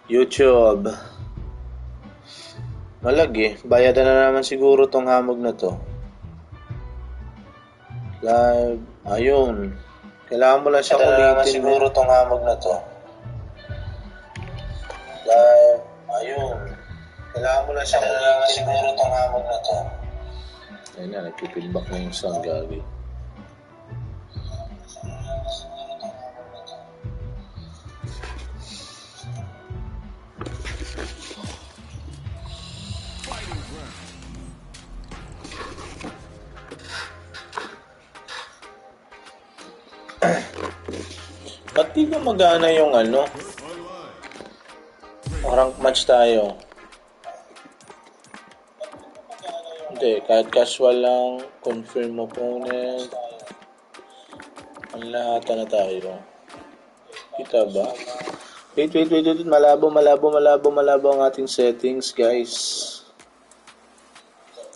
YouTube. Malag eh. Bayadan na naman siguro tong hamog na to. Live. Ayun. Kailangan mo lang siyang ulitin. Bayadan na naman siguro tong hamog na to. Live. Ayun. Kailangan mo lang siyang ulitin. Bayadan na naman siguro tong hamog na to. Ayun na, nagpipilback na yung sound gagi. Ba't di ka magana yung ano? Rank match tayo. Hindi, kahit casual lang. Confirm opponent. Ang lahat na tayo. Kita ba? Wait. Malabo ang ating settings, guys.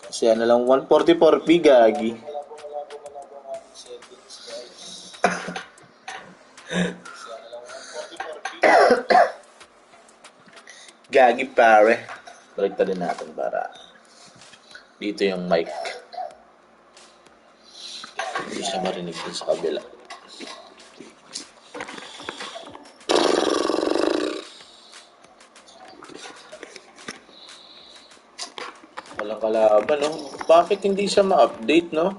Kasi ano lang, 144p gagi. Gagi pare. Baliktad din natin para dito yung mic. Hindi siya marinig din sa kabila. Walang kalaban, no? Bakit hindi siya ma-update, no?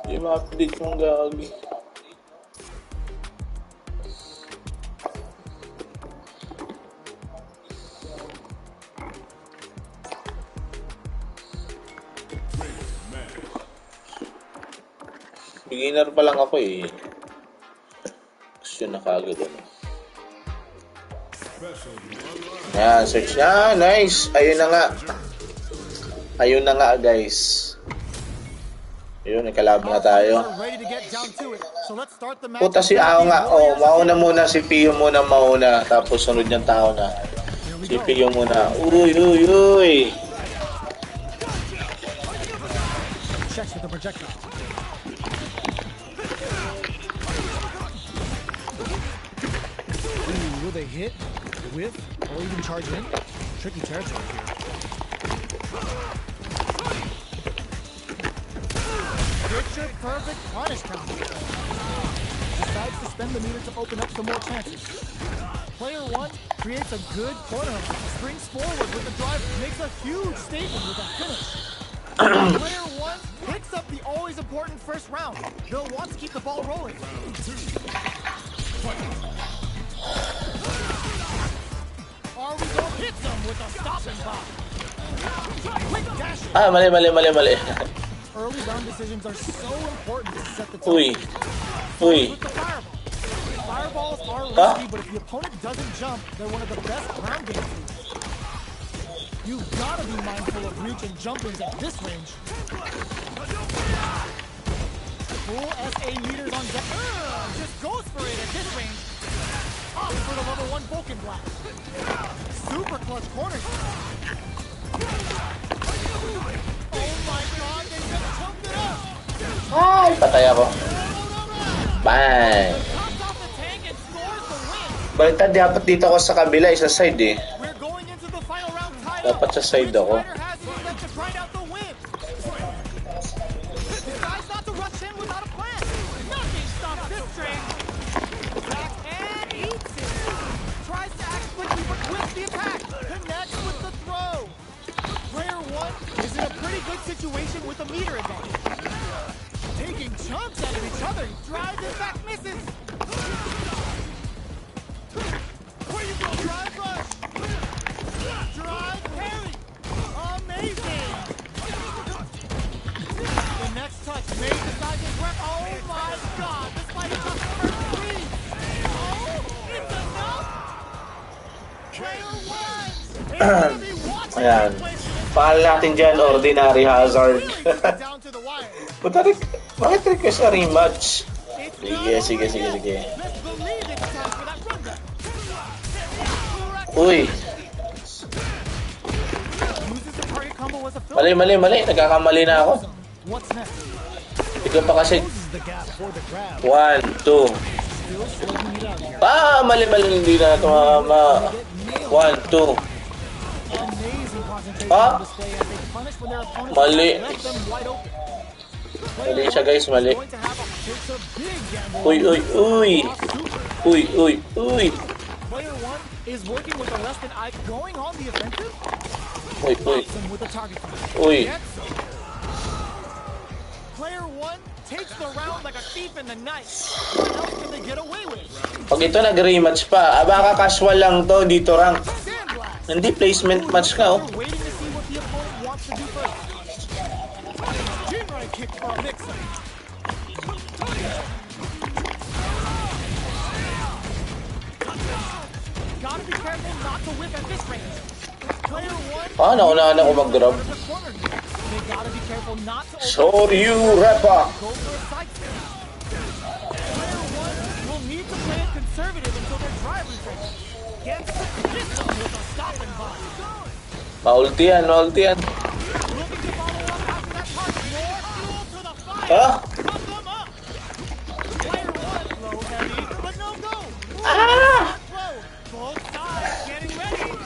Hindi ma-update yung gagi. Beginner pa lang ako eh. Gusto na kagad ano. Yan, search na. Nice. Ayun na nga guys. Ayun, ikalaban na tayo. Puta si Ao nga. Oh, mauna muna. Si Pio muna mauna. Tapos sunod niyang tao na. Si Pio muna. Uy. Checks with the projectile. Will they hit, whiff, or even charge in? Tricky territory here. Picture perfect punish counter. Decides to spend the meter to open up some more chances. Player 1 creates a good corner, springs forward with the drive, makes a huge statement with that finish. Player 1 picks up the always important first round. They'll want to keep the ball rolling. Are we going to hit them with a stop and pop? Quick dash. Mali. Early round decisions are so important to set the tone. Uy. With the fireball. Fireballs are risky, but if the opponent doesn't jump, they're one of the best ground game tools. You've got to be mindful of reach and jump-ins at this range. Full SA meters on deck. Just goes for it at this range. Off for the level 1 Vulcan Blast. Super clutch corner. Oh my god, they just chunked it up. Ay, patay ako. Bang! Pops off the tank and scores the win. Baliktad dapat dito ako sa kabila, sa side eh. We're going into the final round title. Dapat sa side ako. Ryder has his left to grind out the win. Decides not to rush in without a plan. Nothing stops this train. Back and eats it. Tries to act quickly but whips the attack. Connects with the throw. Player 1 is in a pretty good situation with a meter advantage. Taking chunks out of each other. Drives and back misses. Where you go? Drive rush. Drive parry. Amazing. The next touch may decide his rep. Oh my god. This might have just first three. Oh, it's enough. Player 1. It's gonna be watching. Ayan. Paal natin dyan, Ordinary Hazard. Down to the wire. Bakit request a rematch? Sige. Let's believe it's time for that runback. Uy. Uses the target combo as a fill. Mali. Nagkakamali na ako. What's next? Ikaw pa kasi. Closes the gap for the grab. 1, 2. still slugging it out here. Mali hindi na tumama. 1, 2. Amazing concentration on display as they punish when their opponents left them wide open. Mali siya guys, mali. Uy. Player 1 is working with the less than eye going on the offensive. Uy. With the target. Uy. Player 1 takes the round like a thief in the night. What else can they get away with? Pag ito nag-rematch pa, baka casual lang to, dito rank. Hindi placement match ka, oh. Waiting to see what the opponent wants to do first. Jinrai kick from Mixer. Gotta be careful not to whip at this range. Player 1. Naunahan ako mag-grab. They gotta be careful not to Soryu Repa. go for a side step. Player 1 will need to play it conservative until their drive refresh. Gets the pistol with a stop and buy. Maulti yan. Looking to follow up after that target. More fuel to the fire. Ha? Pump them up. Player 1 low heavy, but no go. Slow. Both sides getting ready.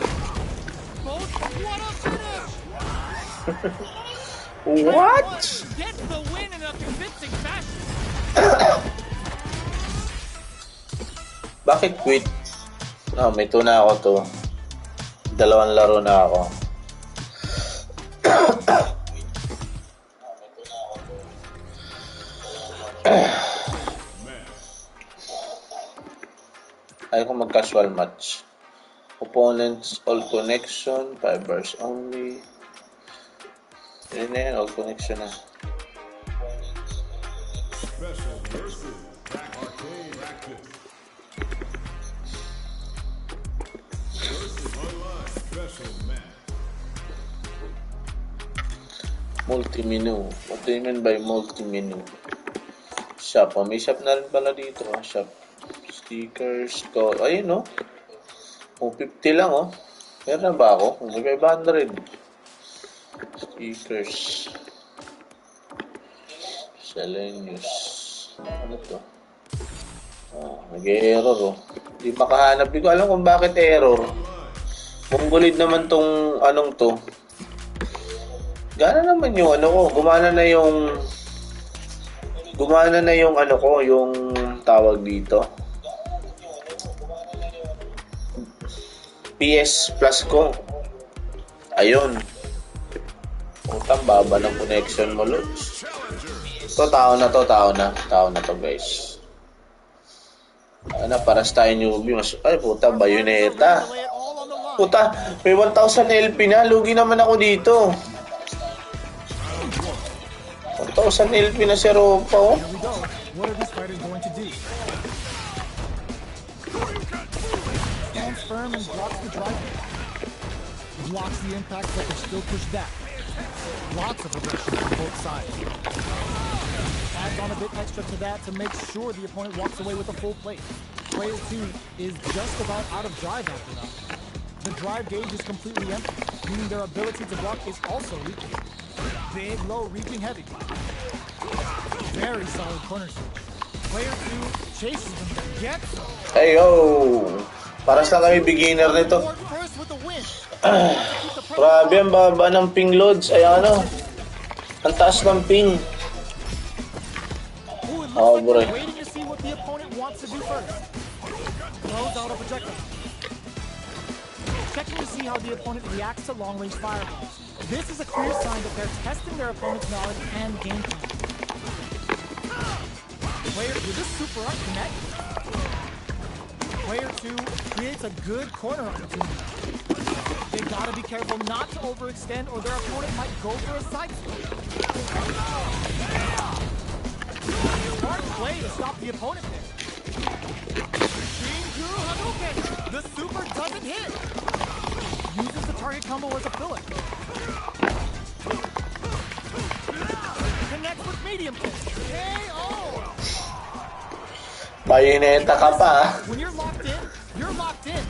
Both, what a finish. What? Gets the win in a convincing fashion. Bakit quit? May tuna ako to. 2 laro na ako. Ayaw ko mag-casual match. Opponents, all connection, 5 bars only. Yun na yan, all connection na. Multi-menu. What do you mean by multi-menu? Shop. May shop na rin pala dito. Shop. Stickers. Ayun, no? 50 lang, oh. Meron na ba ako? 500. Stickers. Selenius. Ano to? Nag-error, oh. Hindi makahanap. Hindi ko alam kung bakit error. Mongolid naman tong anong to. Gana naman yung ano ko. Gumana na yung ano ko, yung tawag dito. PS Plus ko. Ayun. Utang baba ng connection mo, Lods. Tao na to, guys. Paras tayo newbie. Ay, puta, Bayonetta. Puta, may 1,000 LP na. Lugi naman ako dito. 1,000 LP na si Ropa, oh. What are these fighters going to do? Stands firm and blocks the drive. Blocks the impact, but they still push back. Lots of aggression from both sides. Adds on a bit extra to that to make sure the opponent walks away with a full plate. Player 2 is just about out of drive after that. The drive gauge is completely empty, meaning their ability to block is also weakened. Big, low, reaping heavy. Very solid corner switch. Player 2 chases them to get some. Hey, yo! Paras lang kami beginner nito. Grabe, ang baba ng ping, Lods. Ay, ano? Ang taas ng ping. Bro. Waiting to see what the opponent wants to do first. Throws out a projectile. Checking to see how the opponent reacts to long-range fireballs. This is a clear sign that they're testing their opponent's knowledge and game plan. Player, with this super up connect. Player 2 creates a good corner opportunity. They gotta be careful not to overextend or their opponent might go for a side switch. Smart play to stop the opponent there. Shinju Hadouken! The super doesn't hit! Uses the target combo as a filler. Connects with medium kick. KO! Bayonetta ka pa, ha? When you're locked in, you're locked in.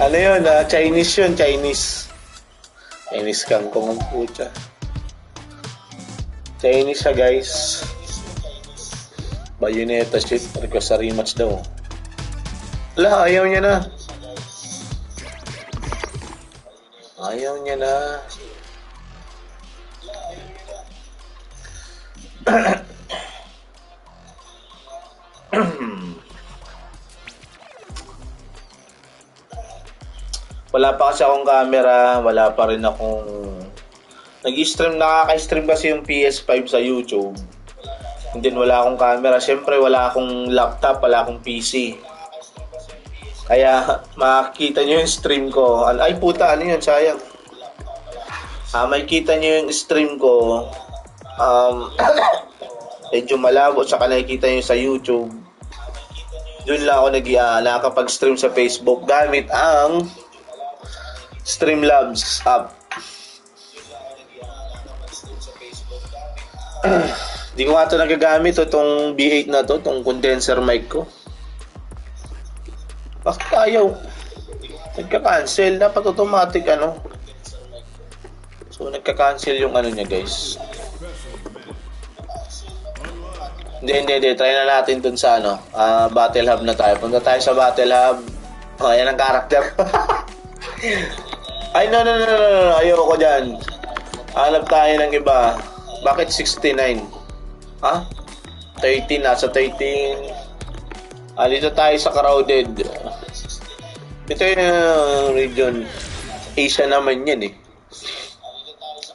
Ano yun, Chinese yun, Chinese. Chinese kang kumagpucha. Chinese siya, guys. Bayonetta shit. Request sa rematch daw. Wala, ayaw niya na. Ayaw niya na. Wala pa kasi akong camera, wala pa rin akong nag-stream, nakaka-stream kasi yung PS5 sa YouTube. And then wala akong camera, syempre wala akong laptop, wala akong PC. Kaya makikita nyo yung stream ko. Ay puta, ano yun, sayang. Makikita nyo yung stream ko. Medyo malabo, saka nakikita nyo sa YouTube. Doon lang ako nakapag-stream sa Facebook gamit ang Streamlabs app. Di ko nga ito nagagamit itong B8 na to, itong condenser mic ko. Bakit ayaw? Nagka-cancel. Dapat automatic ano. So nagka-cancel yung ano niya guys. Hindi. Try na natin dun sa ano. Battle Hub na tayo. Punta tayo sa Battle Hub. Oh, yan ang karakter. Ay, no. Ayoko dyan. Hanap tayo ng iba. Bakit 69? Ha? 13. Nasa 13. Dito tayo sa crowded. Ito yung region. Asia naman yan eh.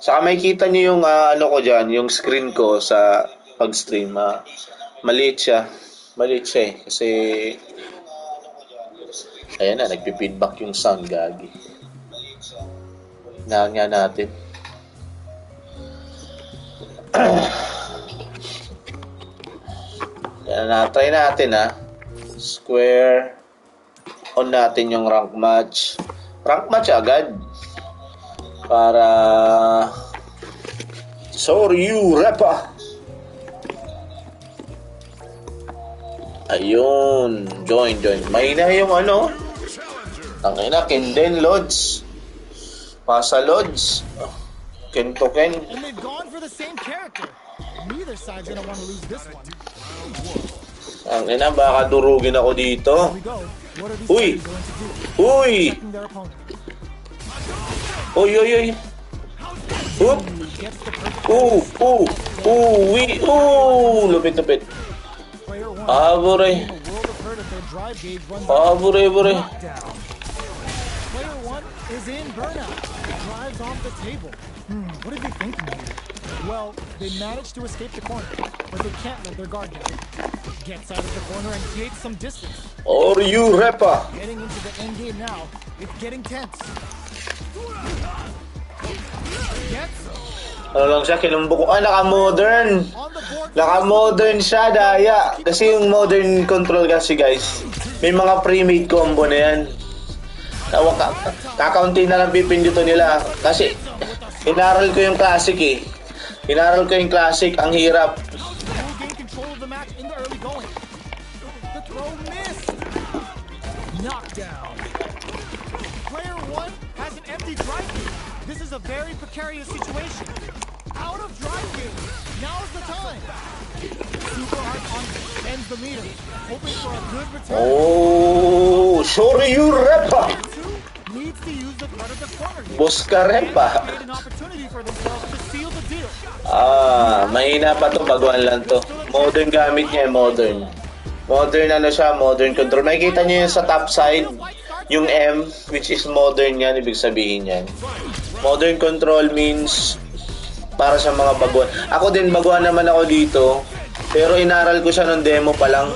Saka makikita nyo yung ano ko dyan. Yung screen ko sa pag-stream. Maliit siya eh. Kasi ayan na, nagpi-feedback yung sound, gagi. Nga natin. Yan na, try natin Square. On natin yung rank match. Rank match agad. Para Soryu Repa. Ayun, join. Mahina yung ano. Tangina, Kenden Lodge. Pasa Lodge. Ken to Ken. And they've gone for the same character. Neither side's gonna want to lose this one. Tangina, baka durugin ako dito. Here we go. What are these Uy! guys going to do? Uy! Checking their opponent. Uy! Oop! Gets the perfect Lupit. player one. Abure. A world of hurt if their drive gauge runs Bure. knockdown. Player one is in burnout. Drives off the table. What are they thinking here? Well, they managed to escape the corner, but they can't let their guard down. Gets out of the corner and creates some distance. Soryu Repa. Getting into the end game now, it's getting tense. Gets Ano lang siya, kinumbok ko. Naka-modern. on the board. Naka-modern siya, daya. Kasi yung modern control kasi, guys, may mga pre-made combo na yan. Kakaunti na lang pipindito nila. Kasi, inaral ko yung classic eh. Ang hirap. Will gain control of the match in the early going. The throw missed. Knockdown. Player one has an empty drive gauge. This is a very precarious situation. Out of drive gauge. Now's the time. Super hard on ends the meter, hoping for a good return. Oh, Soryu Repa. Two needs to use the cut of the corner here. Boska Repa. Create an opportunity for themselves to seal the deal. Mahina pa to, baguhan lang to. Modern gamit niya, modern. Modern ano siya, modern control. Makikita niyo yun sa top side, yung M, which is modern yan, ibig sabihin yan. Modern control means para sa mga baguhan. Ako din, baguhan naman ako dito. Pero inaral ko siya ng demo pa lang.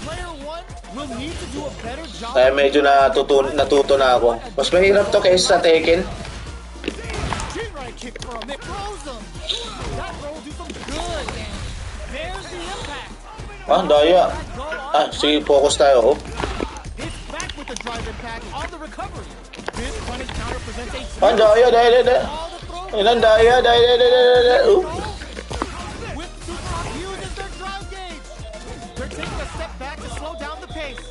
Player one will need to do a better job. Kaya medyo natuto na ako. Mas mahirap to kaysa sa Tekken. Right kick from it throws him. That roll do some good. There's the impact. Daya. Sige, focus tayo. It's back with the drive impact on the recovery. This punish counter presents a Daya. all the throw. Ilan, daya. With Super Rock uses their drive gauge. They're taking a step back to slow down the pace.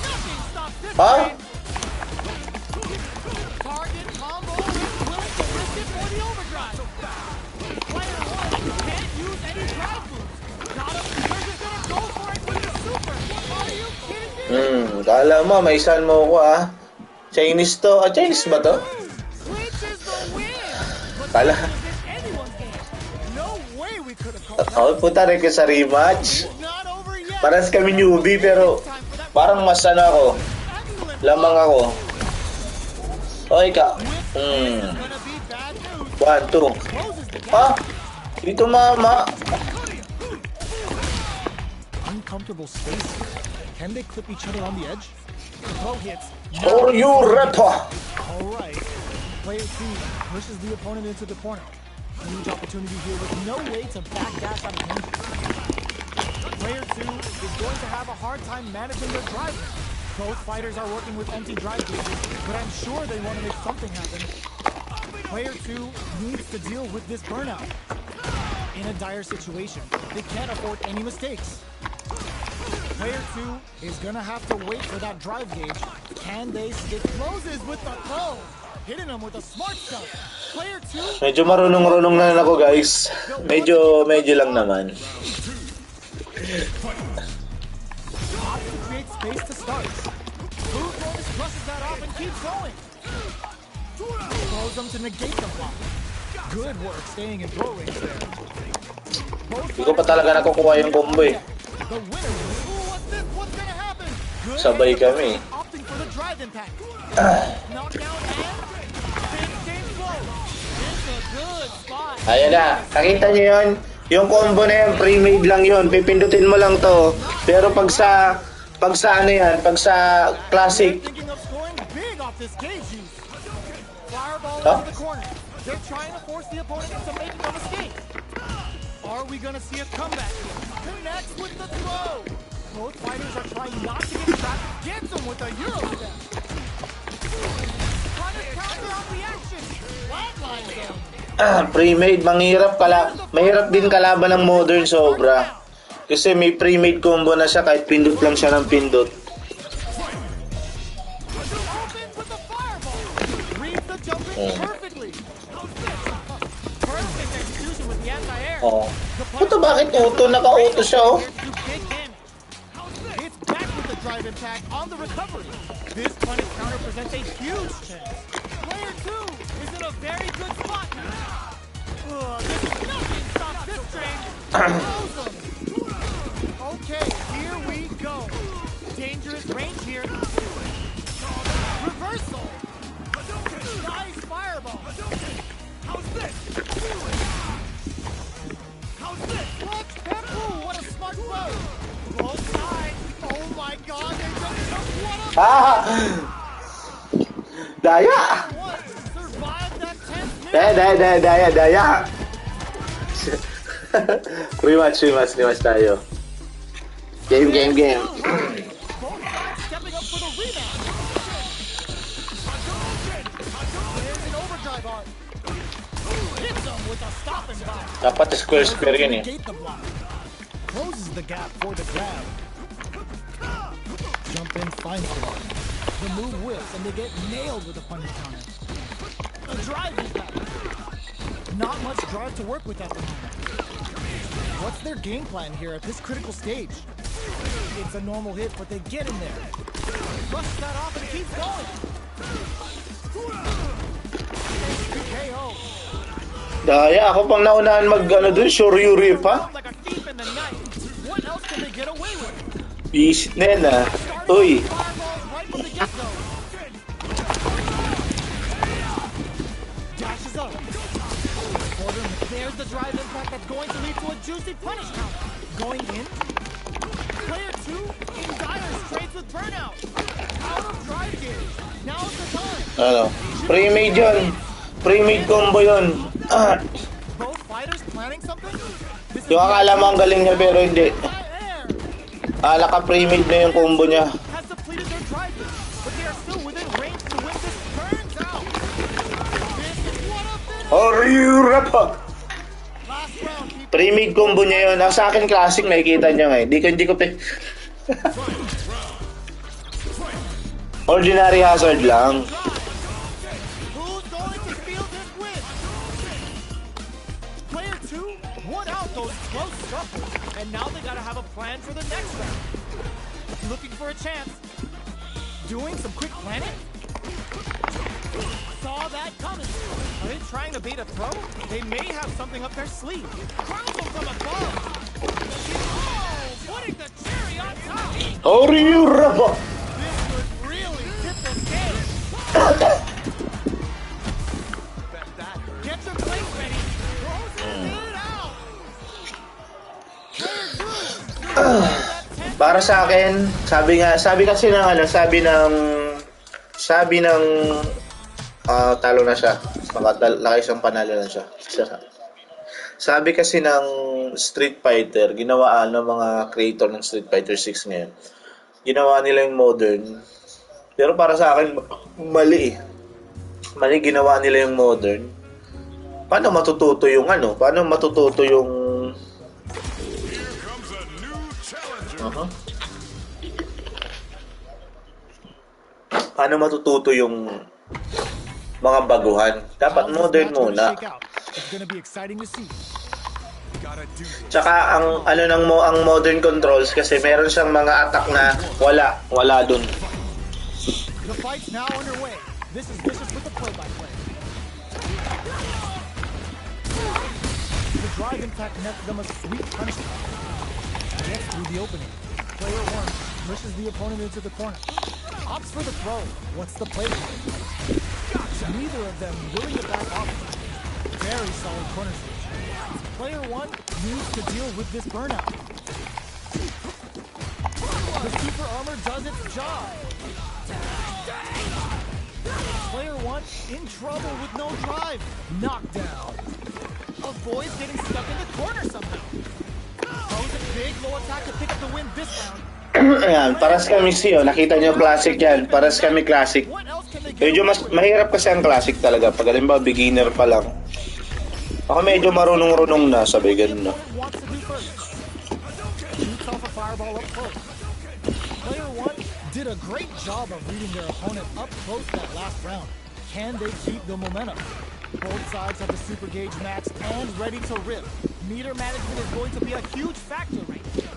Nothing stops this train. Target combo is willing to risk it for the overdrive. Player one can't use any Kala mo, may saan mo ko Chinese to. Chinese ba to? Clinches the win. But Kala. this isn't anyone's game. No way we could have called that. Ako punta rin ka sa rematch. Not over yet. Paras kami newbie pero parang mas ako. Excellent. Lamang ako. O ikaw. Gonna be bad news. 1, 2. Closes the gap. Dito mama. Uncomfortable space here. Can they clip each other on the edge? The throw hits. For you, Reto. All right. Player 2 pushes the opponent into the corner. Huge opportunity here with no way to backdash out of danger. Player 2 is going to have a hard time managing their drive. Both fighters are working with empty drive gauges, but I'm sure they want to make something happen. Player 2 needs to deal with this burnout. In a dire situation, they can't afford any mistakes. Player 2 is gonna have to wait for that drive gauge. Can they stick? Closes with the throw, hitting him with a smart stuff. Player 2. Medyo marunong-runong na ako, guys. Medyo lang naman. Opts to create space to start. Blue Bonus brushes that off and keeps going. Throws them to negate the block. Good work staying in throw range there. Hindi ko pa talaga nakukuha yung combo eh. The winner. What's this? What's gonna happen? Good. Sabay kami. Opting for the drive impact. Knockdown and big game flow. It's a good spot. Ayan na. Nakita niyo yun? Yung combo na yun, pre-made lang yun. Pipindutin mo lang to. Pero pag sa ano yan, pag sa classic, Thinking of scoring big off this gauge use. Fireball Huh? into the corner. They're trying to force the opponent into making a mistake. Are we gonna see a comeback? Connects with the throw. Both fighters are trying not to get trapped. Gets him with a Euro step. Trying to counter on reaction. Flatlines him. pre-made, mahirap din kalaban ng modern sobra. Kasi may pre-made combo na siya kahit pindot lang siya ng pindot. Opens with the fireball. Reads the jumping perfectly. Perfect execution with the anti-air. Puto, bakit auto? Naka-auto siya It's back with the drive impact on the recovery. This punish counter presents a huge chance. Player 2 is in a very good spot. This is nothing stop this train. Okay, here we go. Dangerous range here. Reversal. Nice fireball. How's this? Clutch Peppu, what a smart throw. Both sides. Oh my god, they just took what Daya! What? Survived that 10th minute. Daya! rematch tayo. Game. Both sides stepping up for the rebound. There's an overdrive arc. Hits them with a stop and block. Dapat square yun eh. Negate the block. Closes the gap for the grab. Jump in, finds the one. The move whips and they get nailed with a punish counter. A drive impact. Not much drive to work with at the moment. What's their game plan here at this critical stage? It's a normal hit, but they get in there. Brushes that off and keeps going. KO. Daya, ako pang naunahan dun, Shoryuri pa. Like a thief in the night. What else can they get away with? Visit na yan Uy. Fireballs right from the get-go. Dashes up. Order, there's the drive impact that's going to lead to a juicy punish counter. Going in. Player 2 in dire straits with burnout. Out of drive gauge. Now's the time. Pre-made yun. Pre-made combo yun. Both fighters planning something? This is Yung akala mo ang galing niya pero hindi. air. Ka pre-made na yung combo niya. Has depleted their drive gauge, but they are still within range to win this. Turns out. This is what a finish. Shoryuri pa. Last round, people. Pre-made combo niya yun. Sa akin classic, nakikita niya nga eh. Hindi ko Ordinary hazard lang. Who's going to steal this win? Player 2 won out those close scuffles, and now they gotta have a plan for the next round. Looking for a chance. doing some quick planning? Saw that coming. Are they trying to bait a throw? They may have something up their sleeve. Chronicles from above. Oh, putting the cherry on top. Oriuraba! This would really tip the scale. Get your plate ready. Throws it out. Para sa akin, sabi kasi ng ano, sabi ng talo na siya. Nakaisang panalo na siya. Sabi kasi ng Street Fighter, ginawa ng mga creator ng Street Fighter 6 ngayon. Ginawa nila yung modern. Pero para sa akin, mali eh. Mali ginawa nila yung modern. Paano matututo yung ano? Paano matututo yung paano matututo yung mga baguhan? Dapat modern muna. Tsaka ang ano ang modern controls kasi meron siyang mga attack na wala dun. The fight's now underway. This is Vicious with the play-by-play. The drive impact nets them a sweet punishment. Gets through the opening. Player 1 pushes the opponent into the corner. Opts for the throw. What's the play? Neither of them willing to back off. Very solid corner switch. Player 1 needs to deal with this burnout. The super armor does its job. Player 1 in trouble with no drive. Knockdown. Avoids getting stuck in the corner somehow. Throws a big low attack to pick up the win this round. Ayan, paras kami siyo. Nakita nyo classic yan. Paras kami classic. Medyo mahirap kasi ang classic talaga. Pag alam ba, beginner pa lang. Ako medyo marunong-runong na. Sabi ganun na. Player 1 did a great job of reading their opponent up close that last round. Can they keep the momentum? Both sides have the super gauge maxed and ready to rip. Meter management is going to be a huge factor right here.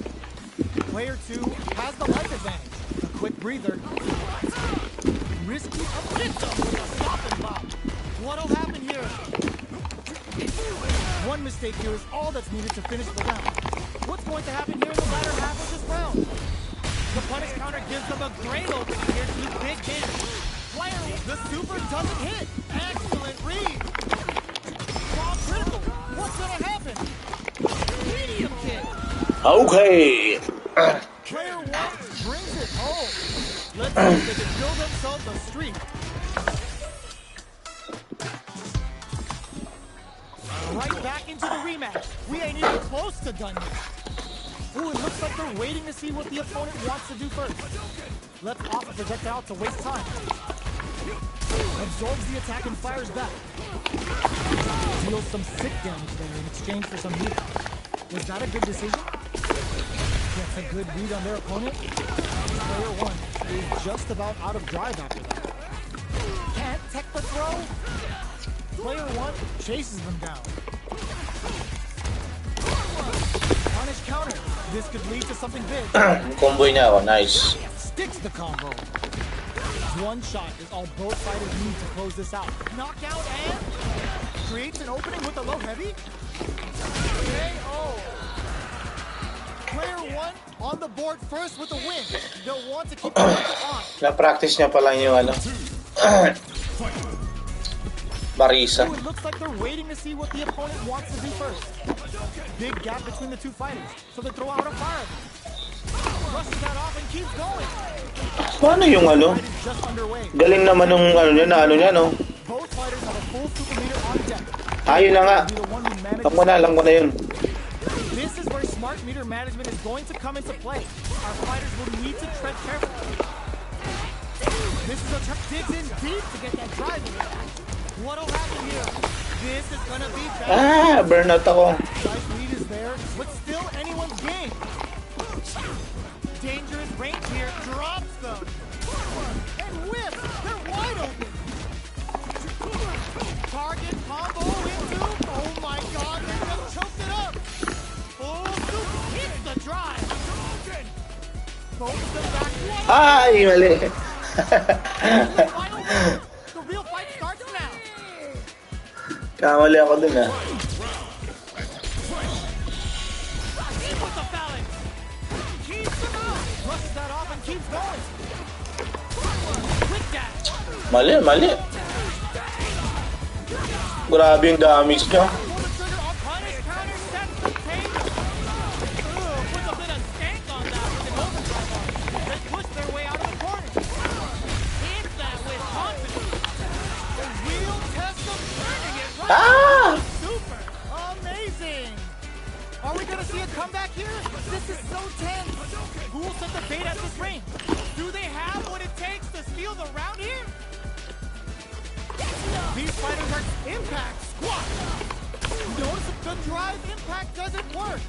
Player 2 has the life advantage. A quick breather. Risky up with a stop and pop. What'll happen here? One mistake here is all that's needed to finish the round. What's going to happen here in the latter half of this round? The punish counter gives them a great opening here to do big damage. Player, the super doesn't hit. Excellent read. Raw critical. What's gonna happen? Medium kick. Okay. Player 1 brings it home. Let's see if they can build themselves a streak. Right back into the rematch. We ain't even close to done yet. Ooh, it looks like they're waiting to see what the opponent wants to do first. Let's off a projectile to waste time. Absorbs the attack and fires back. Deals some sick damage there in exchange for some heat. Was that a good decision? Gets a good read on their opponent. Player 1 is just about out of drive after that. Can't tech the throw. Player 1 chases them down. Punish counter. This could lead to something big. Combo niya ako. Nice. Sticks the combo. One shot is all both fighters need to close this out. Knockout and creates an opening with a low heavy. KO. Player 1 on the board first with the win. They'll want to keep the on. Na-practice niya pa lang yung ano. Barisa. Ooh, it looks like they're waiting to see what the opponent wants to do first. Big gap between the two fighters, so they throw out a fire. Brushes that off and keeps going. Paano yung ano? Galing naman nung ano niya, no? Both fighters have a full super meter on deck. Ayun na nga. Alam ko na yun. This is where smart meter management is going to come into play. Our fighters will need to tread carefully. This is a digs in deep to get that drive in. What'll happen here? This is gonna be bad. Burnout ako. Nice lead is there, but still anyone's game. Dangerous range here, drops them. And whip, they're wide open. Target combo into, oh my god, they just choked it up. Oh, hits the drive. Both them back. Ay, mali. The final round. The real fight starts now. Kamali ako dun ah. He puts a phalanx. Keeps him out. Brushes that off and keeps going. Quick dash. Mali, mali. Grabe yung damage niya. Pull the trigger on punish. Counter sets the pace. Ooh, puts a bit of stank on that with an overdrive on. They push their way out of the corner. Hits that with confidence. The real test of turning it right. Ah! Super. Amazing. Are we gonna see a comeback here? This is so tense. Who will set the bait at this range? Do they have what it takes to steal the round here? These fighters are impact squat. Notice if the drive impact doesn't work.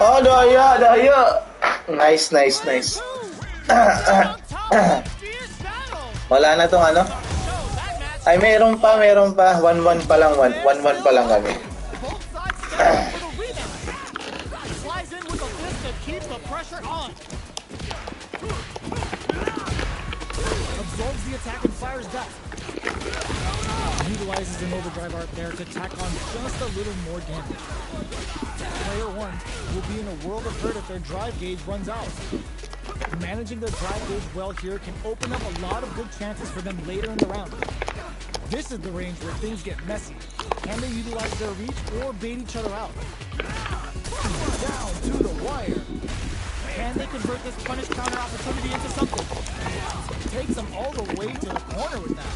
Oh, daya, daya. Nice, nice, nice. On top of fierce battle. Wala na tong ano? So that match, Ay, meron pa, meron pa. 1-1 pa lang, 1-1 pa lang kami. both sides stand for the rematch. Slides in with a fist to keep the pressure on. Absorbs the attack and fires back. Utilizes an overdrive art there to tack on just a little more damage. Player 1 will be in a world of hurt if their drive gauge runs out. Managing their drive gauge well here can open up a lot of good chances for them later in the round. This is the range where things get messy. Can they utilize their reach or bait each other out? Down to the wire. Can they convert this punish counter opportunity into something? Takes them all the way to the corner with that.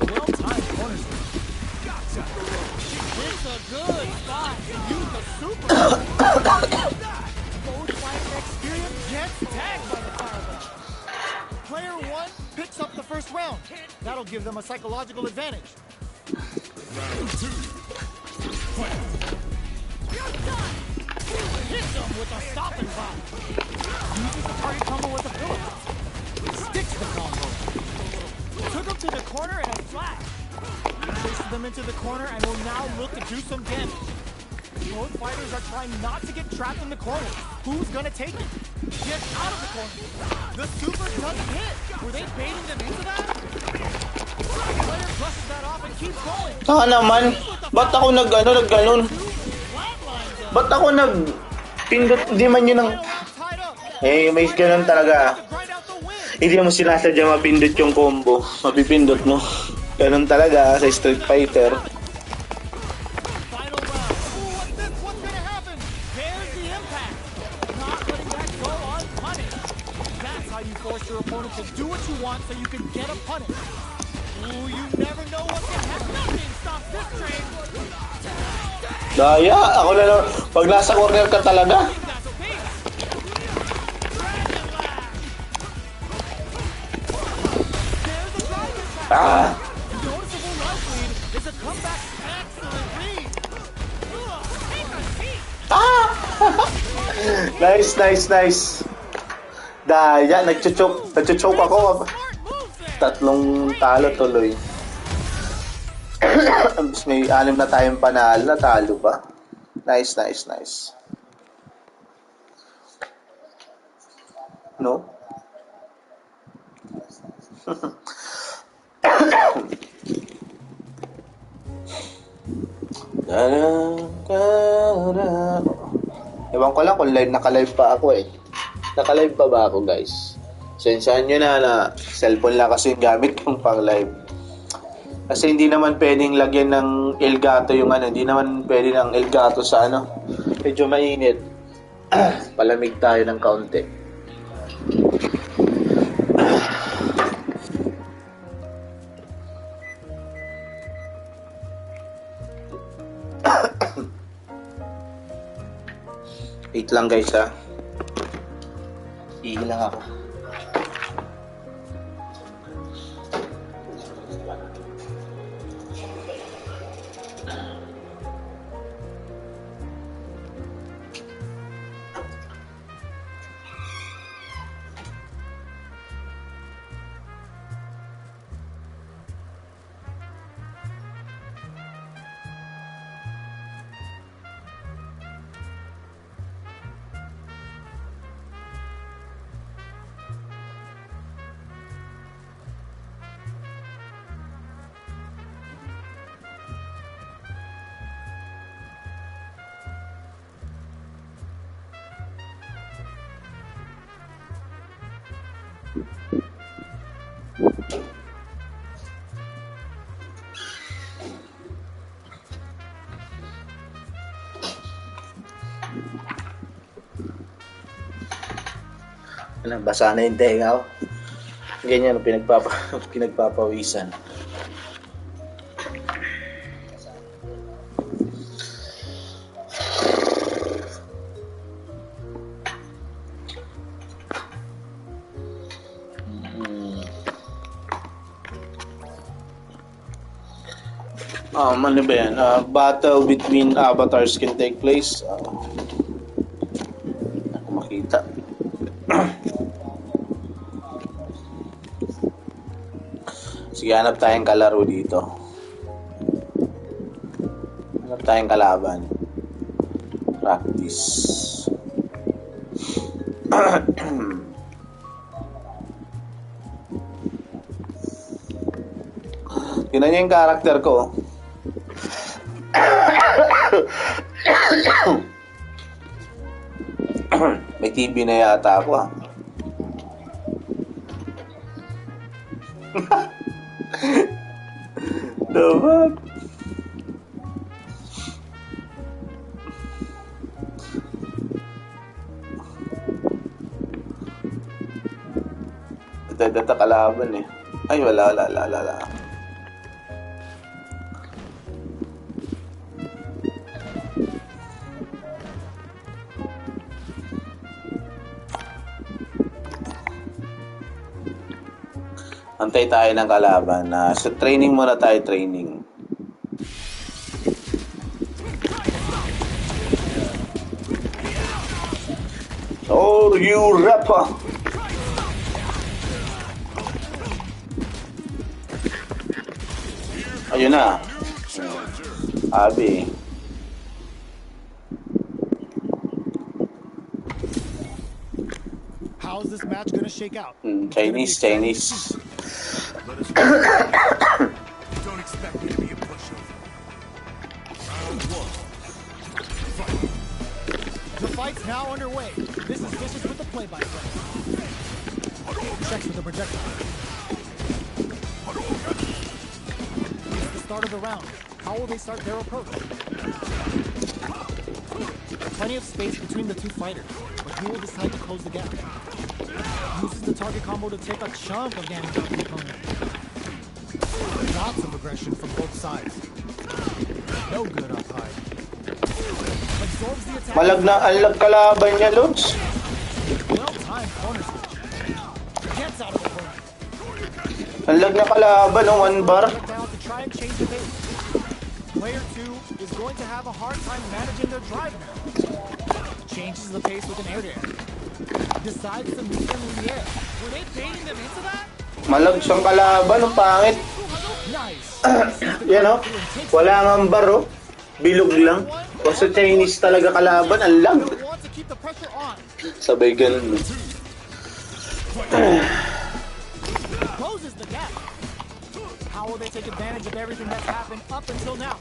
Well-timed corner switch. Gotcha. It's a good spot to use the super. Both fighting experience gets tagged by the fireball. Player 1 picks up the first round. That'll give them a psychological advantage. Round 2. Fight. Hits him with a stopping block. Uses the target combo with a pillar. Sticks the combo. Took him to the corner and a flash. Chases them into the corner and will now look to do some damage. Both fighters are trying not to get trapped in the corner. Who's gonna take it? Get out of the corner. The super doesn't hit. Were they baiting them into that? Player brushes that off and keeps going. Saka naman, ba't ako nag-ganon? Flatlines him. Ba't ako pindot, hindi man yun ang... Final round tied up. Eh, may ganun talaga. To grind out the win. Hindi mo sinasadya mapindot yung combo. Mapipindot mo. Ganun talaga sa Street Fighter. Final round. Ooh, what's this? What's gonna happen? There's the impact. Not letting that go unpunished. That's how you force your opponent to do what you want so you can get a punish. Ooh, you never know what can happen. Nothing stops this train. Daya, ako na lang. Pag nasa corner ka talaga. That's a piece. Dragon Lash. There's the drive impact. Ah! Noticeable life lead is a comeback. Excellent read. Ugh, take a seat. Ah! Nice, nice, nice. Daya, nagchuchok ako. Smart moves there. Tatlong talo tuloy. May 6 na tayong panalo, natalo ba? Nice, nice, nice. No? Ewan ko lang kung naka-live pa ako eh. Naka-live pa ba ako, guys? Sensyahan nyo na cellphone lang kasi yung gamit kong pang live. Kasi hindi naman pwedeng lagyan ng Elgato yung ano, hindi naman pwede ng Elgato sa ano. Medyo mainit. Palamig tayo ng kaunti. Wait lang guys ha. Ihilang ako. Ano, basa na yung tenga ko. Ganyan, pinagpapawisan. Ano ba yan? Battle between avatars can take place. Ako makita. Sige, hanap tayong kalaro dito. Hanap tayong kalaban. Practice. Tingnan niyo yung karakter ko. May TV na yata ako Dapat. Data kalaban eh. Ay, wala. Antay tayo ng kalaban na sa training muna tayo, training. Oh, you rapper! Ayun na. Abi. How's this match gonna shake out? Chinese. Don't expect me to be a pushover. Round one. Fight. The fight's now underway. This is Vicious with the play-by-play. Checks with the projectile. It's the start of the round. How will they start their approach? Plenty of space between the two fighters, but who will decide to close the gap? Uses the target combo to take a chunk of damage out of the opponent. Lots of aggression from both sides. No good up high. Absorbs the attack. Malag na unlock kalaban niya, Lods. Well-timed corner switch. Gets out of the corner. Unlock na kalaban, one bar. Down to try and change the pace. Player 2 is going to have a hard time managing their drive now. Changes the pace with an air dare. Decides to meet them in the air. Were they baiting them into that? Malag siyang kalaban, ang pangit. Nice. Yan o. Wala nga bar o. Bilog lang. Basta Chinese talaga kalaban, ang lag. Want to keep the pressure on. Sabay ganun. Closes the gap. How will they take advantage of everything that's happened up until now?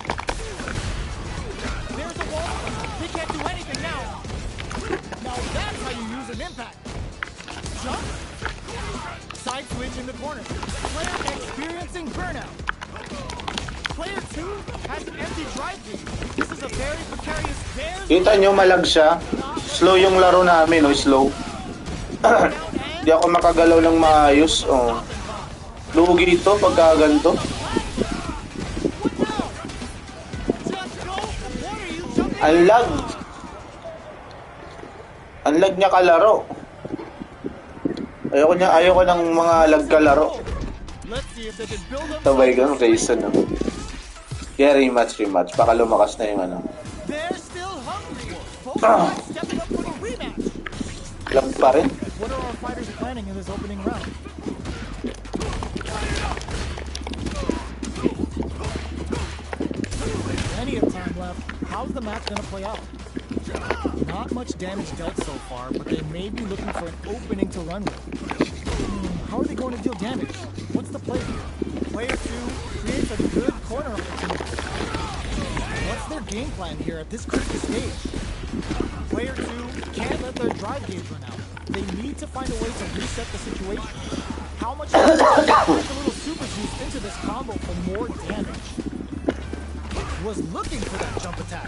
There's a wall. They can't do anything now. Now that's how you use an impact. Jump. Side switch in the corner. Player experiencing burnout. Player 2 has an empty drive gauge. This is a very precarious, Kita nyo, malag siya. Slow yung laro namin, o slow. Di ako makagalaw ng maayos. Oh. Lugi ito pagka ganito. Ang lag. Ang lag niya kalaro. Ayoko ng mga lag kalaro. Sabay ganun, Rayson. No? Yeah, rematch. Baka lumakas na yung ano. They're still hungry. Both sides stepping up for the rematch. Lag pa rin. What are our fighters planning in this opening round? Plenty of time left. How's the match gonna play out? Not much damage dealt so far, but they may be looking for an opening to run with. How are they going to deal damage? What's the play here? Player 2 creates a good corner opportunity. What's their game plan here at this critical stage? Player 2 can't let their drive gauge run out. They need to find a way to reset the situation. How much longer can they put a little super juice into this combo for more damage? Was looking for that jump attack.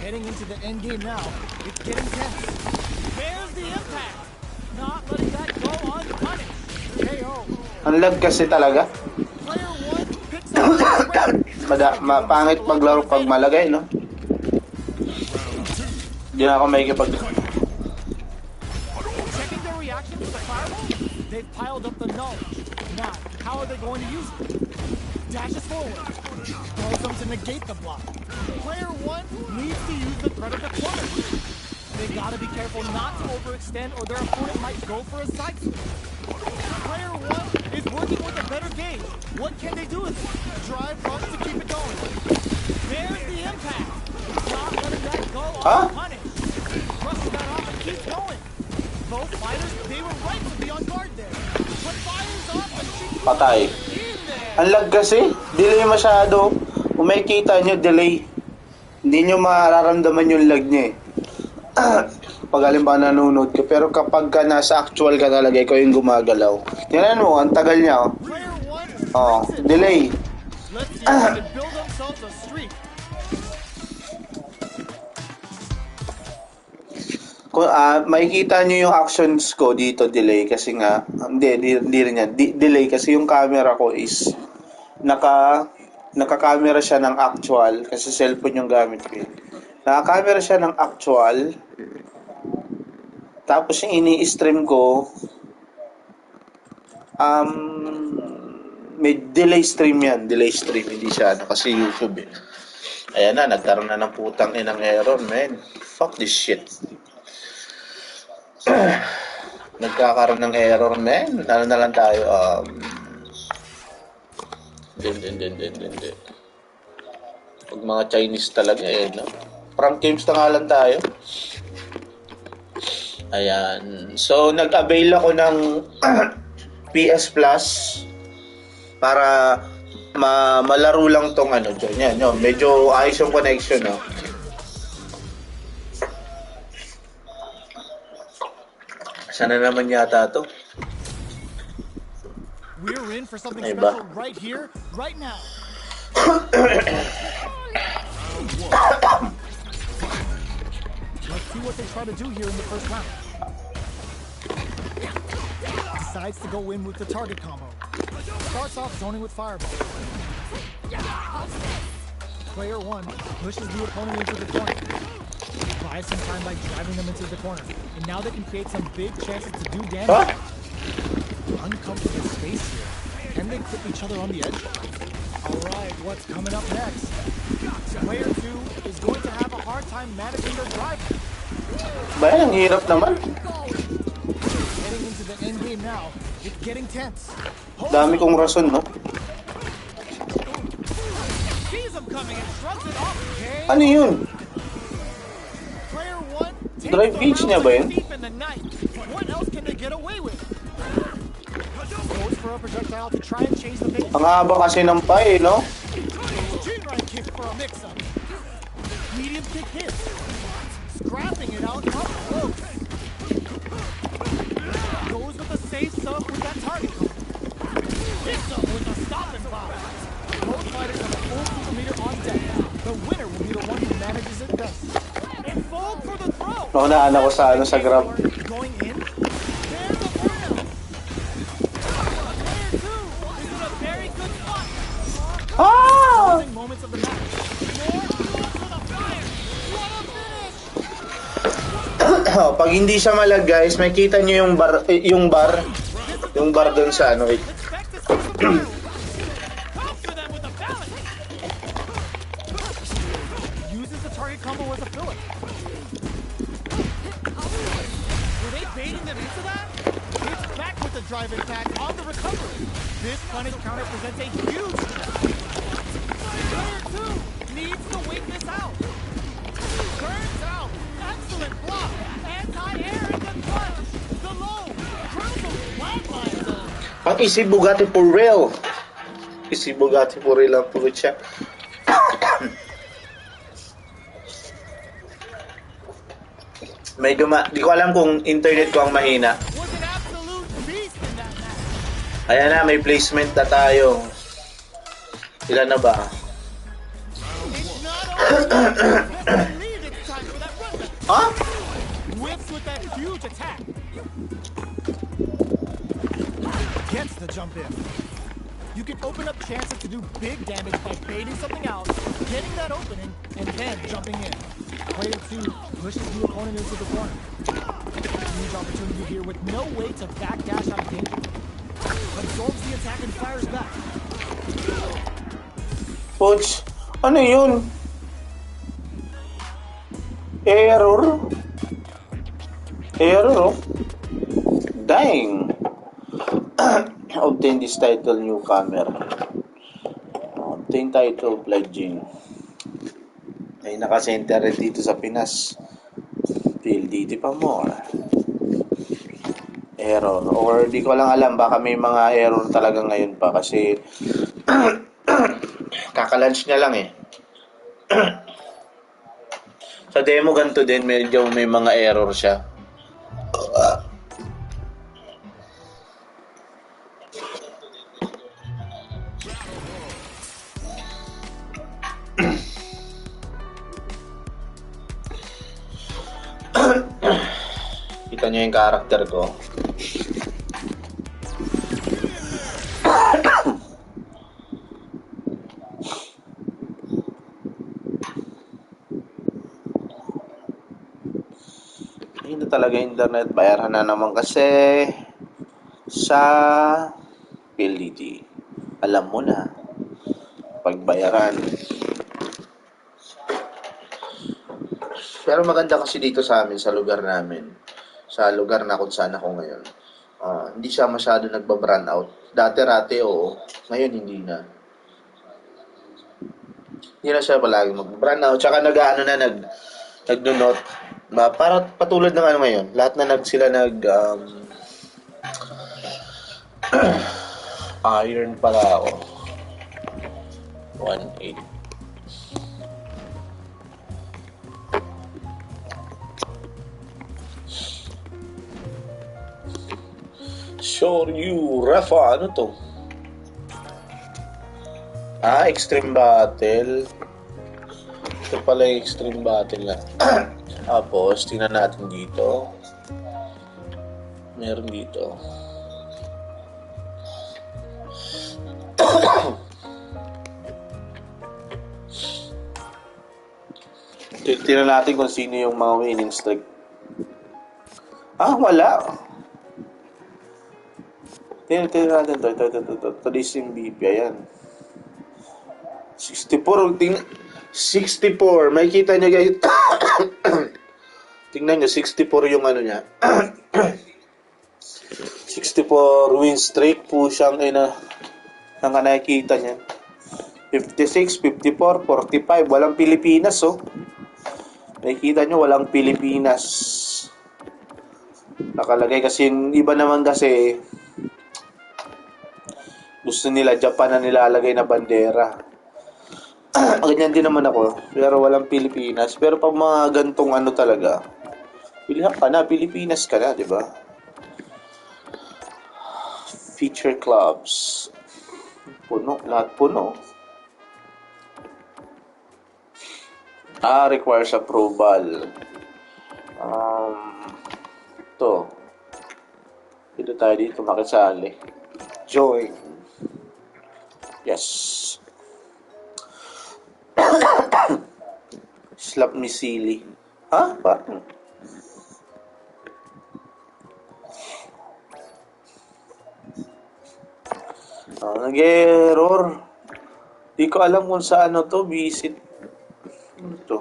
Heading into the end game now. It's getting tense. There's the impact. Not letting that go unpunished. KO. Ang lag kasi talaga. Player 1 picks up the Pangit maglaro pag malagay, no? Hindi na ako makikipag... Checking their reaction to the fireball, they've piled up the knowledge. Now, how are they going to use it? Dashes forward. Tells them to negate the block. Player 1 needs to use the threat of the corner. They gotta be careful not to overextend or their opponent might go for a side switch. Player 1 is working with a better game. What can they do with it? Drive runs to keep it going. There's the impact. Not letting that go unpunished. Brushes that off and keeps going. Both fighters, they were right to be on guard there. But fires off and she Patay. in there. Ang lag kasi. Delay masyado. Kung makikita nyo, delay. Hindi nyo mararamdaman yung lag niya eh. Pag halimbawa nanonood ka. Pero kapag ka nasa actual ka talaga, ikaw yung gumagalaw. Tingnan mo, ang tagal niya. Player 1 Oh, delay. let's see if they can build themselves a streak. Kung makikita nyo yung actions ko dito, delay. Kasi nga, hindi rin yan. Delay kasi yung camera ko is naka-camera siya ng actual. Kasi cellphone yung gamit ko. Naka-camera siya ng actual. Tapos yung ini-stream ko, may delay stream yan. Delay stream, hindi siya kasi YouTube eh. Ayan na, nagkaroon na ng putang inang error, man. Fuck this shit. Nagkakaroon ng error, man. Ano na lang tayo, Hindi. Pag mga Chinese talaga, no? Prank games na nga lang tayo. Ayan. So, nag-avail ako ng PS Plus para malaro lang tong dyan. Yan, no? Medyo ayos yung connection, no? Sana naman yata to. We're in for something Iba. special right here, right now. Let's see what they try to do here in the first round. Decides to go in with the target combo. Starts off zoning with fireball. Player 1 pushes the opponent into the corner. Buys some time by driving them into the corner. And now they can create some big chances to do damage. Uncomfortable space here. Can they clip each other on the edge? Alright, what's coming up next? Player 2 is going to have a hard time managing their drive. Ba, ang hirap naman. Heading into the end game now. It's getting tense. Dami kong rason, no? Sees him coming and shrugs it off. Okay. Ano yun? Player 1 takes Drive the gauge round niya ba like yun? a thief in the night. What else can they get away with? Goes for a projectile to try and change the pace. Ang haba kasi ng pie, no? Chin-run kick for a mix-up. Medium kick hit. Scrapping it out up close. Goes with a safe sub with that target. Hits up with a stop and pop. Both fighters have a full super meter on deck. The winner will be the one who manages it best. And fold for the throw. Naunaan ako sa Grab. Going in. There's a burnout. Player 2 is in a very good spot. Ah! Closing moments of the match. More fuel for the fire. What a finish! Pag hindi siya malag, guys, makikita nyo yung bar doon sa Expect to see some fire. Comes for them with a balance. Uses the target combo as a filler. Were they baiting them into that? It's back with the drive attack on the recovery. This punish counter presents a huge threat. Player 2 needs to wait this out. Burns out. Excellent block. Anti-air in the clutch. The low. Critical flatline zone. Ang isi Bugatti for real. Isi Bugatti for real ang puro siya. Medyo di ko alam kung internet ko ang mahina. Was an absolute beast in that match. Ayan na, may placement na tayo. Ilan na ba? It's not over. Best believe it's time for that run back. Ah? Whips with that huge attack. Gets the jump in. You can open up chances to do big damage by baiting something out, getting that opening, and then jumping in. Player 2 pushes the opponent into the corner. Huge opportunity here with no way to backdash out of danger. Absorbs the attack and fires back. Coach, ano yun? Error? Error? Dang! Obtain this title, newcomer. Obtain title, pledging. Ay, naka-center rin dito sa Pinas. PLDT pa more. Error. Or di ko lang alam, baka may mga error talaga ngayon pa kasi kaka-launch niya lang eh. Sa demo ganito din, medyo may mga error siya. Kita nyo yung karakter ko. Hindi talaga internet. Bayaran na naman kasi sa PLDT. Alam mo na. Pagbayaran. Pero maganda kasi dito sa amin, sa lugar namin. Sa lugar na kung saan ako ngayon. Hindi siya masyado nagba-brand out. Dati-rate, oo. Ngayon, hindi na. Hindi na siya palagi mag-brand out. Tsaka nag-donot. Para patulad ng ano ngayon. Lahat na sila iron pala ako. 1.8. Sure you, Rafa. Ano to? Extreme Battle. Ito pala yung Extreme Battle na. Tapos, tingnan natin dito. Meron dito. Tingnan natin kung sino yung mga winning streak. Wala. Tingnan natin to. Ito yung BP. Ayan. 64. 64. May kita nyo guys. Tingnan nyo. 64 yung ano niya. 64 win streak po siyang ang nakikita niya. 56, 54, 45. Walang Pilipinas, oh. Nakikita nyo, walang Pilipinas. Nakalagay kasi, iba naman kasi, gusto nila, Japan na nilalagay na bandera. Ganyan din naman ako, pero walang Pilipinas. Pero pag mga gantong ano talaga, pilihan ka na, Pilipinas ka na, di ba? Feature clubs. Puno, lahat puno. Requires approval. Dito tayo dito makisali. Join. Yes. Slap me silly. Parang nag-error. Di ko alam kung saan to. Visit. Ano to?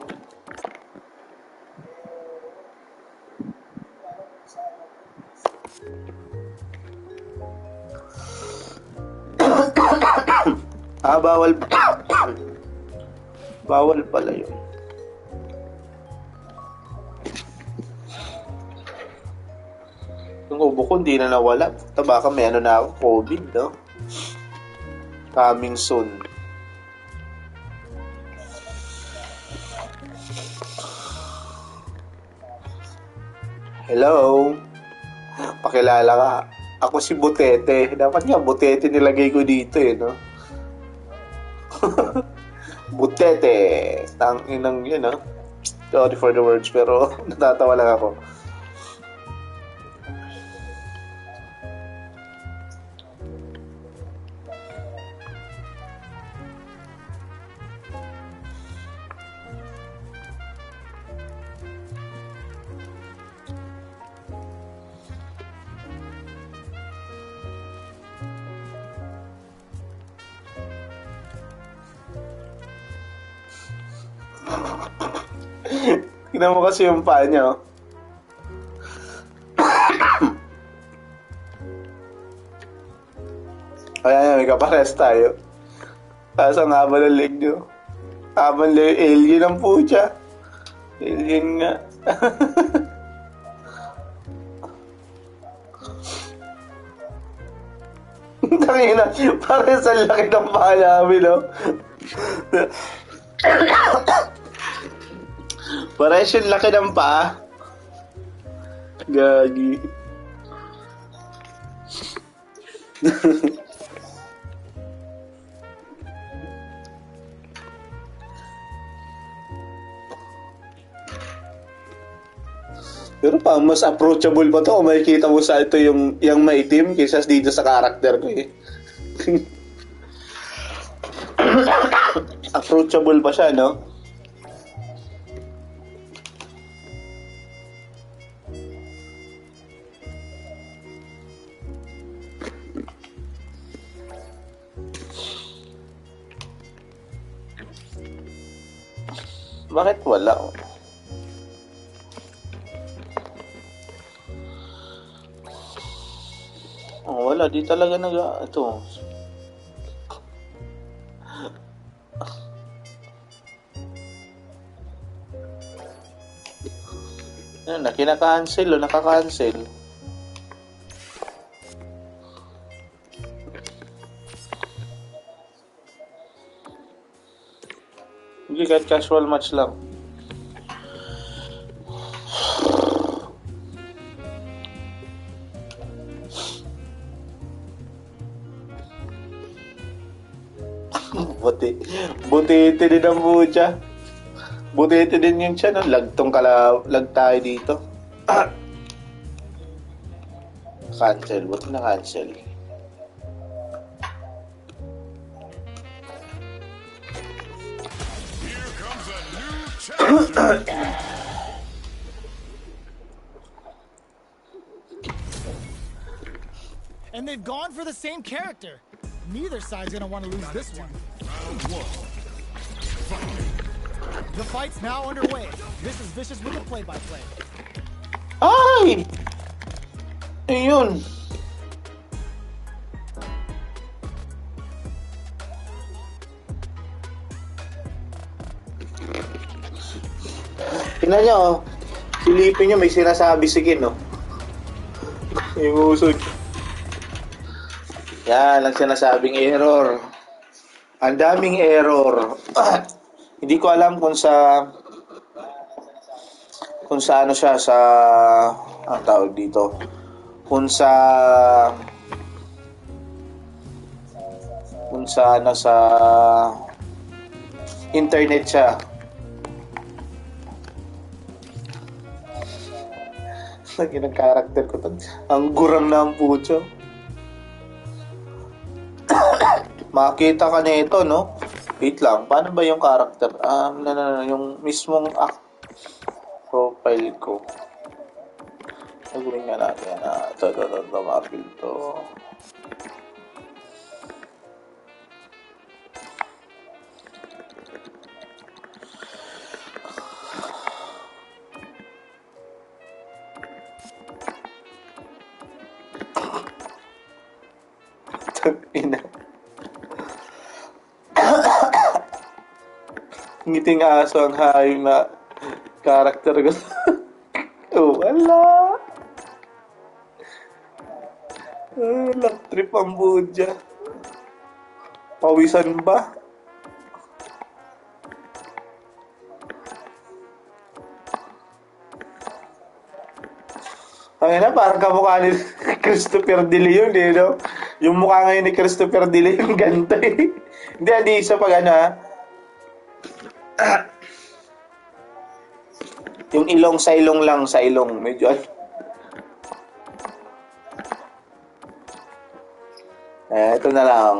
Bawal. Bawal pala yun. Yung ubo ko hindi na nawala. Baka may ano na ako, COVID, no? Coming soon. Hello? Pakilala ka. Ako si Butete. Dapat nga Butete nilagay ko dito eh, no? Butete. Tang inang yun, no? Sorry for the words, pero natatawa lang ako. Tignan mo kasi yung paa niya, oh. Ayan, may kapares tayo. Tapos ang haba ng leg nyo. Haba ng leg, alien ang pucha. Alien nga. Tangina, parang sa laki ng paa namin, no? Parang yung laki ng paa. Gagi. Pero pa mas approachable pa to kung makikita mo sa ito yung maitim kaysa dito sa karakter ko eh. Approachable pa siya, no? Bakit wala? Oh, wala. Di talaga ito. Ano na, kinaka-cancel o nakaka-cancel. Hindi, kahit casual match lang. Butete din ang bucha. Butete din yung siya, no? Lag tayo dito. Cancel. Buti na cancel. Here comes a new chapter. And they've gone for the same character. Neither side's gonna want to lose this one. Round one. The fight's now underway. This is Vicious with the play-by-play. Ay! Ayun. Tingnan nyo, oh. Silipin nyo, may sinasabi si Kin, oh. Yung usod. Yan, ang sinasabing error. Ang daming error. Hindi ko alam kung sa ano siya sa ang tawag dito. Kung sa ano sa internet siya. Lagi ng character ko to. Ang gurang na ang pucho. Makita ka nito, no? Wait lang, paano ba yung character? Yung mismong profile ko. Naguling nga natin. Ito, mapil to. Ina. Ngiting aso ang hayong na karakter ko. Oh, wala. Love trip ang budya. Pawisan ba? Ang ina, parang kamukha ni Christopher De Leon eh, no? Yung mukha ngayon ni Christopher De Leon, ganito eh. Hindi isa pag ano ha. Yung ilong sa ilong lang, sa ilong. Medyo ano. Ito na lang.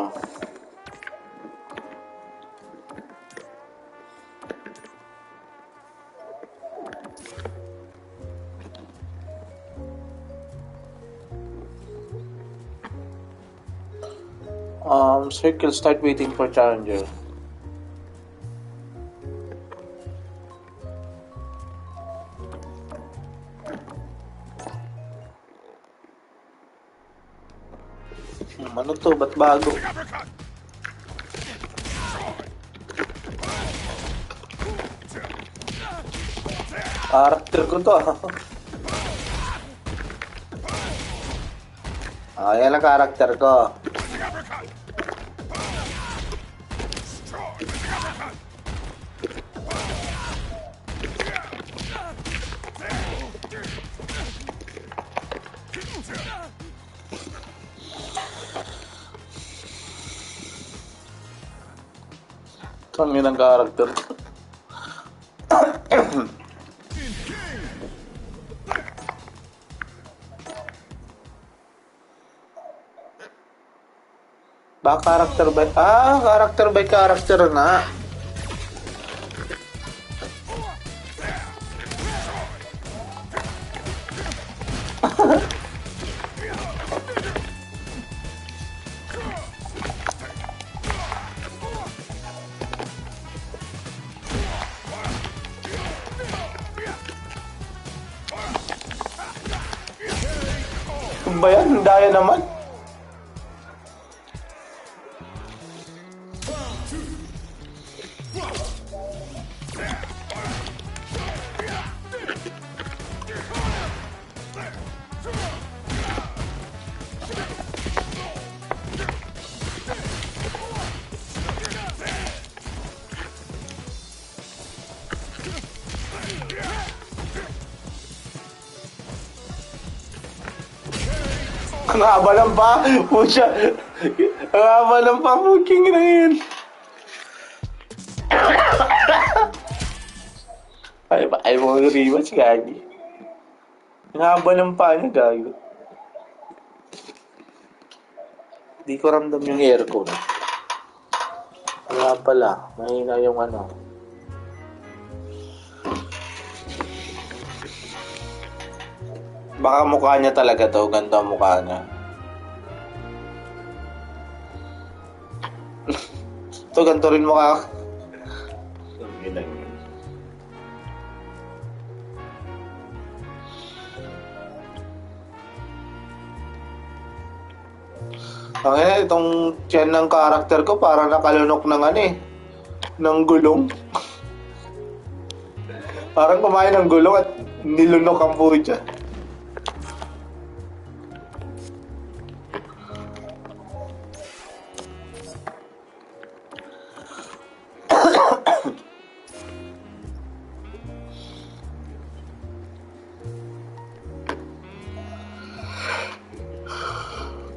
Circle, start waiting for challenger. Ano to? Ba't bago? Character ko to ah. Yan ang character ko. Tangin ang character. Ba character by character by character na. Ano ba yan? Daya naman. Ang haba lang pa. Pucha. Ang haba lang pa. Puking na yun. Ay mo rematch, gagi. Ang haba ng pa niya, gago. Di ko ramdam yung aircon. Kaya pala. Mahina yung ano. Baka mukha niya talaga to. Ganda ang mukha niya. Ito, ganito rin mukha. Itong tiyan ng karakter ko parang nakalunok ng ano eh. Ng gulong. Parang kumain ng gulong at nilunok ang pucha.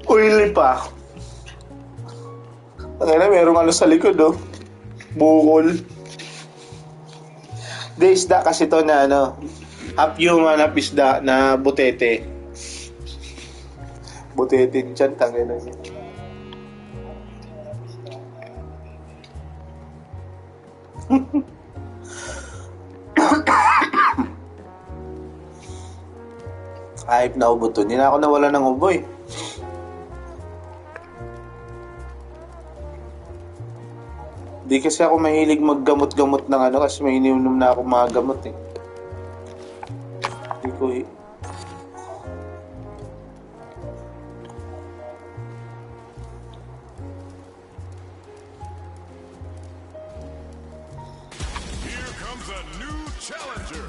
Oily pa. Merong ano sa likod, oh. Bukol. Di, isda kasi to na ano. Half human, half isda na butete. Butete dyan, tangina niya. Hype na ubo to. Hindi na ako nawala ng ubo eh. Di kasi ako mahilig maggamot-gamot ng ano kasi may ininom na ako mga gamot eh. Di ko eh. Here comes a new challenger.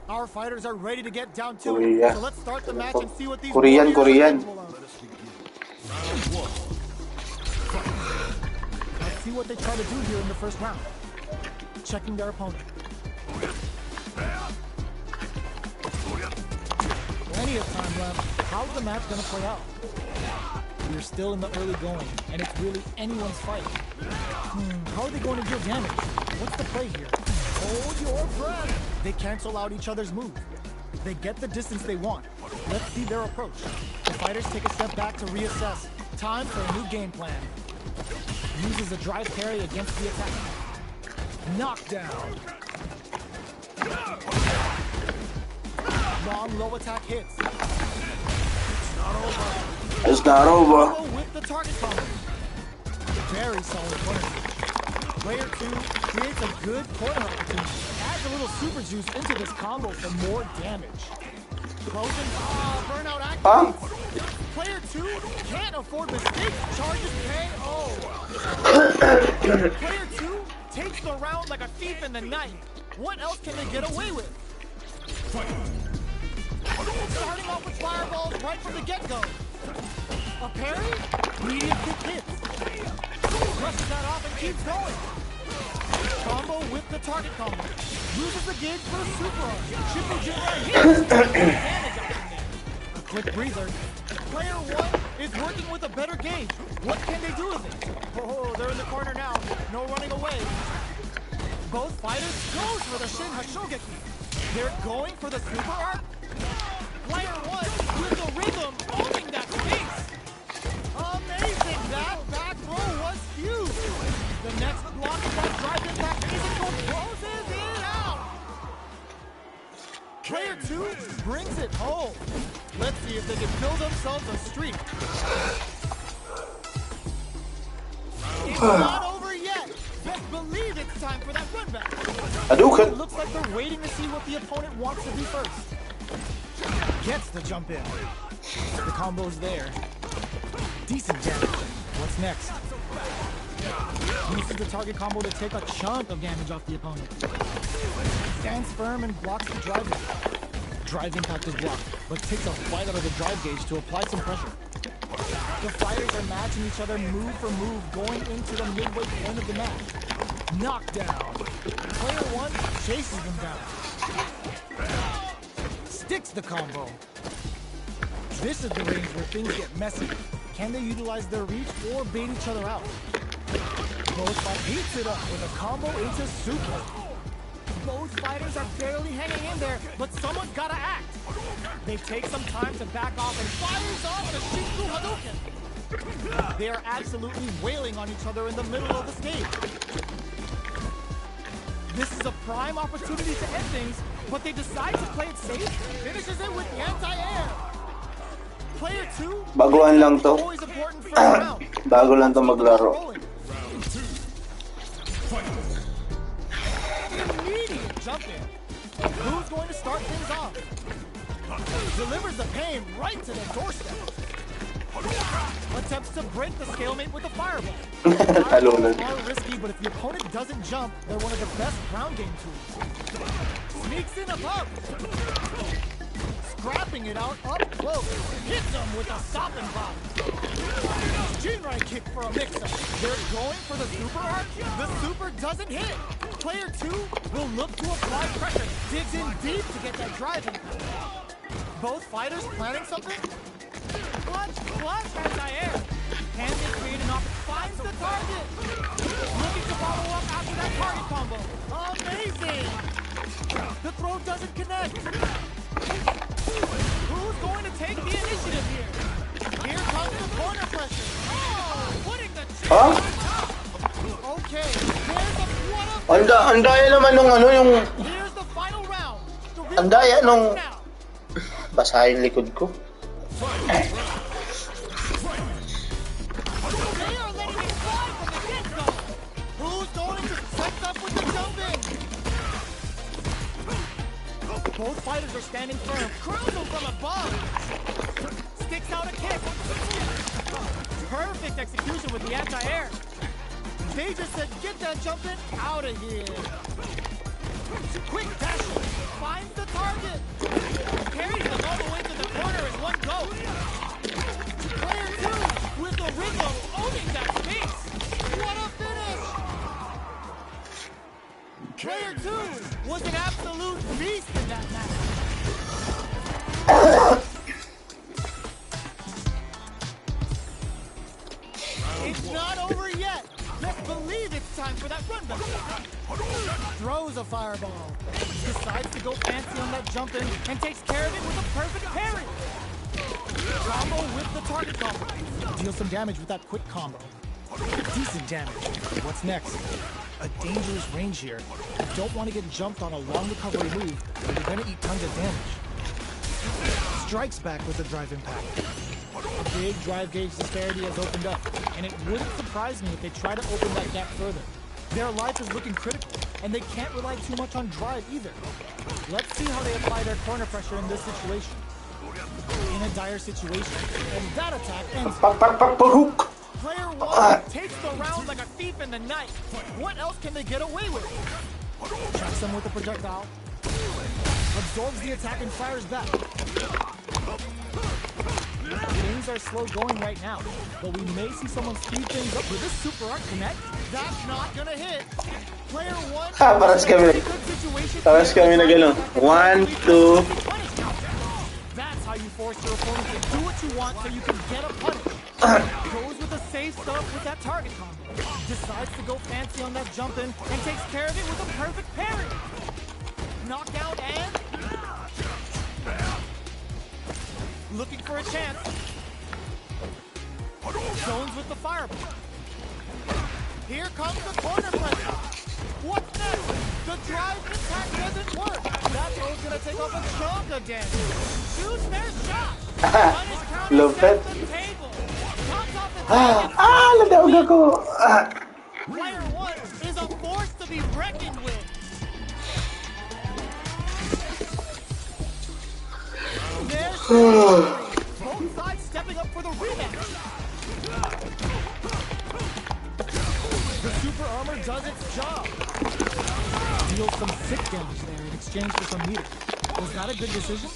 Our fighters are ready to get down to Korea. it. So let's start the match and see what these Korean. Let's see what they try to do here in the first round. Checking their opponent. plenty of time left. How's the match gonna play out? We're still in the early going, and it's really anyone's fight. How are they going to deal damage? What's the play here? Hold your breath. They cancel out each other's move. They get the distance they want. Let's see their approach. The fighters take a step back to reassess. Time for a new game plan. Uses a drive parry against the attack. Knockdown. Long low attack hits. It's not over. Combo with the target combo. Very solid corner. Player 2 creates a good corner opportunity. Adds a little super juice into this combo for more damage. Closing burnout activates. Player 2 can't afford mistakes. Charges KO. Player 2 takes the round like a thief in the night. What else can they get away with? Starting off with fireballs right from the get-go. A parry? Medium kick hits. Brushes that off and keeps going. Combo with the target combo. Loses the gauge for a super arm. Shifting Jinrai hits. Damage option there. A quick breather. Player 1 is working with a better gauge. What can they do with it? Oh, they're in the corner now. No running away. Both fighters goes for the Shin Hashogeki. They're going for the super arc. Player 1 with the rhythm owning that space. Amazing! That back row was huge. The next block of that drive impact physical closes it out. Player 2 brings it home. Let's see if they can build themselves a streak. It's not over yet. Best believe it's time for that run back. It looks like they're waiting to see what the opponent wants to do first. Gets the jump in. The combo's there. Decent damage. What's next? Uses the target combo to take a chunk of damage off the opponent. Stands firm and blocks the drive impact. Drive impact is blocked, but takes a bite out of the drive gauge to apply some pressure. The fighters are matching each other move for move going into the midway point of the match. Knockdown. Player 1 chases them down. Sticks the combo. This is the range where things get messy. Can they utilize their reach or bait each other out? Both fighters heats it up with a combo into super. Both fighters are barely hanging in there, but someone's gotta act. They take some time to back off and fires off the Shinku Hadouken. They are absolutely wailing on each other in the middle of the stage. This is a prime opportunity to end things, but they decide to play it safe. Finishes it with the anti-air. Player 2, Baguhan lang to. always important first round. Bago lang to maglaro. Immediate jump in. Who's going to start things off? Delivers the pain right to the doorstep. Attempts to break the stalemate with a fireball. Fireballs are risky, but if the opponent doesn't jump, they're one of the best ground game tools. Sneaks in above. Scrapping it out up close. Hits him with a stop and pop. Jinrai kick for a mix-up. They're going for the super arc. The super doesn't hit. Player 2 will look to apply pressure. Digs in deep to get that drive in. Both fighters planning something? Clutch anti-air. Can they create an opportunity? Finds the target. Looking to follow up after that target combo. Amazing. The throw doesn't connect. Who's going to take the initiative here? Here comes the corner pressure. Oh, putting the chin on top. Okay, there's a what a... Andaya naman nung ano yung... Here's the final round. The real Andaya nung... now. Basahin likod ko. They are letting it fly from the get-go. Who's going to set up with the jumping? Both fighters are standing firm. Crucial from above. Sticks out a kick. Perfect execution with the anti-air. They just said, get that jumping out of here. Quick dash. Finds the target. Carries them all the way to the corner in one go. Player 2 with the rhythm owning that space. What a finish. Player 2 was an absolute beast in that match. throws a fireball. Decides to go fancy on that jump in and takes care of it with a perfect parry. Combo with the target combo. Deal some damage with that quick combo. Decent damage. What's next? A dangerous range here. You don't want to get jumped on a long recovery move, or you're going to eat tons of damage. Strikes back with the drive impact. A big drive gauge disparity has opened up, and it wouldn't surprise me if they try to open that gap further. Their life is looking critical, and they can't rely too much on drive either. Let's see how they apply their corner pressure in this situation. In a dire situation, and that attack ends. Hook! Player 1 takes the round like a thief in the night. What else can they get away with? Tracks them with a projectile. Absorbs the attack and fires back. Things are slow going right now, but we may see someone speed things up with this super arc connect. That's not gonna hit. Player 1. Paras kami na gano'n. 1, 2. That's how you force your opponent to do what you want so you can get a punish. Goes with the safe stuff with that target combo. Decides to go fancy on that jump in and takes care of it with a perfect parry. Knockout and looking for a chance. Jones with the fireball. Here comes the corner pressure. What's next? The drive attack doesn't work. That throw's gonna take off a chunk of damage. Shoots their shot. Lupit. Nadaog ako. Player 1 is a force to be reckoned with. There's both sides stepping up for the rematch. The super armor does its job. Deals some sick damage there in exchange for some meter. Was that a good decision?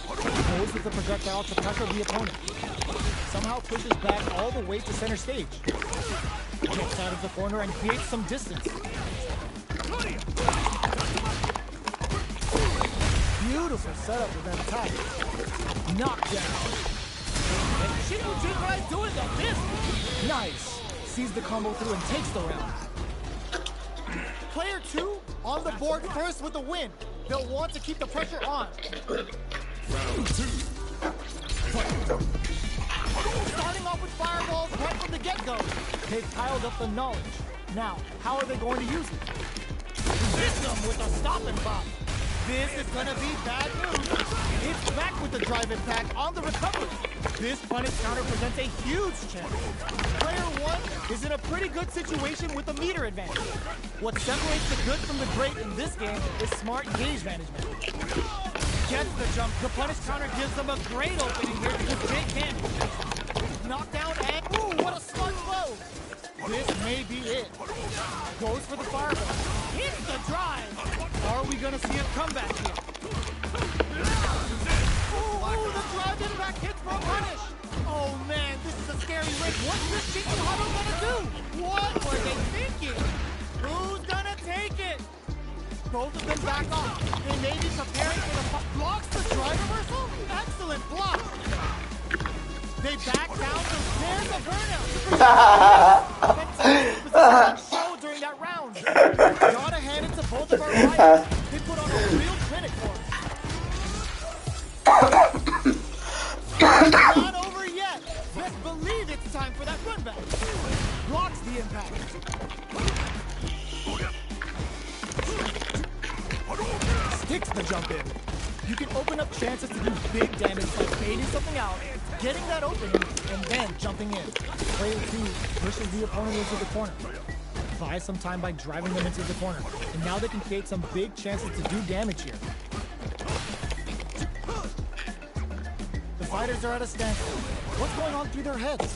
Goes with the projectile to pressure the opponent. Somehow pushes back all the way to center stage. Gets out of the corner and creates some distance. Beautiful setup with that attack. Knockdown. And Shingo Jinrai doing the business. Nice. Sees the combo through and takes the round. Player 2 on the board first with the win. They'll want to keep the pressure on. Round 2. Starting off with fireballs right from the get-go. They've piled up the knowledge. Now, how are they going to use it? Hit them with a stop and pop. This is gonna be bad news. It's back with the drive impact on the recovery. This punish counter presents a huge chance. Player 1 is in a pretty good situation with the meter advantage. What separates the good from the great in this game is smart gauge management. Gets the jump. The punish counter gives them a great opening here to do big damage. Knockdown and ooh, what a smart blow. This may be it. Goes for the fireball. Hits the drive. Are we gonna see a comeback here? Ooh, the drive impact hits for a punish. Oh man, this is a scary rig. What's this Shingo Hado gonna do? What were they thinking? Who's gonna take it? Both of them back off. They may be preparing for the blocks the drive reversal. Excellent block. They back down, so there's a burnout. Show during that round. Gotta hand it to both of our fighters. They put on a real clinic for us. Not over yet. Best believe it's time for that run back. Blocks the impact. Sticks the jump in. You can open up chances to do big damage by baiting something out, getting that opening, and then jumping in. Player 2 pushes the opponent into the corner. Buys some time by driving them into the corner. And now they can create some big chances to do damage here. The fighters are at a standstill. What's going on through their heads?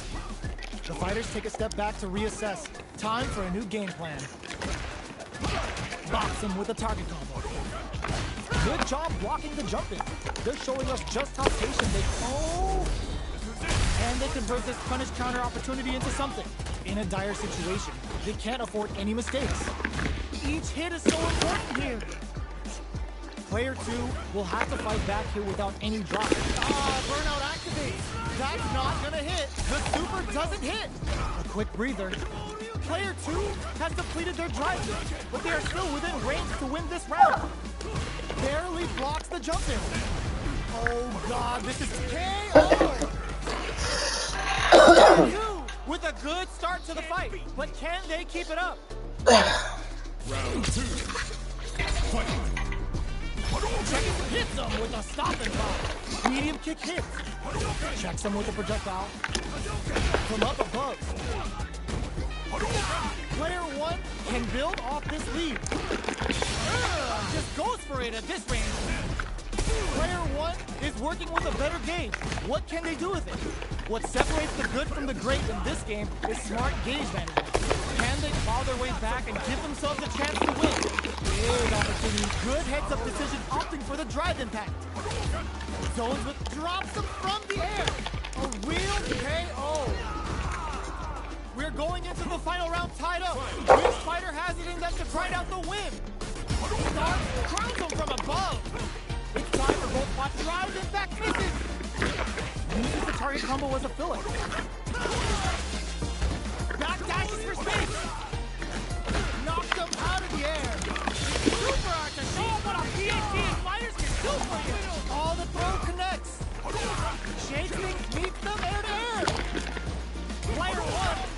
The fighters take a step back to reassess. Time for a new game plan. Box him with a target combo. Good job blocking the jump in. They're showing us just how patient they... Oh! And they convert this punish counter opportunity into something. In a dire situation, they can't afford any mistakes. Each hit is so important here. Player 2 will have to fight back here without any drop. Burnout activates. That's not gonna hit. The super doesn't hit. A quick breather. Player 2 has depleted their drive, but they are still within range to win this round. Barely blocks the jump in. Oh god, this is KO! Player 2 with a good start to the fight, but can they keep it up? Round 2. Fight. Hits him with a stopping block. Medium kick hits. Checks him with a projectile. From up above. Player 1 can build off this lead. Just goes for it at this range. Player 1 is working with a better game. What can they do with it? What separates the good from the great in this game is smart gauge management. Can they claw their way back and give themselves a chance to win? Big opportunity. Good heads-up decision, opting for the drive impact. Zones with drops them from the air. A real KO. We're going into the final round tied up. Which fighter has it in them to grind out the win? Stark crowns them from above. It's time for both spots. Drive impact misses. Uses the target combo as a filler. Back dashes for space. Knocks them out of the air. Super art to show what our PhD fighters can do for you. All the throw connects. Shakes meets them air to air. Player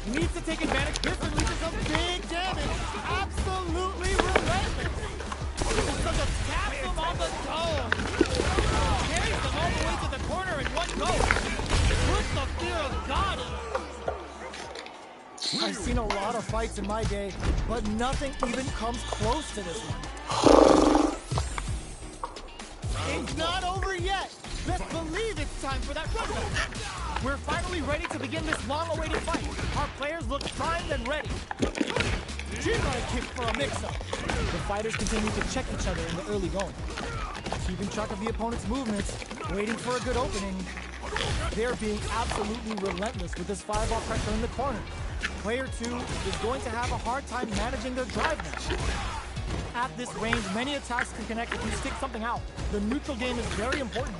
1 needs to take advantage. This releases some big damage. Absolutely relentless. Such a taps them on the dome. Carries them all the way to the corner in one go. Puts the fear of God in them. I've seen a lot of fights in my day, but nothing even comes close to this one. It's not over yet. Best believe it's time for that run back. We're finally ready to begin this long-awaited fight. Our players look primed and ready. G-line kick for a mix-up. The fighters continue to check each other in the early going. Keeping track of the opponent's movements, waiting for a good opening. They're being absolutely relentless with this fireball pressure in the corner. Player 2 is going to have a hard time managing their drive now. At this range, many attacks can connect if you stick something out. The neutral game is very important.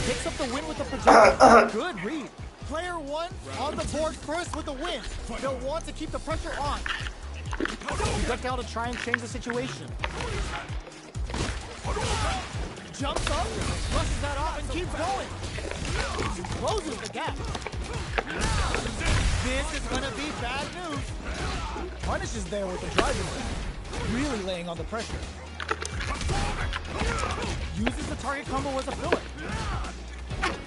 Picks up the win with the projectile. Good read. Player 1 on the board first with the win. They'll want to keep the pressure on. Projectile to try and change the situation. Jumps up, brushes that off, and keeps going. Closes the gap. This is going to be bad news. Punishes there with the driving. Really laying on the pressure. Uses the target combo as a filler.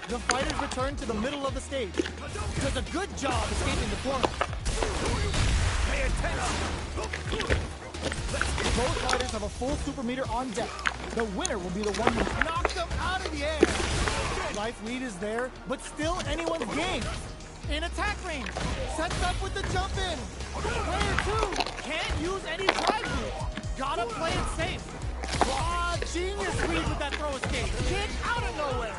The fighters return to the middle of the stage. Does a good job escaping the corner. Pay attention. Both fighters have a full super meter on deck. The winner will be the one who knocks them out of the air. Life lead is there, but still anyone's game. In attack range, sets up with the jump in. Player 2 can't use any drive moves. Gotta play it safe. Ah, genius read with that throw escape. Kick out of nowhere.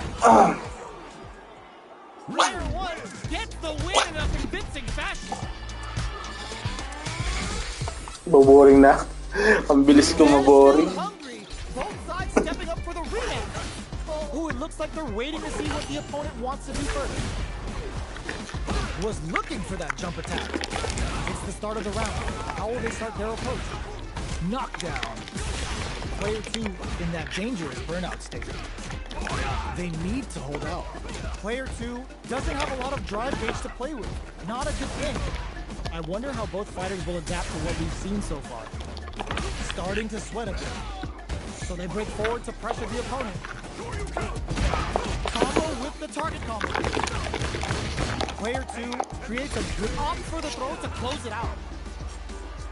Player 1 gets the win in a convincing fashion. Boring na. Ang bilis ko maboring. Hungry. Both sides stepping up for the rematch. Oh, it looks like they're waiting to see what the opponent wants to do first. Was looking for that jump attack. It's the start of the round. How will they start their approach? Knockdown. Player 2 in that dangerous burnout state. They need to hold out. Player 2 doesn't have a lot of drive gauge to play with. Not a good thing. I wonder how both fighters will adapt to what we've seen so far. Starting to sweat a bit. So they break forward to pressure the opponent. Combo with the target combo. Player 2 creates a good opt for the throw to close it out.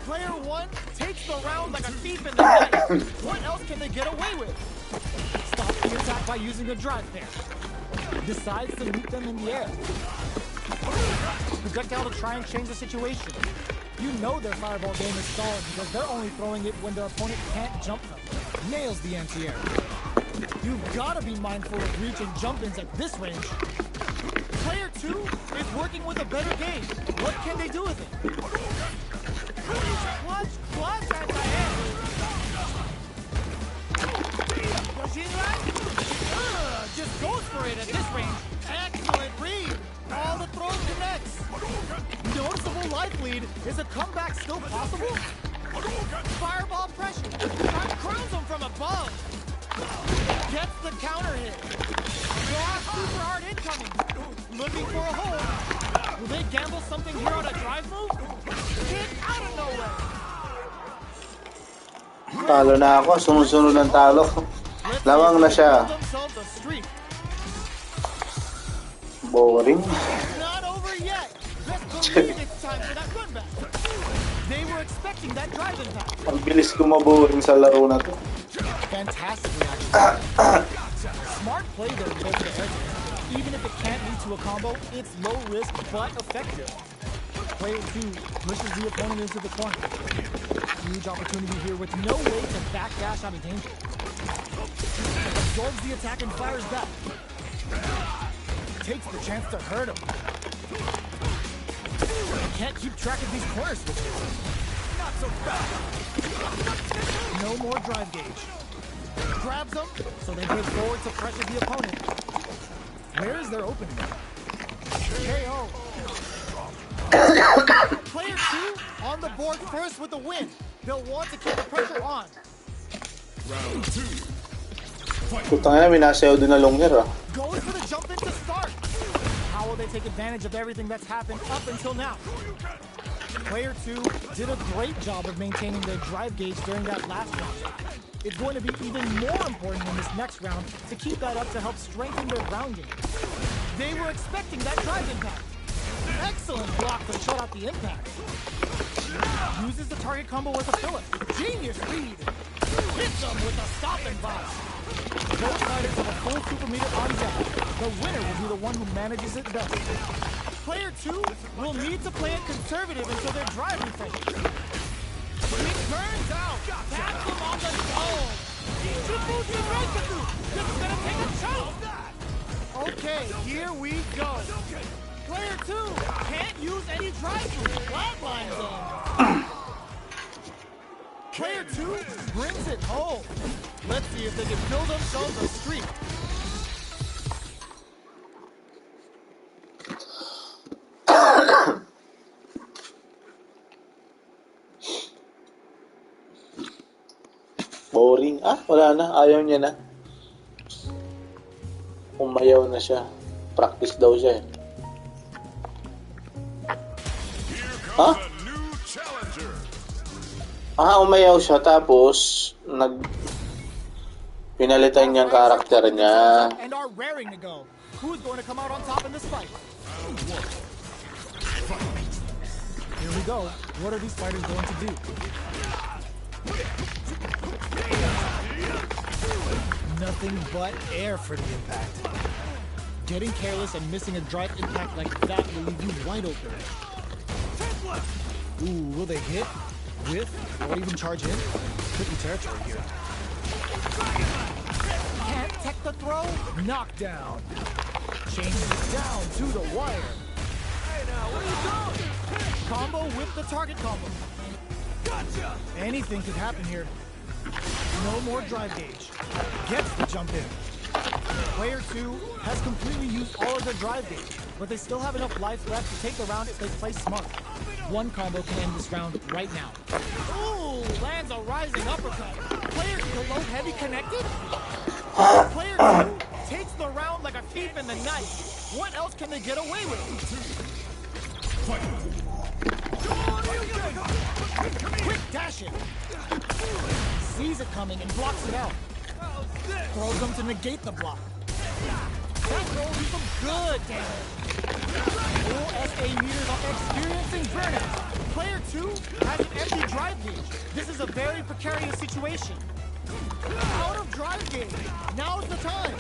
Player 1 takes the round like a thief in the night. What else can they get away with? Stops the attack by using a drive pair. Decides to meet them in the air. Projectile to try and change the situation. You know their fireball game is solid because they're only throwing it when their opponent can't jump them. Nails the anti-air. You've got to be mindful of reaching jump-ins at this range. Player 2 is working with a better game. What can they do with it? Clutch anti-air. Just goes for it at this range. Excellent read. All the throws connects. Noticeable Gets the counter hit. Draw super hard incoming. Looking for a hole. Will they gamble something here on a drive move? Hit out of nowhere. Talo na ako. Sunod-sunod ng talo. Let's Lawang na see if they siya. build themselves a streak. Boring. Not over yet. Let's believe it's time for that run back. They were expecting that drive impact. Ang bilis ko maboring sa laro na to. Fantastic reaction. Smart play there to go to the edge. Even if it can't lead to a combo, it's low risk but effective. Player 2 pushes the opponent into the corner. Huge opportunity here with no way to backdash out of danger. Absorbs the attack and fires back. Takes the chance to hurt him. Can't keep track of these corner switches. Not so fast. No more drive gauge. Grabs them, so they break forward to pressure the opponent. Where is their opening? KO. Player 2 on the board first with the win. They'll want to keep the pressure on. Round 2. Putang ina, minasayaw din na longer ah. Going for the jump in to start. How will they take advantage of everything that's happened up until now? Player 2 did a great job of maintaining their drive gauge during that last round. It's going to be even more important in this next round to keep that up to help strengthen their ground game. They were expecting that drive impact. Excellent block to shut out the impact. Uses the target combo with a fillip. Genius read. Hits them with a stop and box. Both fighters have a full super meter on deck. The winner will be the one who manages it best. Player 2 will need to play it conservative until their drive refreshes. It turns out. Tap them on the dome. Ichibuchi Reikaku. This is gonna take a chunk. Okay, here we go. Player 2 can't use any drive through. Flatlines them. Player 2 brings it home. Let's see if they can build themselves a streak. Boring. Ah, wala na. Ayaw niya na. Umayaw na siya. Practice daw siya eh. Here Huh? comes a new challenger. Umayaw siya tapos pinalitan niyang karakter niya. And are raring to go. Who's going to come out on top in this fight? Here we go. What are these fighters going to do? Nothing but air for the impact. Getting careless and missing a drive impact like that will leave you wide open. Ooh, will they hit, whiff, or even charge in? Tricky territory here. Can't tech the throw? Knockdown. Changes it down to the wire. Hey now, what are you doing? Combo with the target combo. Gotcha! Anything could happen here. No more drive gauge. Gets the jump in. Player 2 has completely used all of their drive gauge, but they still have enough life left to take the round if they play smart. One combo can end this round right now. Ooh, lands a rising uppercut. Player below heavy connected? Player 2 takes the round like a thief in the night. What else can they get away with? Quick dash it. Sees it coming and blocks it out. Throws them to negate the block. That throw do some good damage. Full SA meters are experiencing burnout. Player 2 has an empty drive gauge. This is a very precarious situation. Out of drive gauge. Now's the time.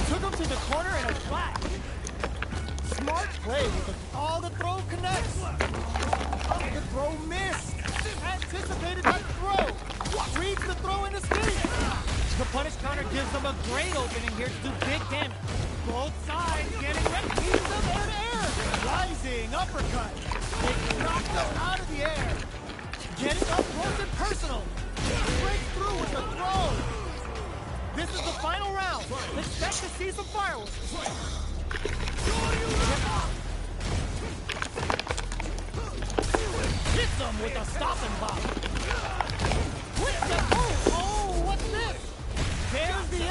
Took him to the corner in a flash. Smart play because all the throw connects. The throw missed. Anticipated that throw. Reads the throw into space. The punish counter gives them a great opening here to do big damage. Both sides getting ready. Keeps them air to air. Rising uppercut. It knocks them out of the air. Getting up close and personal. Breaks through with the throw. This is the final round. Expect to see some fireworks. Hits them with a stop and pop. Quick step. Oh, what's this? There's the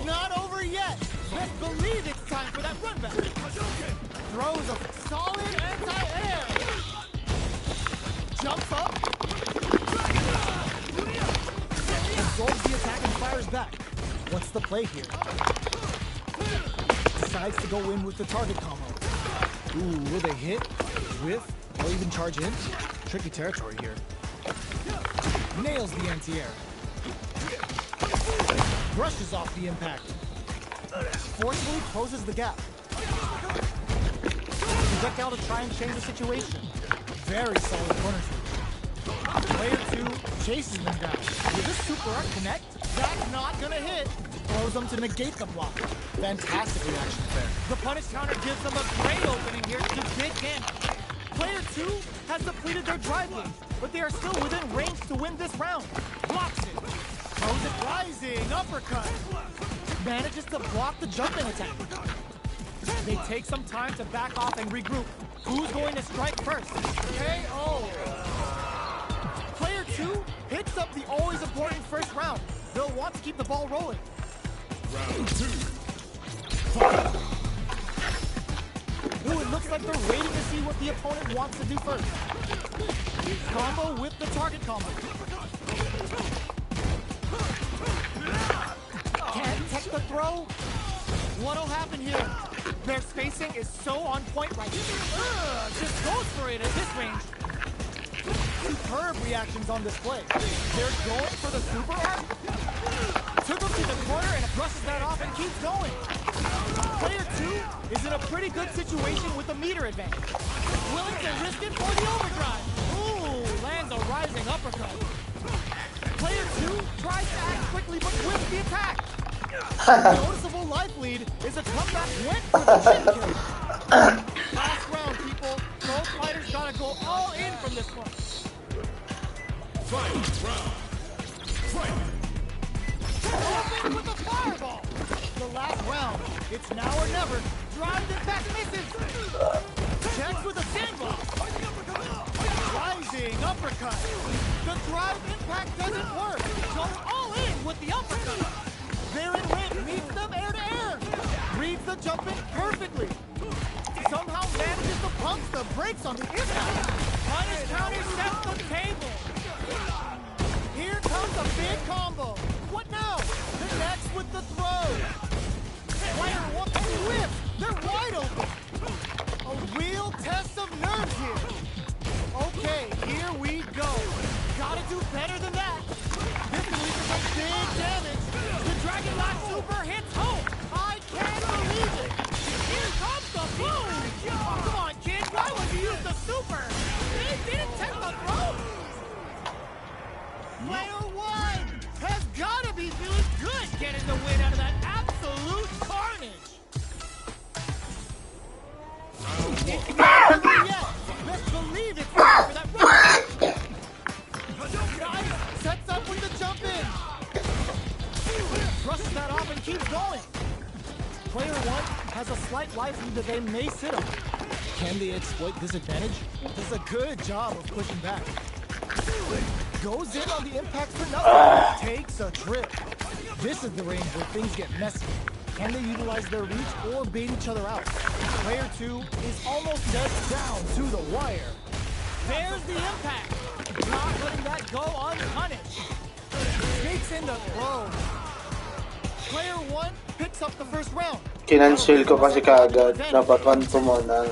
not over yet. Best believe it's time for that run back. Throws a solid anti-air. Jumps up. Absorbs the attack and fires back. What's the play here? Decides to go in with the target combo. Ooh, will they hit, whiff, or even charge in? Tricky territory here. Nails the anti-air. Brushes off the impact. Forcefully closes the gap. Projectile to try and change the situation. Very solid corner sweep. Player 2 chases them down. Will this super art connect? That's not gonna hit. Throws them to negate the block. Fantastic reaction there. The punish counter gives them a great opening here to do big damage. Player 2 has depleted their drive game, but they are still within range to win this round. Blocks it. Throws it rising. Uppercut. Manages to block the jumping attack. They take some time to back off and regroup. Who's going to strike first? KO. Player 2 hits up the always important first round. They'll want to keep the ball rolling. Round 2. Ooh, it looks like they're waiting to see what the opponent wants to do first. Combo with the target combo. Can't tech the throw. What'll happen here? Their spacing is so on point right now. Just goes for it at this range. Superb reactions on display. They're going for the super art. Took him to the corner and brushes that off and keeps going. Player 2 is in a pretty good situation with a meter advantage. Willing to risk it for the overdrive. Ooh, lands a rising uppercut. Player 2 tries to act quickly but whiffs the attack. Noticeable life lead is a comeback win for the chin kill. Last round, people. Both fighters gotta go all in from this one. Fight round. Fight. Open with a fireball. The last round. It's now or never. Drives it back, misses. Checks with a sandbox. Rising uppercut. The drive impact doesn't work. Go all in with the uppercut. They're in range. Meets them air to air. Reads the jump in perfectly. Somehow manages to pump the brakes on the impact. Punish counter sets the table. Here comes a big combo. What now? Connects with the throw. Player 1 whip. They're wide open. A real test of nerves here. Okay, here we go. Gotta do better than that. This leads to big damage. The Dragon Lock Super hits home. I can't believe it. Here comes the boom. Oh, come on, kid. Why would you use the super? They didn't take the throw. Player 1 has gotta be feeling good getting the win out of that absolute carnage. Let's believe it's time for that run. Nice. Sets up with the jump in. Brushes that off and keeps going. Player 1 has a slight life lead that they may sit on. Can they exploit this advantage? Does a good job of pushing back. Goes in on the impact for nothing. Takes a trip. This is the range where things get messy. Can they utilize their reach or bait each other out? Player 2 is almost dead down to the wire. There's the impact. Not letting that go unpunished. Takes in the throw. Player 1 picks up the first round. Kinansel ko kasi kaagad. Dapat 1 mo na.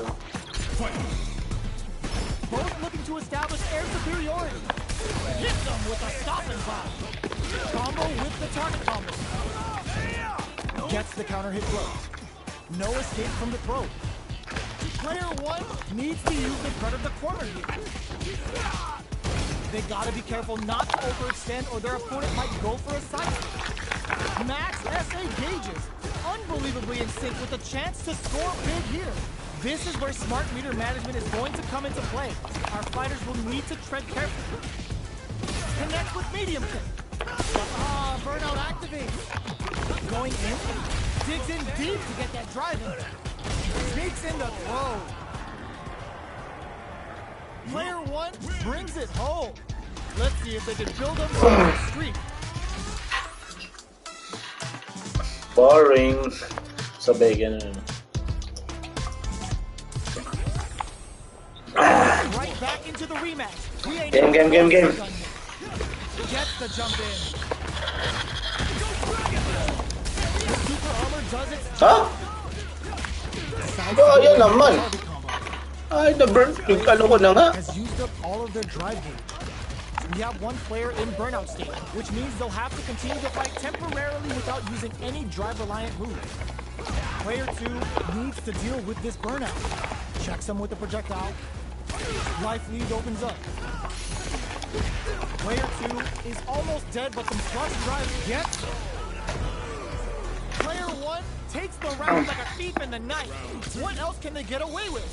Both looking to establish air superiority. Hits them with a stopping bomb. Combo with the target combo. Gets the counter hit throw. No escape from the throw. Player 1 needs to use the front of the corner here. They gotta be careful not to overextend or their opponent might go for a side step. Max SA gauges, unbelievably in sync with a chance to score big here. This is where smart meter management is going to come into play. Our fighters will need to tread carefully. Connect with medium kick. Burnout activates. Going in, digs in deep to get that drive in. Sneaks in the throw. Player 1 brings it home. Let's see if they can build up a streak. Boring. Sabay ganun. Right back into the rematch. We ain't Game. done yet. Gets the jump in. The super armor does its Ha? Oh, yan naman. target combo. Ay, na-burn. Yung ano ko na nga. Has used up all of their drive gauge. We have one player in burnout state, which means they'll have to continue to fight temporarily without using any drive-reliant moves. Player 2 needs to deal with this burnout. Checks him with the projectile. Life lead opens up. Player 2 is almost dead, but some clutch drive gets him. Player 1 takes the round like a thief in the night. What else can they get away with?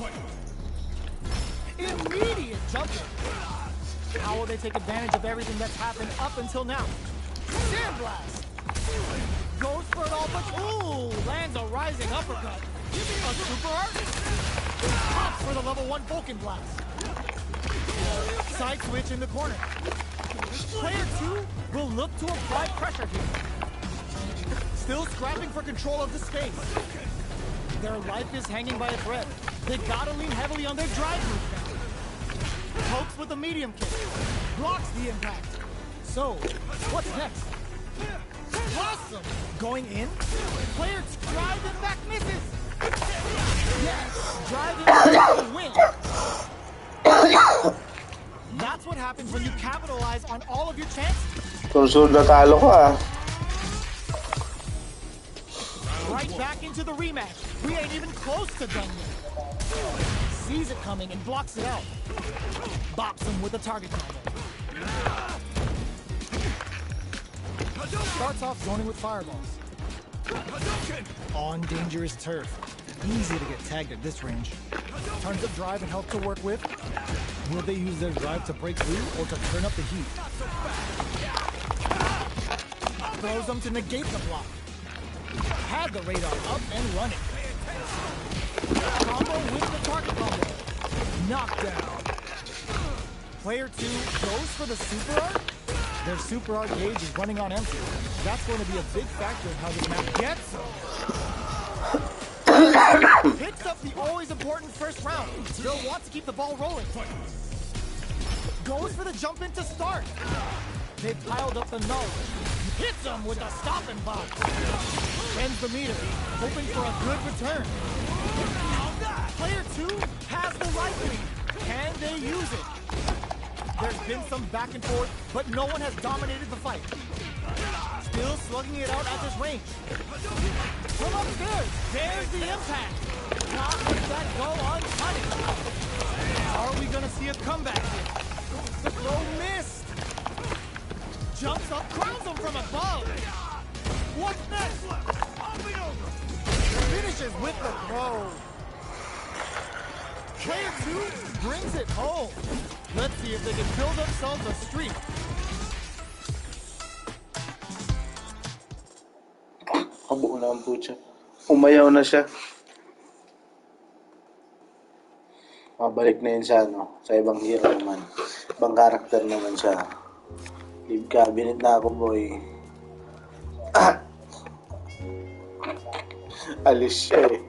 Immediate jumping. How will they take advantage of everything that's happened up until now? Sandblast! Goes for it all, but ooh! Lands a rising uppercut. A super art? Pops for the level 1 Vulcan Blast. Side switch in the corner. Player 2 will look to apply pressure here. Still scrapping for control of the space. Their life is hanging by a thread. They gotta lean heavily on their drive move now. Pokes with a medium kick. Blocks the impact. So, what's next? Awesome! Going in. Player drive and back misses. Yes! Drive and back to win. That's what happens when you capitalize on all of your chances. Sunod na talo ko ah. Right back into the rematch. We ain't even close to done yet. Sees it coming and blocks it out. Bops him with a target combo. Starts off zoning with fireballs. On dangerous turf. Easy to get tagged at this range. Turns up drive and help to work with. Will they use their drive to break through or to turn up the heat? Throws them to negate the block. Had the radar up and running. Combo with the target combo. Knockdown. Player 2 goes for the super art. Their super art gauge is running on empty. That's going to be a big factor in how this map gets them. Picks up the always important first round. They'll want to keep the ball rolling. Goes for the jump in to start. They piled up the null. Hits them with a stopping box. Ends the meter, hoping for a good return. Player 2 has the right lead. Can they use it? There's been some back and forth, but no one has dominated the fight. Still slugging it out at this range. From upstairs, there's the impact. Not let that go unpunished. Are we gonna see a comeback here? The throw missed. Jumps up, crowns him from above. What's next? Finishes with the throw. Player 2 brings it home. Let's see if they can build themselves a streak. Kabuo na ang putya. Umayaw na siya. Mabalik na yun sa ano, sa ibang hero naman. Ibang karakter naman siya. Leave cabinet na ako, boy. Alis siya eh.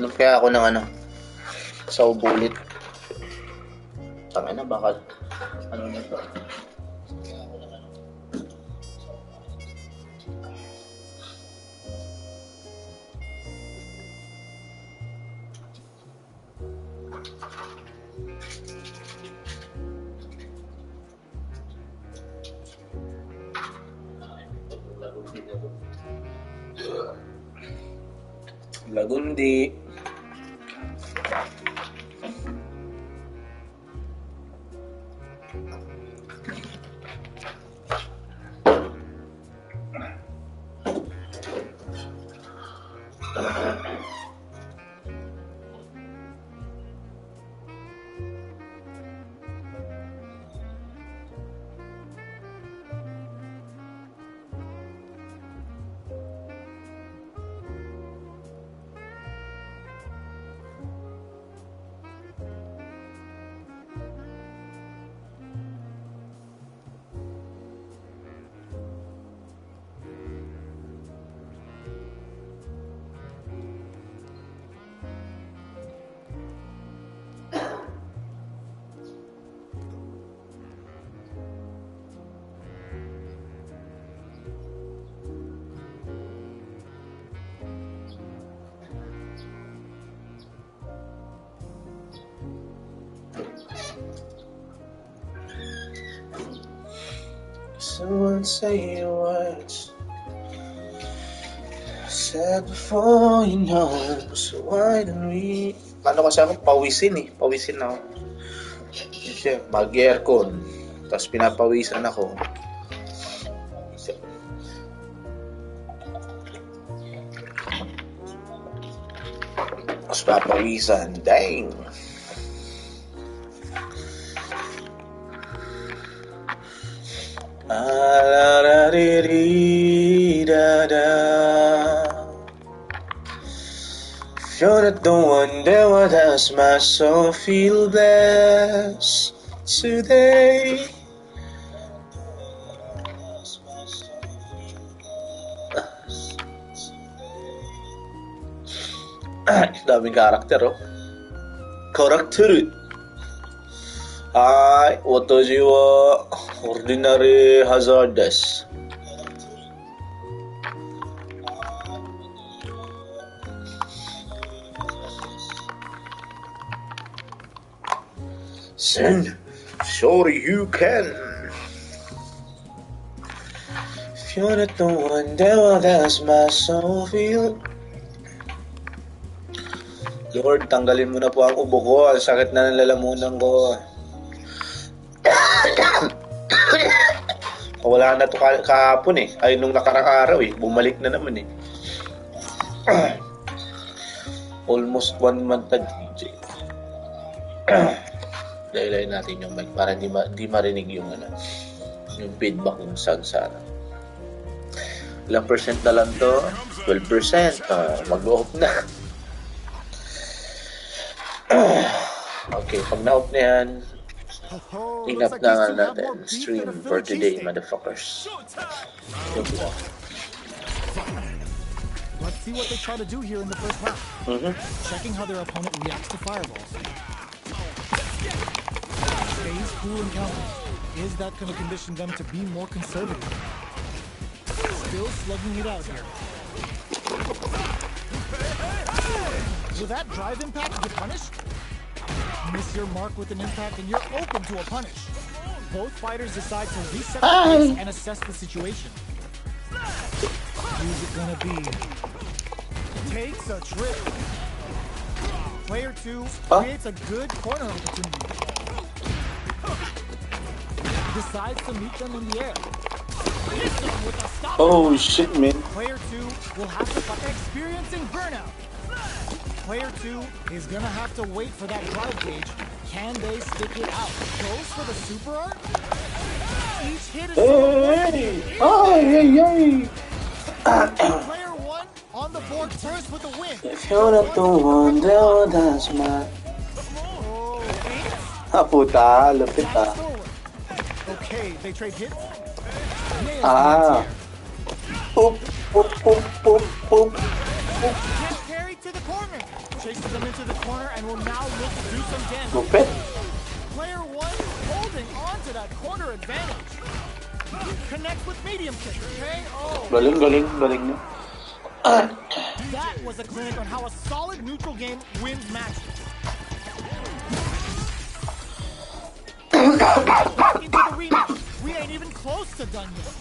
Anong kaya ako ng ano? Sa ubulit. Tangin na, bakit? Ano na to? Kaya ako ng ano? Lagundi. Someone say your words. Said before you know. So why don't we... Paano kasi ako? Pawisin eh. Pawisin ako. Kasi mag-aircon. Tapos pinapawisan ako. Tapos papawisan. Dang! If you're not the one, then why does my soul feel blessed today? Daming karakter, oh. Karakter. Hi, watashi wa ordinary hazard desu. Send, sorry you can. If you're not the one, then why does my soul feel? Lord, tanggalin mo na po ang ubo ko. Ang sakit na ng lalamunan ko. Wala na to kahapon eh. Ay, nung nakarang araw eh. Bumalik na naman eh. Almost 1 month na DJ. Dahil natin yung mic para di marinig yung yung feedback ng Sansara. Ilang percent na lang to? 12%. Mag-off na. Okay, pag na-off na yan, tingnan na nga natin. Stream for today, motherfuckers. Let's see what they try to do here in the first round. Checking how their opponent reacts to fireballs. Stays cool and counters. Is that going to condition them to be more conservative? Still slugging it out here. Will that drive impact get punished? Miss your mark with an impact and you're open to a punish. Both fighters decide to reset the pace and assess the situation. Who's it gonna be? Takes a trip. Player 2 creates a good corner opportunity. Decides to meet them in the air. With a stop. Oh shit, man. Player 2 will have to fight experiencing burnout. Player 2 is gonna have to wait for that drive gauge. Can they stick it out? Goes for the super art. Each hit is Player 1 on the board first with the win. If you're not the one, then that's my... Ah, puta. Lupit ah. Okay, they trade hits. Ah. Poop, poop, poop, poop, poop. Gets carried to the corner. Chases them into the corner and will now look to do some damage. Lupit. Player 1 holding on to that corner advantage. Connects with medium kick. Okay. Oh. Galing niya. That was a clinic on how a solid neutral game wins matches. Back into the rematch. We ain't even close to done yet.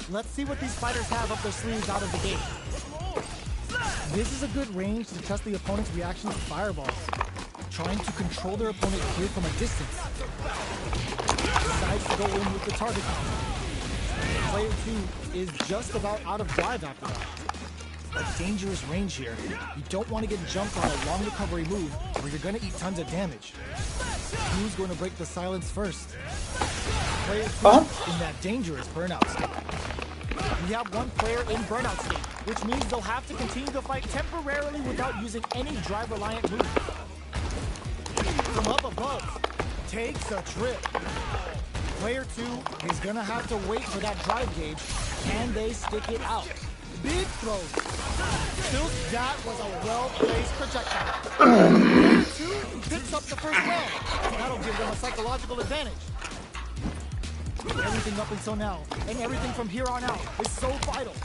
Let's see what these fighters have up their sleeves out of the gate. This is a good range to test the opponent's reaction to fireballs. Trying to control their opponent here from a distance. Decides to go in with the target combo. Player 2 is just about out of drive after that. A dangerous range here. You don't want to get jumped on a long recovery move where you're going to eat tons of damage. Who's going to break the silence first? Player 2 in that dangerous burnout state. We have one player in burnout state, which means they'll have to continue the fight temporarily without using any drive-reliant moves. From up above, takes a trip. Player 2 is going to have to wait for that drive gauge. Can they stick it out? Big throws. Still, that was a well-placed projectile. Player 2 picks up the first round. That'll give them a psychological advantage. Everything up until now, and everything from here on out, is so vital.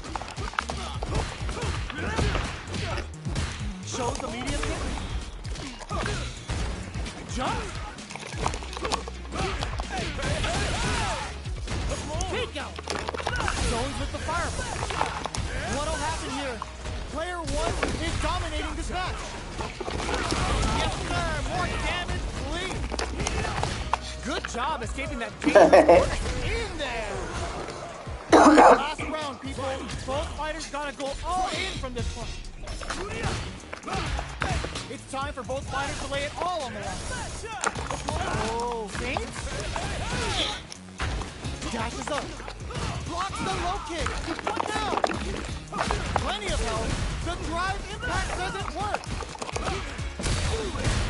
Shows the medium kick. Jump. Kick out. with the fireball. What'll happen here? Player 1 is dominating this match. Yes, sir. More damage, please. Good job escaping that dangerous in there. Last round, people. Both fighters gotta go all in from this point. It's time for both fighters to lay it all on the line. Oh, feint? Dashes up. Blocks the low kick. One down. Plenty of health. The drive impact doesn't work.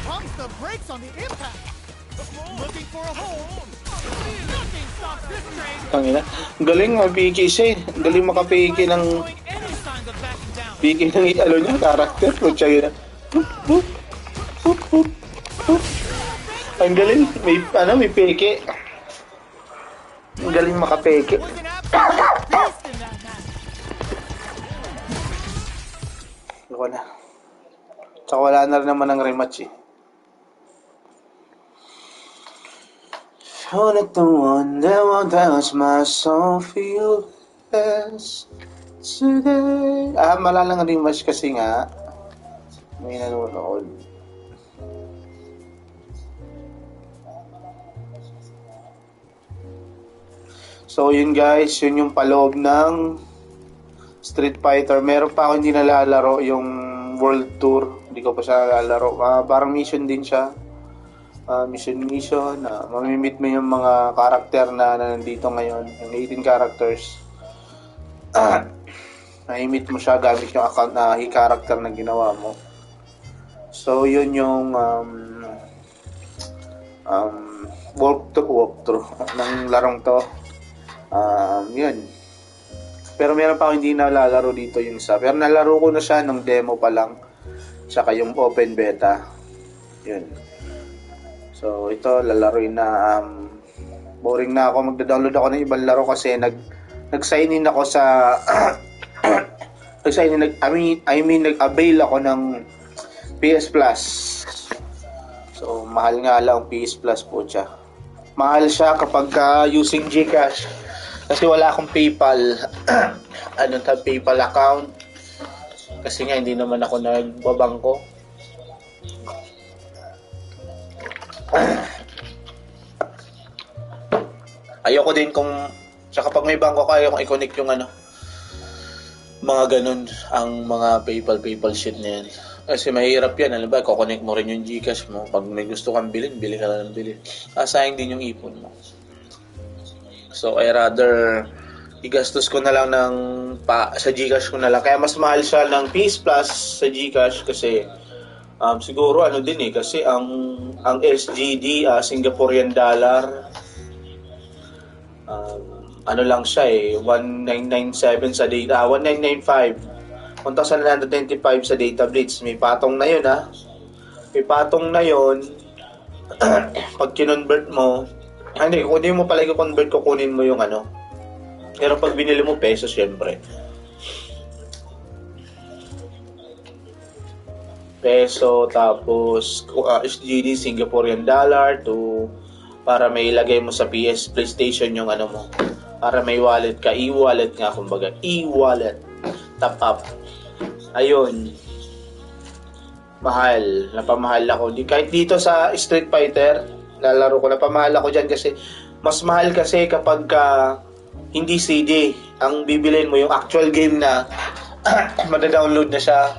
Pumps the brakes on the impact. Looking for a hold. Nothing stops this train. Tangina. Ang galing, mapiki siya eh. Ang galing makapiki ng Showing any signs of backing down. piki ng ano niya, character. Putya yun na. Boop, boop, boop, boop. Ang galing, may piki. Ang galing makapiki. Was an absolute beast in that match. Ako na. Tsaka wala na rin naman ng rematch eh. You're not the one that won't touch my soul, feel less today. Malalang rematch kasi nga. May nanonood. So yun guys, yun yung paloob ng Street Fighter. Meron pa ako hindi nalalaro yung World Tour. Hindi ko pa siya nalalaro. Parang mission din siya. Mission. Mamimit mo yung mga karakter na nandito ngayon. Yung 18 characters. Mamimit mo siya gamit yung account na character na ginawa mo. So yun yung walkthrough ng larong to. Yun. Pero meron pa ako hindi nalalaro dito yung isa. Pero nalaro ko na siya nung demo pa lang. Saka yung open beta. Yun. So ito lalaroin na. Boring na ako. Magda-download ako ng ibang laro kasi nag-sign in ako sa nag-avail ako ng PS Plus. So mahal nga lang PS Plus po siya. Mahal siya kapag using GCash. Kasi wala akong PayPal. PayPal account. Kasi nga hindi naman ako nagbabangko. Ayoko din kung kapag may bangko ka, ayoko i-connect yung mga ganun ang mga PayPal shit na yan. Kasi mahirap yan. Alam ba, kukonect mo rin yung GCash mo. Pag may gusto kang bilhin, bili ka lang ng bilhin. Sayang din yung ipon mo. So, I rather igastos ko na lang sa GCash ko na lang. Kaya mas mahal siya ng PS Plus sa GCash kasi siguro din kasi ang SGD, Singaporean dollar, lang siya 1997 sa data, 1995, 1995 sa data blitz. May patong na yun may patong na yun. Pag kinonvert mo, hindi, kung hindi mo pala i-convert, kukunin mo yung pero pag binili mo peso, syempre peso, tapos SGD, Singaporean dollar para may ilagay mo sa PlayStation yung mo, para may wallet ka, e-wallet nga kumbaga, e-wallet, top up. Ayun, mahal, napamahal ako. Kahit dito sa Street Fighter, lalaro ko, napamahal ako dyan kasi mas mahal kasi kapag hindi CD, ang bibilin mo yung actual game na mada-download na siya,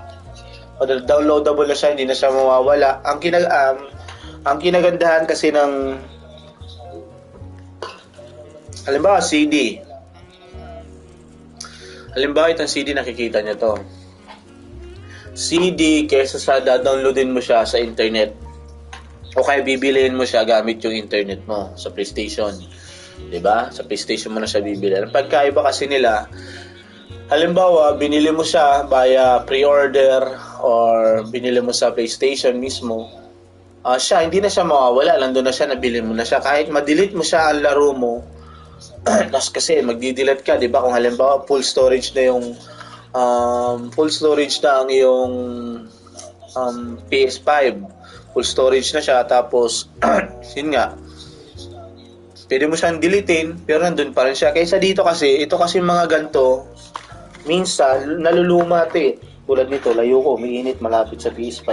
downloadable na siya, hindi na siya mawawala. Ang kinagandahan kasi ng halimbawa CD. Halimbawa itong CD, nakikita niyo to. CD, kesa sa downloadin mo siya sa internet o kaya bibiliin mo siya gamit yung internet mo sa PlayStation. 'Di ba? Sa PlayStation mo na siya bibiliin. Ang pagkaiba kasi nila, halimbawa, binili mo siya via pre-order or binili mo sa PlayStation mismo, hindi na siya mawawala. Nandun na siya, nabili mo na siya. Kahit ma-delete mo siya ang laro mo, kasi magdi-delete ka, di ba? Kung halimbawa, full storage na ang iyong PS5. Full storage na siya. Tapos, yun nga, Pwede mo siyang deletein, pero nandun pa rin siya. Kaysa dito kasi, ito kasi mga ganito, minsan, naluluma ito eh. Tulad nito, layo ko, umiinit malapit sa PS5.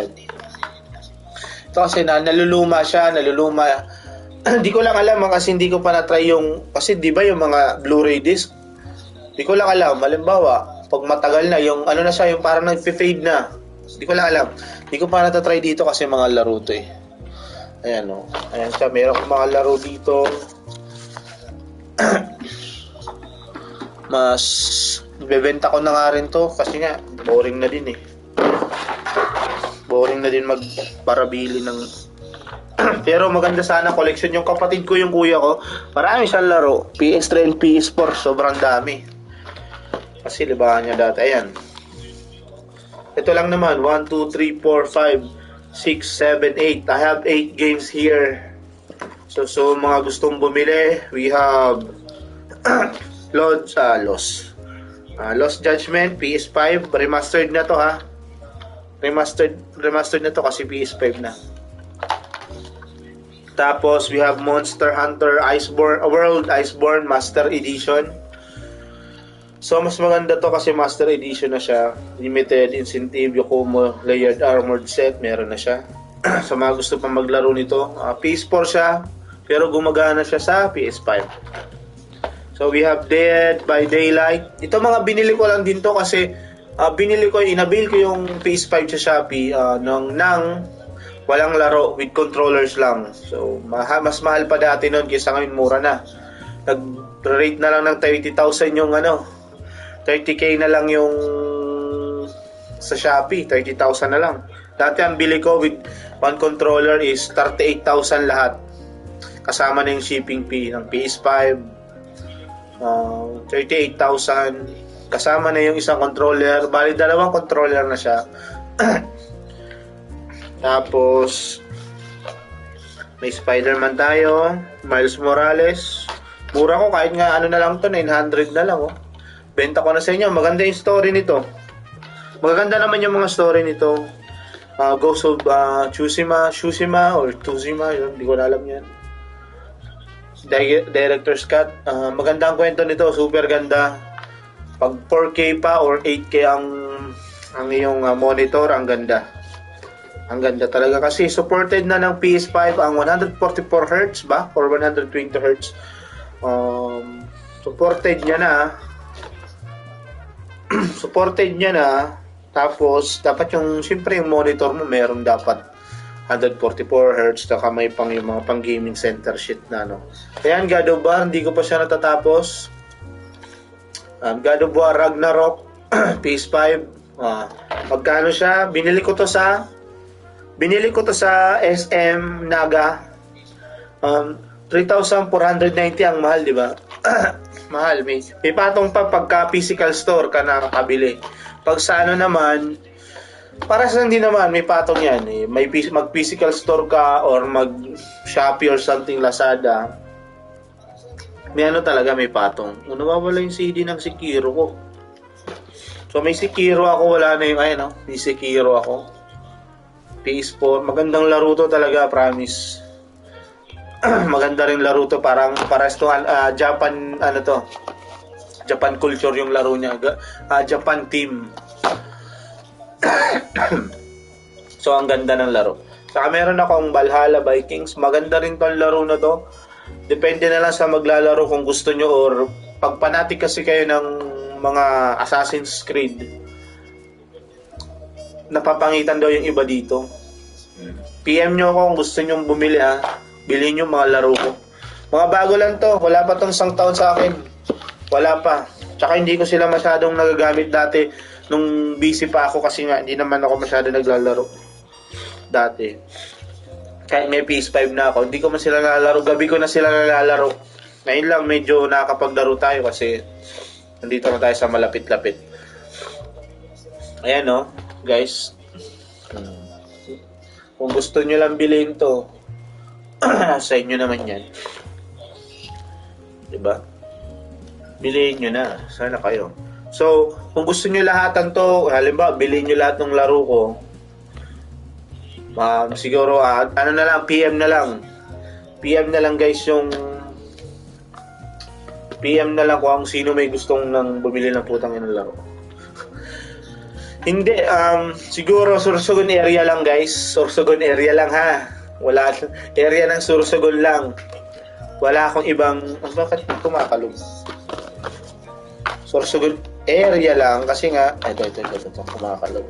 Ito kasi naluluma siya, Hindi ko lang alam kasi hindi ko pa na-try yung, kasi di ba yung mga Blu-ray disc, hindi ko lang alam, halimbawa, pag matagal na, yung ano na siya, yung parang nag-fade na. Hindi ko lang alam. Hindi ko pa na-try dito kasi mga laro to eh. Ayan o. Ayan siya, meron akong mga laro dito. Mas, bebenta ko na nga rin to kasi nga, boring na din eh. Boring na din magparabili ng pero maganda sana collection. Yung kapatid ko, yung kuya ko, marami siyang laro. PS3 and PS4, sobrang dami. Kasi libahan niya dati. Ayan. Ito lang naman, 1, 2, 3, 4, 5, 6, 7, 8. I have 8 games here. So mga gustong bumili, we have Lost Judgment, PS5, remastered na to ha. Remastered na to kasi PS5 na. Tapos, we have Monster Hunter World Iceborne Master Edition. So, mas maganda to kasi Master Edition na siya. Limited Incentive Yokomo Layered Armored Set. Meron na siya. Sa mga gusto pa maglaro nito. PS4 siya. Pero gumagana siya sa PS5. So, we have Dead by Daylight. Ito mga binili ko lang din to kasi inabil ko yung PS5 sa Shopee nang walang laro, with controllers lang. So, mas mahal pa dati noon kaysa ngayon, mura na. Nag-rate na lang ng 30,000 yung 30k na lang yung sa Shopee, 30,000 na lang. Dati ang bili ko with one controller is 38,000 lahat. Kasama na yung shipping fee ng PS5. 38,000. Kasama na yung isang controller. Bali, dalawang controller na siya. Tapos may Spider-Man tayo, Miles Morales. Mura ko kahit nga ano na lang to, 900 na lang oh. Benta ko na sa inyo. Maganda yung story nito. Magaganda naman yung mga story nito. Ghost of Tsushima or Tsushima, yun, hindi ko na alam yan. Director's Cut. Maganda ang kwento nito, super ganda. Pag 4K pa or 8K ang iyong monitor, ang ganda. Ang ganda talaga kasi supported na ng PS5 ang 144Hz ba? Or 120Hz. Supported niya na. Supported niya na. Tapos, dapat yung, siyempre yung monitor mo, meron dapat 144Hz. Saka may pang yung mga pang gaming center shit na Ayan, God of War, hindi ko pa siya natatapos. God of War Ragnarok, PS5. Magkano siya? Binili ko to sa SM Naga. 3,490 ang mahal, di ba? Mahal. May patong pa pagka physical store ka nakakabili. Pag sa naman, para sa hindi naman, may patong yan eh. May mag physical store ka or mag Shopee or something, Lazada. May talaga, may patong. Nawawala yung CD ng Sekiro ko. So may Sekiro ako, wala na yung may Sekiro ako. PS4, magandang laro to talaga, promise. Maganda rin laro to, parang pares to Japan Japan culture yung laro niya. Japan team. So ang ganda ng laro. Saka meron akong Valhalla Vikings, maganda rin tong laro na to. Depende na lang sa maglalaro kung gusto nyo, or pag fanatic kasi kayo ng mga Assassin's Creed, napapangitan daw yung iba dito. PM nyo ako kung gusto nyo bumili bilhin nyo mga laro ko. Mga bago lang to, wala pa tong 1 taon sa akin. Wala pa. Tsaka hindi ko sila masyadong nagagamit dati nung busy pa ako kasi nga hindi naman ako masyado naglalaro dati. Kahit may PS5 na ako, hindi ko man sila nalalaro. Gabi ko na sila nalalaro. Ngayon lang medyo nakakapaglaro tayo kasi nandito na tayo sa malapit-lapit. Ayan guys, kung gusto nyo lang bilhin to, sa inyo naman yan, diba? Bilhin nyo na, sana kayo. So kung gusto nyo lahatan to, halimbawa bilhin nyo lahat ng laro ko, siguro na lang, PM na lang guys yung PM na lang kung sino may gustong nang bumili ng putang inang laro. Hindi, siguro Sorsogon area lang guys. Sorsogon area lang ha. Wala, area ng Sorsogon lang. Wala akong ibang, bakit kumakalog? Sorsogon area lang kasi nga, ito, kumakalog.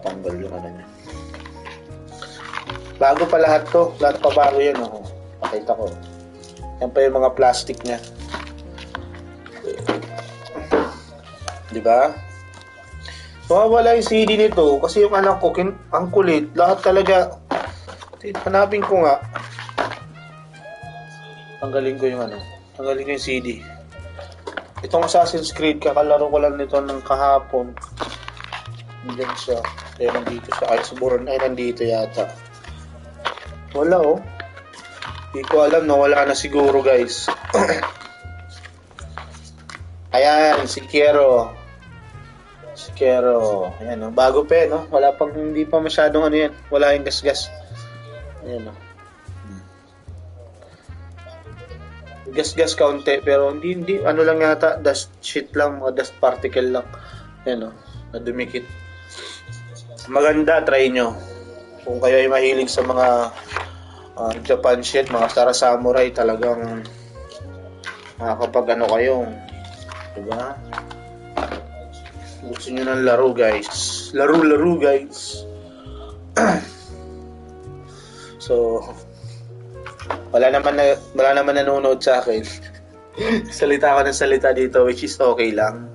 Tanggal yung ano niya. Bago pa lahat to. Lahat pa bago yan. Oh. Pakita ko. Yan pa yung mga plastic niya. Diba? Mawawala yung CD nito kasi yung anak ko, ang kulit. Lahat talaga. Hanapin ko nga. Tanggalin ko yung ano. Tanggalin ko yung CD. Itong Assassin's Creed, kakalaro ko lang nito ng kahapon. Nandiyan siya. Kaya nandito siya. Kahit suburan ay nandito yata. Wala oh. Hindi ko alam na wala na siguro guys. Ayan, si Kero. Ayan oh. Bago pa no? Wala pang, hindi pa masyadong ano yan. Wala yung gas-gas. Ayan oh. Gas-gas kaunti pero hindi ano lang yata, dust sheet lang, mga dust particle lang. Ayan oh. Nadumikit. Maganda, try nyo. Kung kayo ay mahilig sa mga Japan shit, mga Star Samurai, talagang kapag ano kayo, diba? Gusto nyo ng laro guys. Laro guys. So, wala naman nanonood sa akin. Salita ako ng salita dito, which is okay lang.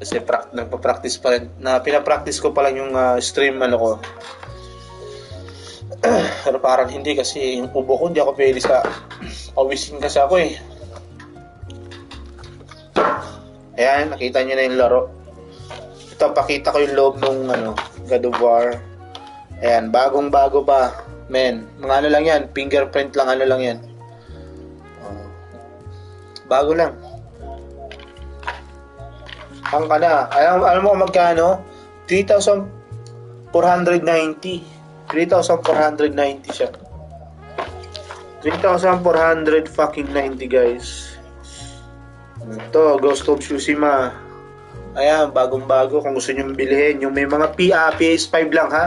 Kasi nagpa-practice pa rin. Pinapractice ko pa lang yung stream ano ko. Pero parang hindi kasi yung ubo ko, hindi ako pwede sa pawisin kasi ako eh. Ayan, nakita nyo na yung laro. Ito, pakita ko yung loob nung God of War. Ayan, bagong-bago pa. Men, mga ano lang yan, fingerprint lang, ano lang yan. Bago lang. Ang kana, alam mo magkano? 3,490. 3,490 siya. 3,400 fucking 90 guys. Ito, Ghost of Tsushima. Ayan, bagong-bago. Kung gusto nyo bilhin, yung may mga PS5 lang ha.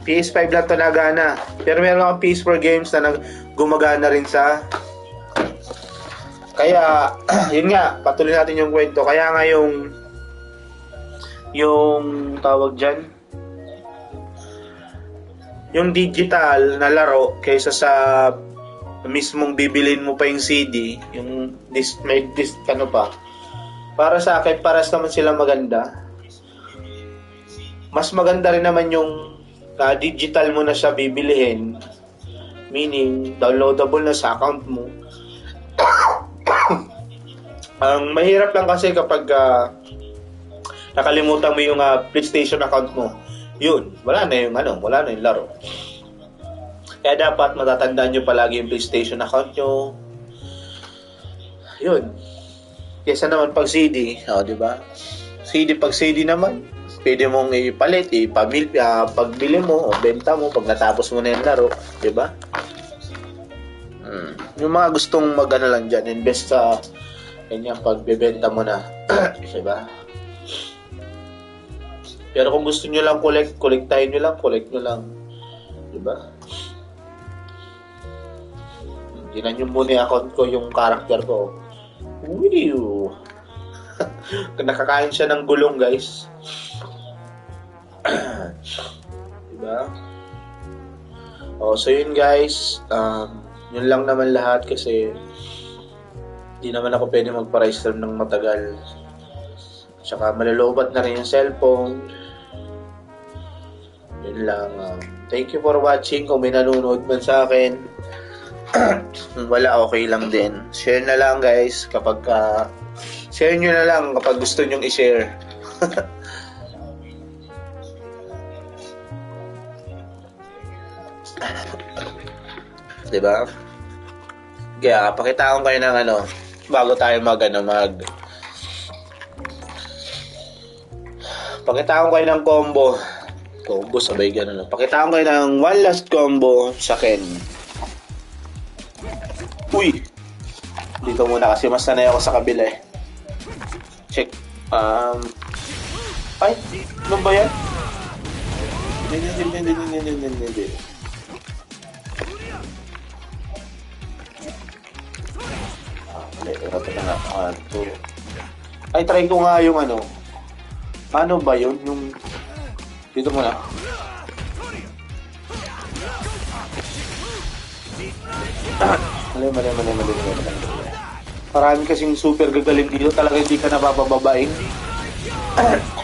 PS5 lang to nagana. Pero meron akong PS4 games na gumagana rin sa. Kaya, yun nga, patuloy natin yung kwento. Kaya nga yung tawag dyan, yung digital na laro kaysa sa mismong bibilin mo pa yung CD, yung may disc ano pa. Para sa akin, paras naman sila maganda. Mas maganda rin naman yung digital mo na siya bibilihin. Meaning, downloadable na sa account mo. Ang mahirap lang kasi kapag nakalimutan mo yung PlayStation account mo. Yun, wala na yung laro. Kaya dapat matatandaan nyo palagi yung PlayStation account nyo. Yun. Kesa naman pag CD, di ba? Pag CD naman, pwede mong ipalit, pagbili mo o benta mo pag natapos mo na yung laro, di ba? Yung mga gustong magana lang dyan, invest sa kanya pagbebenta mo na, di ba? Pero kung gusto nyo lang collect nyo lang. Diba? Tingnan nyo muna yung account ko, yung character ko. Whew! Nakakain siya ng gulong, guys. Diba? So yun guys. Yun lang naman lahat kasi hindi naman ako pwede magpa-register ng matagal. Tsaka malalobat na rin yung cellphone. Yun lang. Thank you for watching. Kung may nanonood man sa akin, wala, okay lang din. Share na lang guys kapag share nyo na lang kapag gusto nyong i-share. Diba? Kaya pakita ko kayo ng bago tayo pakita ko kayo ng combo sabay gano'n. Pakita ko kayo ng one last combo sa Ken. Uy! Dito muna kasi mas sanay ako sa kabila eh. Check. Ay, ano ba yan? Hindi. Ito na nga. Ay, try ko nga yung ano. Ano ba yun? Yung... Dito muna. Mali. Marami kasing super gagaling dito. Talaga hindi ka napapababain.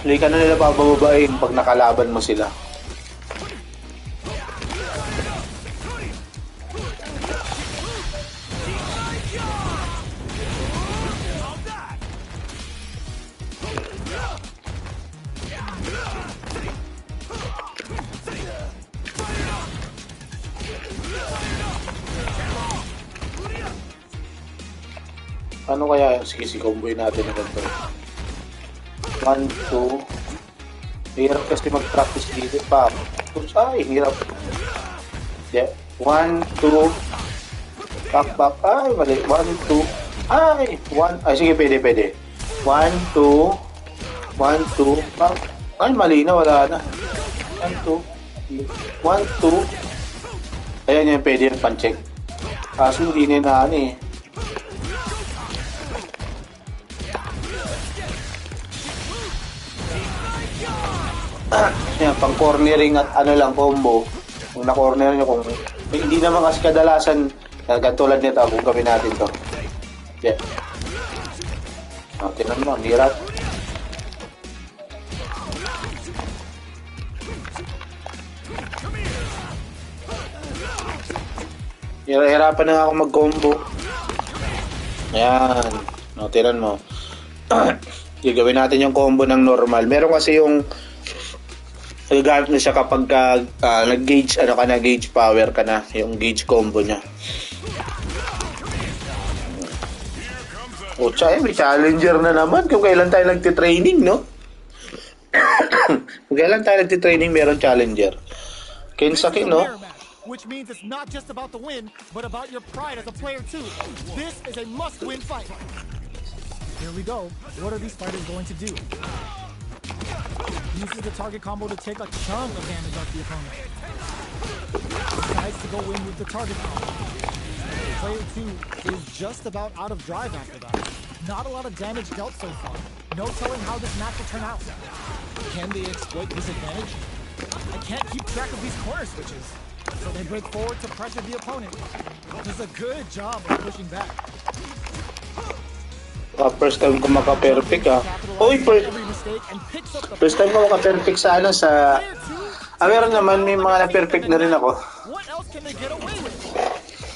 Hindi ka na nila papababain pag nakalaban mo sila. Ano kaya yung sige-comboy natin na ganito? 1, 2. Hirap kasi mag-practice dito pa. Ay, hirap. 1, 2. Back. Ay, mali. 1, 2. Ay, 1. Ay, sige, pwede. 1, 2. 1, 2. Back. Ay, mali na. Wala na. 1, 2. 1, 2. Ayan yan, pwede yung pan-check. Kaso hindi na ano eh. Yan, pang cornering at ano lang combo. Kung na-corner nyo, kung hindi naman kasi kadalasan katulad nito kung gawin natin to. Yeah. Tinan mo, hirap. Hirapan na ako mag-combo. Ayan. Tinan mo. Gagawin natin yung combo ng normal. Meron kasi yung gagamit na siya kapag nag-gauge gauge power ka na, yung gauge combo niya. May challenger na naman. Kung kailan tayo nagtitraining, no? Kung kailan tayo nagtitraining, meron challenger. Kensaki, no? Which means it's not just about the win, but about your pride as a player too. This is a must-win fight. Here we go. What are these fighters going to do? Uses the target combo to take a chunk of damage off the opponent. Decides to go in with the target combo. Player 2 is just about out of drive after that. Not a lot of damage dealt so far. No telling how this match will turn out. Can they exploit this advantage? I can't keep track of these corner switches. So they break forward to pressure the opponent. Does a good job of pushing back. First time ko maka-perfect first time ko maka-perfect sa meron naman, may mga na-perfect na rin ako.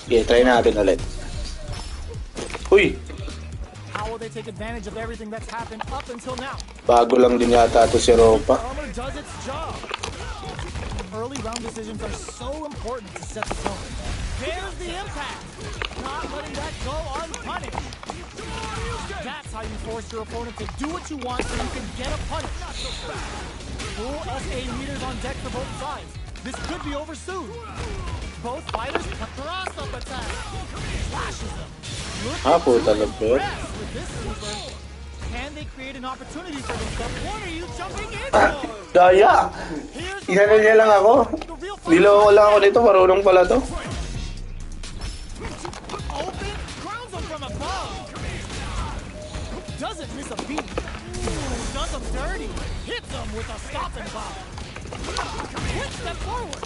Okay, try natin ulit. How will they take advantage of everything that's happened up until now? Bago lang din yata ito si Ropa. Armor does its job. Early round decisions are so important to set the tone. There's the impact. Not letting that go unpunished. That's how you force your opponent to do what you want so you can get a punish. Full SA meters on deck for both sides. This could be over soon. Both fighters cross-up attack. Flashes them. Puta lupit. With this super, can they create an opportunity for themselves? What are you jumping into? Daya! Inano niya lang ako. Niloko lang ako nito, marunong pala to. Open, grounds them from above. Doesn't miss a beat. Does them dirty. Hits them with a stop and pop. Quick step forward.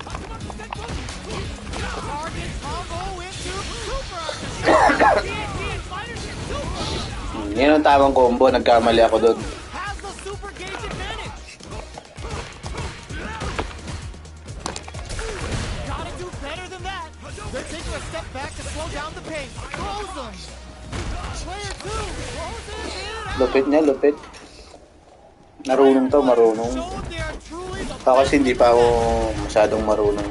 Target combo into super. Yan ang tamang combo, nagkamali ako doon. Has the super gauge advantage. Gotta do better than that. They're taking a step back to slow down the pace. Throws them. Player 2 closes in. Lupit niya, lupit. Marunong to, marunong. Ako kasi hindi pa ako masyadong marunong.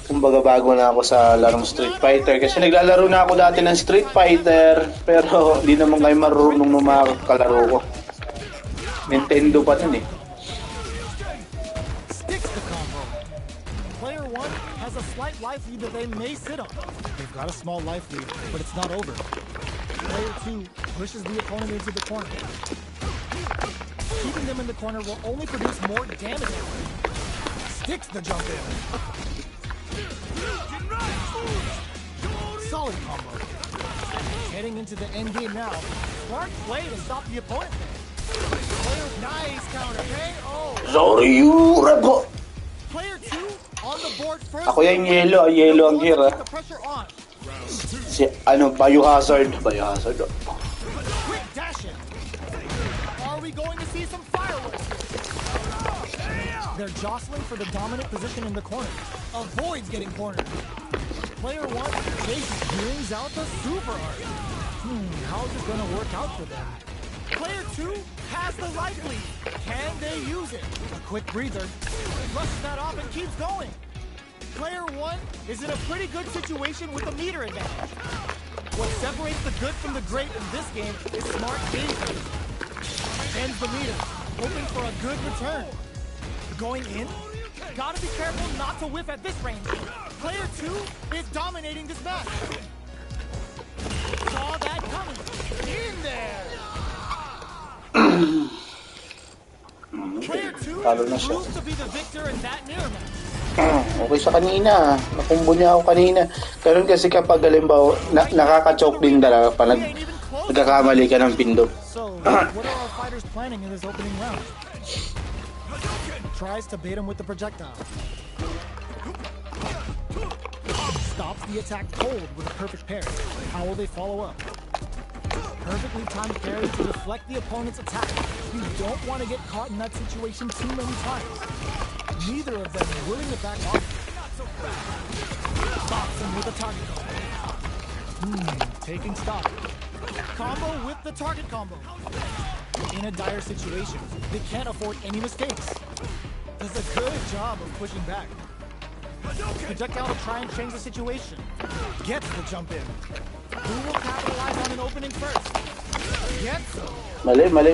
Kumbaga bago na ako sa larong Street Fighter. Kasi naglalaro na ako dati ng Street Fighter. Pero hindi naman kayo marunong ng mga kalaro ko. Nintendo pa nun eh. Sticks the combo. Player 1 has a slight life lead that they may sit on. They've got a small life lead, but it's not over. Player 2 pushes the opponent into the corner. Keeping them in the corner will only produce more damage. Sticks the jump in. Solid combo. Heading into the end game now. Smart play to stop the opponent. Player, nice counter. Okay? Oh. Sorry, you rebo. Player 2 on the board first. Ako yung yellow ang Keep hira. the pressure on. Si, Biohazard. Biohazard. Quick dash in. Are we going to see some fireworks? They're jostling for the dominant position in the corner. Avoids getting cornered. Player 1 chases, brings out the super art. How's it going to work out for them? Player 2 has the life lead. Can they use it? A quick breather. Rushes that off and keeps going. Player 1 is in a pretty good situation with a meter advantage. What separates the good from the great in this game is smart gameplay. Ends the meter, hoping for a good return. Going in? Gotta be careful not to whiff at this range. Player 2 is dominating this match. Saw that coming. In there! Player 2 Talo na siya. proves to be the victor in that mirror match. Okay sa kanina. Nakumbo niya ako kanina. Ganun kasi kapag halimbawa, nakaka-choke din talaga pa nagkakamali ka ng pindot. So, what are our fighters planning in this opening round? Tries to bait him with the projectile. Stops the attack cold with a perfect parry. How will they follow up? Perfectly timed parry to deflect the opponent's attack. You don't want to get caught in that situation too many times. Neither of them willing to back off. Stops him with a target combo. Taking stock. Combo with the target combo. In a dire situation, they can't afford any mistakes. Does a good job of pushing back. Projectile to try and change the situation. Gets the jump in. Who will capitalize on an opening first? Gets him. Mali. Player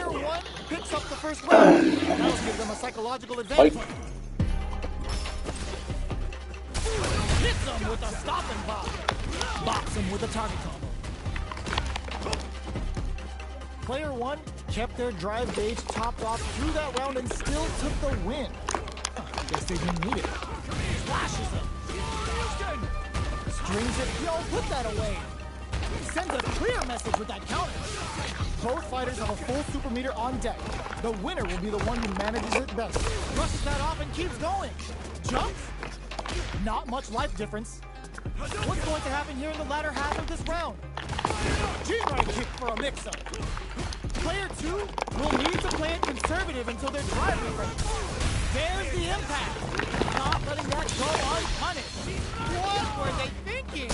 1 picks up the first round. That'll give them a psychological advantage. Hits him with a stop and pop. Box him with a target combo. Player 1 kept their drive gauge topped off through that round and still took the win. Guess they didn't need it. Flashes him. Strings it. Yo, put that away. Sends a clear message with that counter. Both fighters have a full super meter on deck. The winner will be the one who manages it best. Rushes that off and keeps going. Jumps? Not much life difference. What's going to happen here in the latter half of this round? G-right kick for a mix-up. Player 2 will need to play it conservative until their drive refreshes. There's the impact. Not letting that go unpunished. What were they thinking?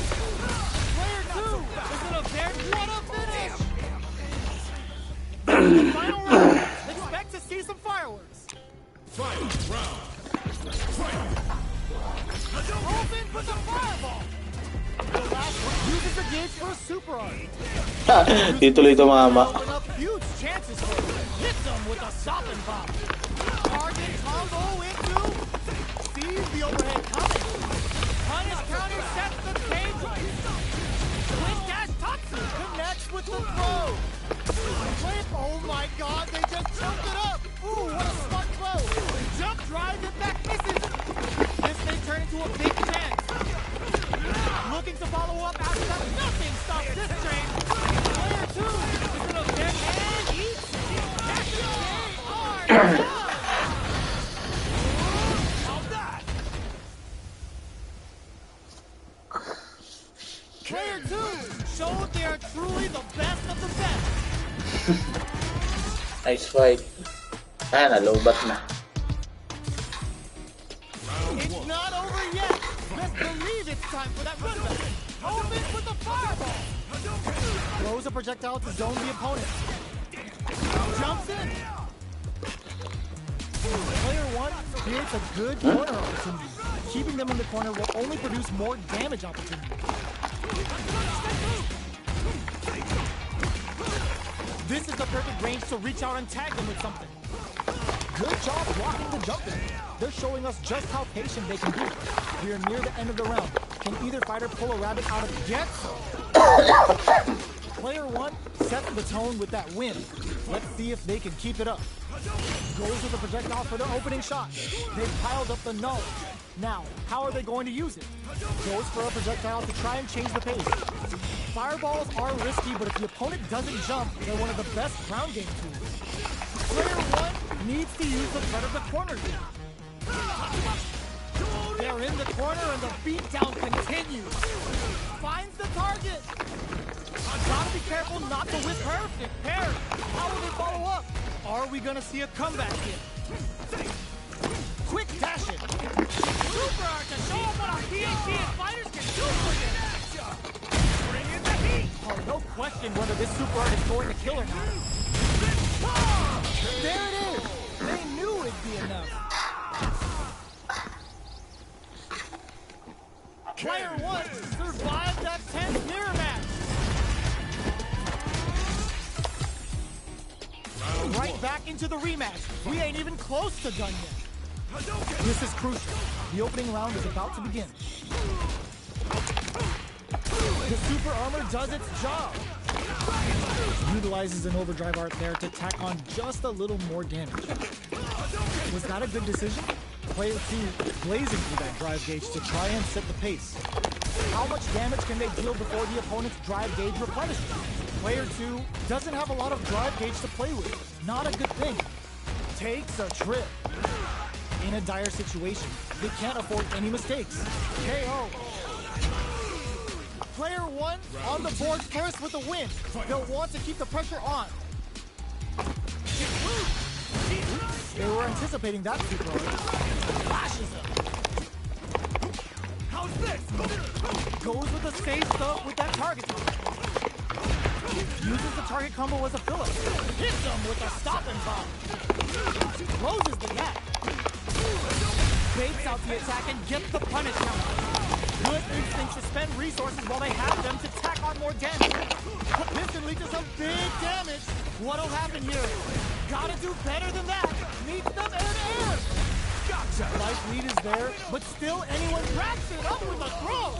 Player 2 is in a very... What a finish! Final round. Expect to see some fireworks. Final round. Fight. Open with the fireball. The last one uses the gauge for a super art. Di tuloy tumama. Open up huge chances for him. Hits him with a stop and pop. Target combo into. Sees the overhead coming. Punish counter sets the cage. Quick dash Tatsu connects with the throw. Flip. Oh my god, they just jumped it up. Ooh, what a smart throw. Jump drive and back misses. This may turn into a big chance. Looking to follow up after that. Nothing stops this train. Player 2 is in a dead and eats. That's the game. Player 2 showed they are truly the best of the best. Nice fight. Nalobat na. It's not over yet. Let's believe it's time for that run back. Open with the fireball. Throws a projectile to zone the opponent. Jumps in. Player 1 creates a good corner opportunity. Keeping them in the corner will only produce more damage opportunities. This is the perfect range to reach out and tag them with something. Good job blocking the jump in. they're showing us just how patient they can be. We are near the end of the round. Can either fighter pull a rabbit out of the get? Player one sets the tone with that win. Let's see if they can keep it up. Goes with the projectile for the opening shot. They've piled up the knowledge. Now, how are they going to use it? Goes for a projectile to try and change the pace. Fireballs are risky, but if the opponent doesn't jump, they're one of the best ground game tools. Player one needs to use the threat of the corner game. They're in the corner and the beatdown continues. Finds the target. Gotta be careful not to whip perfect pair. How will they follow up? Are we gonna see a comeback here? Quick dash it. Super art to show them what our PhD and fighters can do for you. Bring in the heat. Oh, no question whether this super art is going to kill or not. There it is. They knew it'd be enough. Player one survived that tense mirror match. Right back into the rematch. We ain't even close to done yet. This is crucial. The opening round is about to begin. The super armor does its job. Utilizes an overdrive art there to tack on just a little more damage. Was that a good decision? Player two blazing through that drive gauge to try and set the pace. How much damage can they deal before the opponent's drive gauge replenishes? Player two doesn't have a lot of drive gauge to play with. Not a good thing. Takes a trip. In a dire situation, they can't afford any mistakes. KO. Player one on the board first with a win. They'll want to keep the pressure on. They were anticipating that super art. Flashes him. How's this? Goes with the safe stuff with that target. Uses the target combo as a filler. Hits him with a stop and bomb. Closes the gap. Baits out the attack and gets the punish counter. Good instinct to spend resources while they have them to tack on more damage. This can lead to some big damage. What'll happen here? Gotta do better than that. Meets them in air. Gotcha. Life lead is there, but still anyone wraps it up with a throw.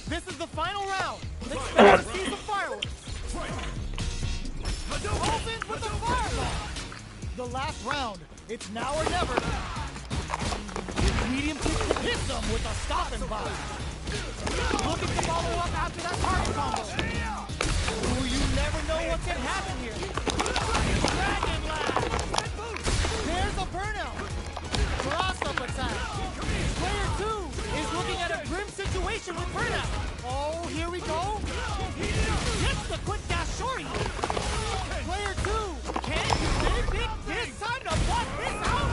This is the final round. Expect to see some fireworks. Opens with a fireball. The last round. It's now or never. Medium kick hits them with a stop and bomb. Looking to follow up after that target combo. Ooh, you never know what can happen here. Dragon Blast. There's a burnout. Cross-up attack. Player two is looking at a grim situation with burnout. Oh, here we go. Gets the quick dash shorty. Player two, can you pick this time to block this out?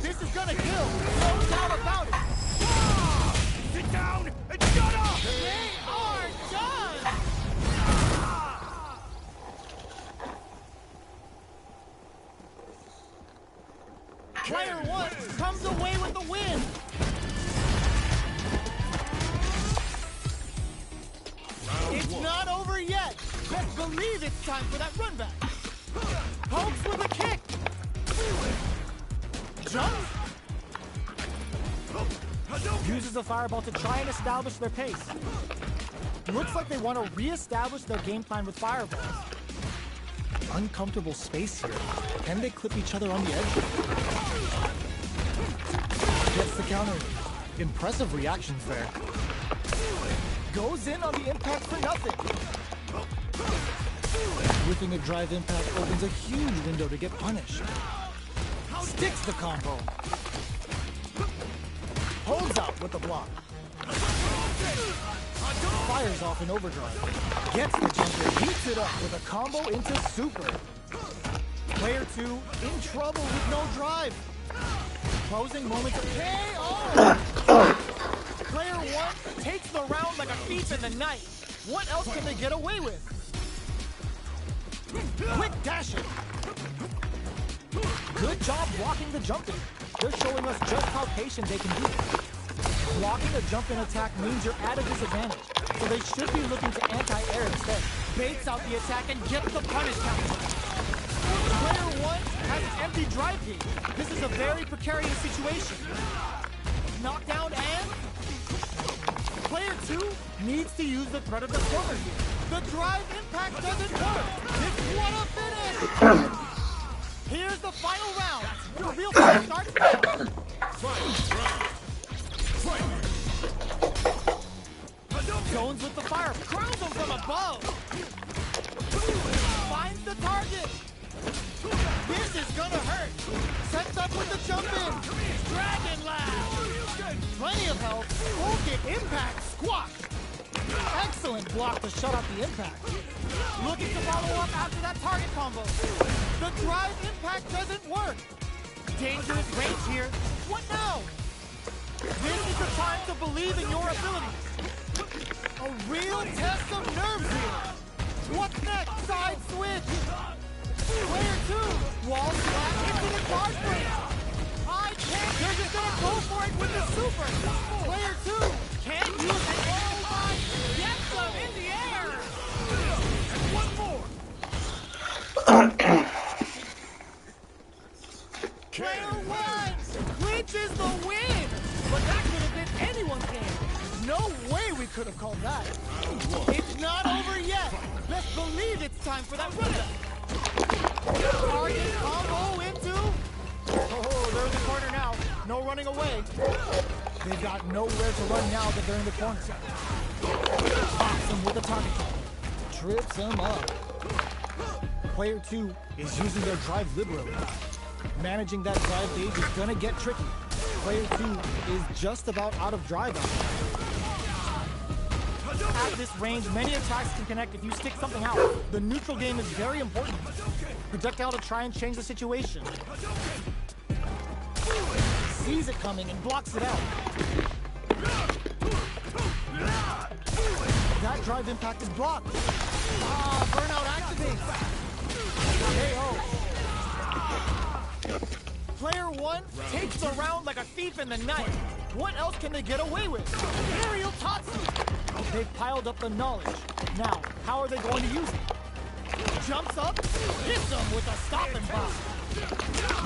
This is gonna kill, no doubt about it. Sit down and shut up! They are done! Player one comes away with the win. It's not over yet. Best believe it's time for that run back. Pokes with a kick. Jump. Uses a fireball to try and establish their pace. Looks like they want to re-establish their game plan with fireballs. Uncomfortable space here. Can they clip each other on the edge? Gets the counter. Impressive reactions there. Goes in on the impact for nothing. Whipping a drive impact opens a huge window to get punished. Sticks the combo. Holds out with the block. Fires off in overdrive. Gets the jumper, heats it up with a combo into super. Player two in trouble with no drive. Closing moment of KO. Player one takes the round like a thief in the night. What else can they get away with? Quick dashing. Good job blocking the jumping. They're showing us just how patient they can be. Blocking a jump-in attack means you're at a disadvantage, so they should be looking to anti-air instead. Baits out the attack and gets the punish counter. Player 1 has an empty drive gate. This is a very precarious situation. Knockdown and player 2 needs to use the threat of the corner here. The drive impact doesn't work. This what a finish! Here's the final round. The real fight starts now. Jones with the fire, crowns him from above. Finds the target. This is gonna hurt. Sets up with the jump in. Dragon Lash. Plenty of health. Won't get impact. Squat. Excellent block to shut out the impact. Looking to follow up after that target combo. The drive impact doesn't work. Dangerous range here. What now? This is the time to believe in your abilities. A real test of nerves here. What's next? Side switch. Player 2. Wall slash into the guard break. I can't. They're just gonna go for it with the super. Player 2 can't use it. Oh my. Gets them in the air. One more. Player 1 clinches the win. But that could have been anyone's game. No way we could have called that. It's not over yet. Let's believe it's time for that run back. Target combo into. Oh, they're in the corner now. No running away. They've got nowhere to run now that they're in the corner. Pops him with a target combo. Trips him up. Player 2 is using their drive liberally. Managing that drive gauge is gonna get tricky. Player 2 is just about out of drive out. At this range, many attacks can connect if you stick something out. The neutral game is very important. Projectile to try and change the situation. Sees it coming and blocks it out. That drive impact is blocked. Ah, burnout activates. KO. Player 1 takes the round like a thief in the night. What else can they get away with? Aerial Tatsu. They've piled up the knowledge. Now, how are they going to use it? Jumps up, hits them with a stop and bomb.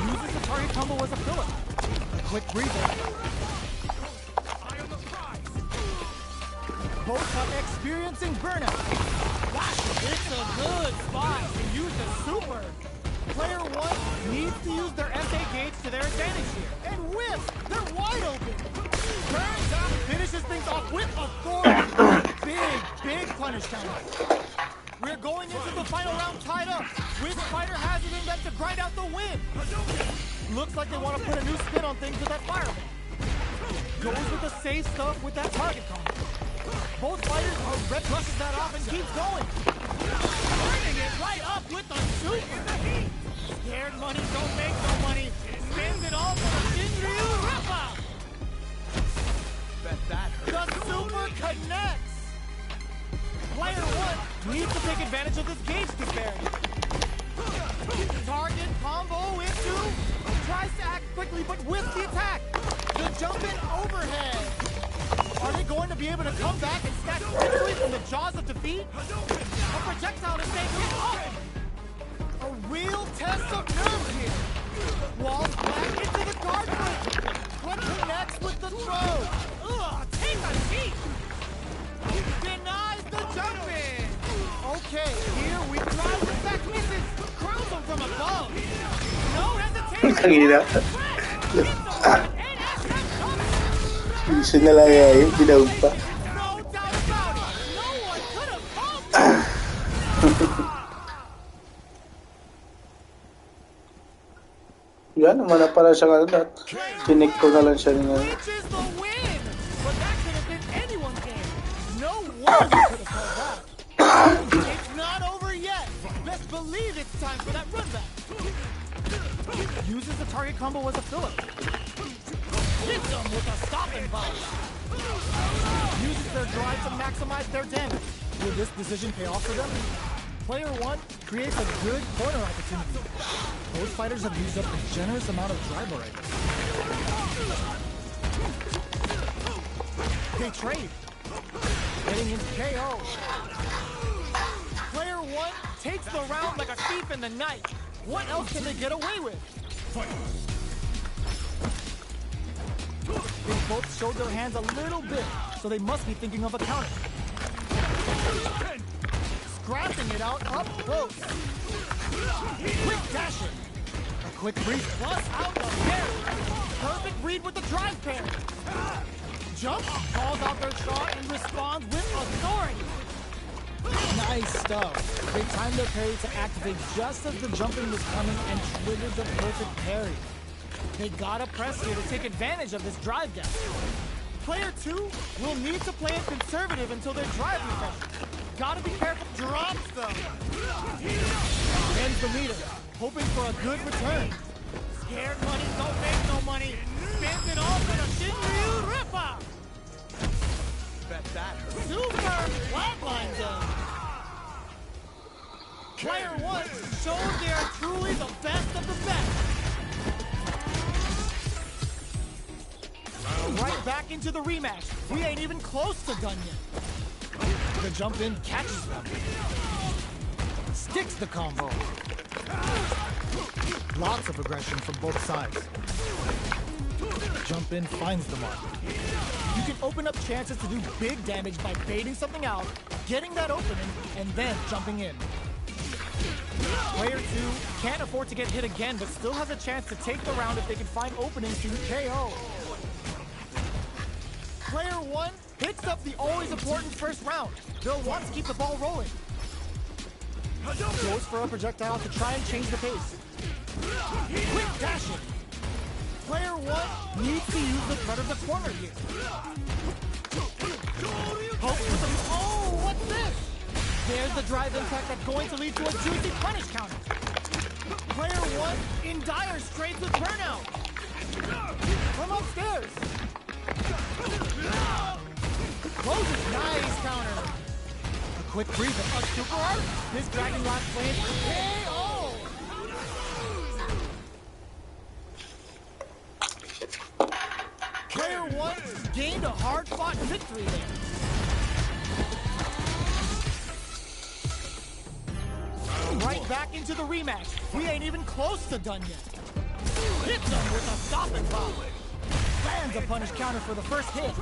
Uses the target combo as a filler. A quick breather. Both are experiencing burnout. Wow, it's a good spot to use the super. Player 1 needs to use their SA gauge to their advantage here. And whiff! They're wide open. Turns out, finishes things off with authority. Big punish counter. We're going into the final round tied up. Which fighter has it in them to grind out the win? Looks like they want to put a new spin on things with that fireball. Goes with the safe stuff with that target combo. Both fighters are red brushes that off and keeps going. Turning it right up with the super. Scared money don't make no money. Spins it all for the Shinryu Rappa. Bet that hurt. The super connects. Player 1 needs to take advantage of this gauge disparity. Target combo into. Tries to act quickly but whiffs the attack. The jump in overhead. Are they going to be able to come back and snatch victory from the jaws of defeat? A projectile to save him up. A real test of nerves here. Walls back into the guard break. What connects with the throw? Ugh, take a seat. Denies the jump in. Okay, here we try with back misses. Crowns him from above. No hesitation. Isa na lang yun, binawag pa. No doubt about it. No one could have called that. Yan, naman na pala siya nga lahat. Tinik ko na lang siya nila. Which is the win? But that could have been anyone's game. No one could have called that. It's not over yet. Let's believe it's time for that run back. Uses the target combo as a filler. Hits them with a stopping bomb. Uses their drive to maximize their damage. Will this decision pay off for them? Player 1 creates a good corner opportunity. Both fighters have used up a generous amount of drive already. They trade. Getting into KO. Player 1 takes the round like a thief in the night. What else can they get away with? They both showed their hands a little bit, so they must be thinking of a counter. Scrapping it out up close. Quick dashing. A quick read plus out the parry. Perfect read with the drive parry. Jump, calls out their shot and responds with authority. Nice stuff. They timed their parry to activate just as the jumping was coming and triggered the perfect parry. They gotta press here to take advantage of this drive dash. Player 2 will need to play it conservative until their drive refreshes. Gotta be careful. Drops them. Ends the meter, hoping for a good return. Scared money don't make no money. Spins it all for the Shinryu Ripper. Bet that hurt. Super flatlines them. Player 1 shows they are truly the best of the best. Right back into the rematch. We ain't even close to done yet. The jump in catches them. Sticks the combo. Lots of aggression from both sides. Jump in finds the mark. You can open up chances to do big damage by baiting something out, getting that opening, and then jumping in. Player 2 can't afford to get hit again, but still has a chance to take the round if they can find openings to KO. Player 1 hits up the always important first round. They'll want to keep the ball rolling. Goes for a projectile to try and change the pace. Quick dashing. Player 1 needs to use the threat of the corner here. Hope with them. Oh, what's this? There's the drive impact that's going to lead to a juicy punish counter. Player 1 in dire straits with burnout. From upstairs. Closes. Nice counter. A quick breather. A super art. This Dragon Lock plays KO. Player 1 gained a hard-fought victory there. Right back into the rematch. We ain't even close to done yet. Hits him with a stop and pop. Lands a punish counter for the first hit.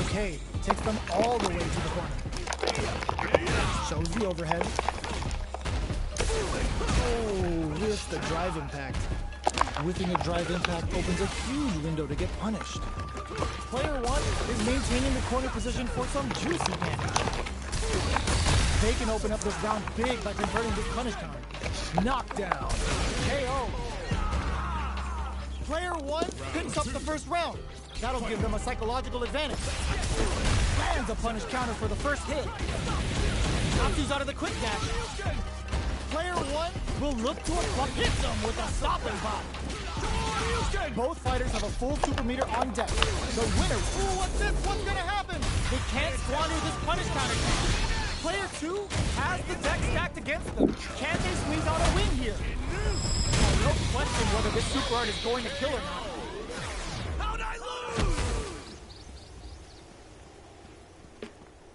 Okay, takes them all the way to the corner. Shows the overhead. Oh, with the drive impact. Whiffing a drive impact opens a huge window to get punished. Player 1 is maintaining the corner position for some juicy damage. They can open up this round big by converting this punish counter. Knockdown. KO. Player 1 picks up the first round. That'll give them a psychological advantage. Lands a punish counter for the first hit. Natsu's out of the quick dash. Player 1 will look to hit them with a stop and pop. Both fighters have a full super meter on deck. The winner. Ooh, what's this? What's gonna happen? They can't squander this punish counter. Player 2 has the deck stacked against them. Can they squeeze out a win here? Oh, no question whether this super art is going to kill or not. How'd I lose?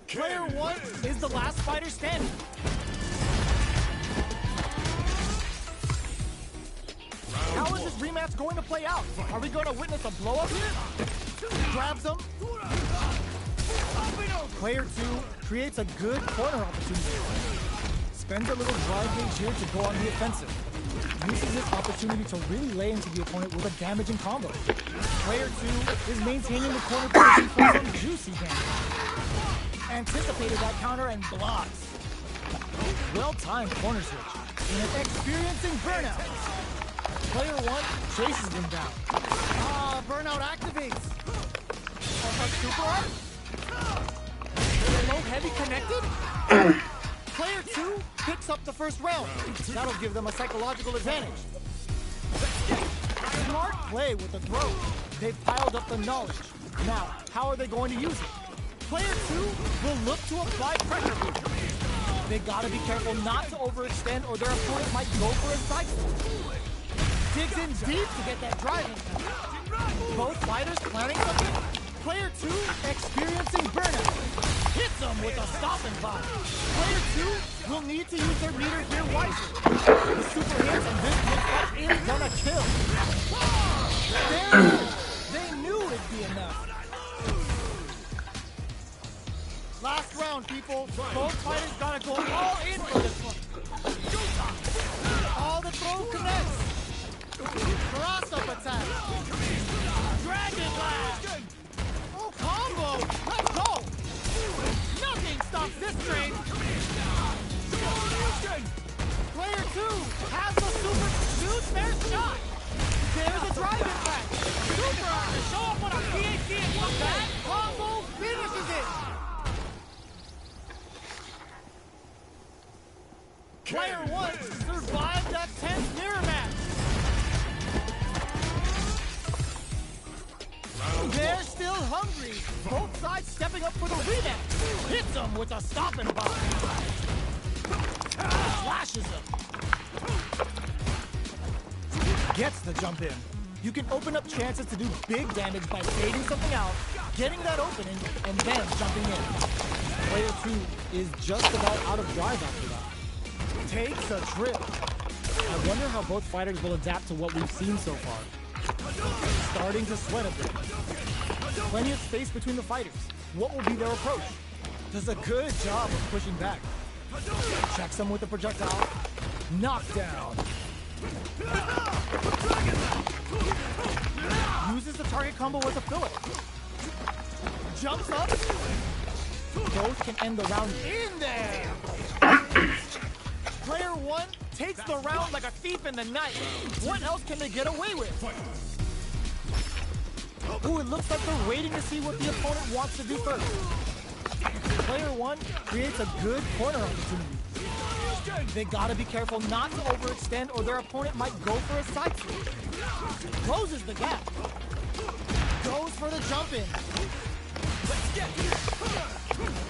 Player 1 is the last fighter standing. How is this rematch going to play out? Are we going to witness a blow-up here? Grabs him. Player 2 creates a good corner opportunity. Spends a little drive gauge here to go on the offensive. Uses this opportunity to really lay into the opponent with a damaging combo. Player 2 is maintaining the corner position for some juicy damage. Anticipated that counter and blocks. Well-timed corner switch. And an experiencing burnout. Player 1 chases him down. Burnout activates. A super art? Low heavy connected? Player 2 picks up the first round. That'll give them a psychological advantage. Smart play with the throw. They've piled up the knowledge. Now, how are they going to use it? Player 2 will look to apply pressure. They gotta be careful not to overextend or their opponent might go for a side switch. Digs in deep to get that drive in. Both fighters planning something. Player 2 experiencing burnout. Hits him them with a stopping block. Player 2 will need to use their meter here wisely. The super hits and this looks like it's gonna kill. There it is. They knew it'd be enough. Last round, people. Both fighters gotta go all in for this one. All the throw connects. Cross-up attack. Dragon Blast. Oh, combo. Let's go. Nothing stops this train. Player 2 has the super huge fair shot. There's a drive impact. Super to show up on a PAC and that combo finishes it. Player 1 survived that tense mirror match. They're still hungry. Both sides stepping up for the rematch. Hits them with a stopping block. Flashes him. Gets the jump in. You can open up chances to do big damage by fading something out, getting that opening, and then jumping in. Player 2 is just about out of drive after that. Takes a trip. I wonder how both fighters will adapt to what we've seen so far. Starting to sweat a bit. Plenty of space between the fighters. What will be their approach? Does a good job of pushing back. Checks them with the projectile. Knockdown. Uses the target combo as a filler. Jumps up. Both can end the round in there. Player 1 takes the round like a thief in the night. What else can they get away with? Ooh, it looks like they're waiting to see what the opponent wants to do first. Player 1 creates a good corner opportunity. They gotta be careful not to overextend or their opponent might go for a side sweep. Closes the gap. Goes for the jump in.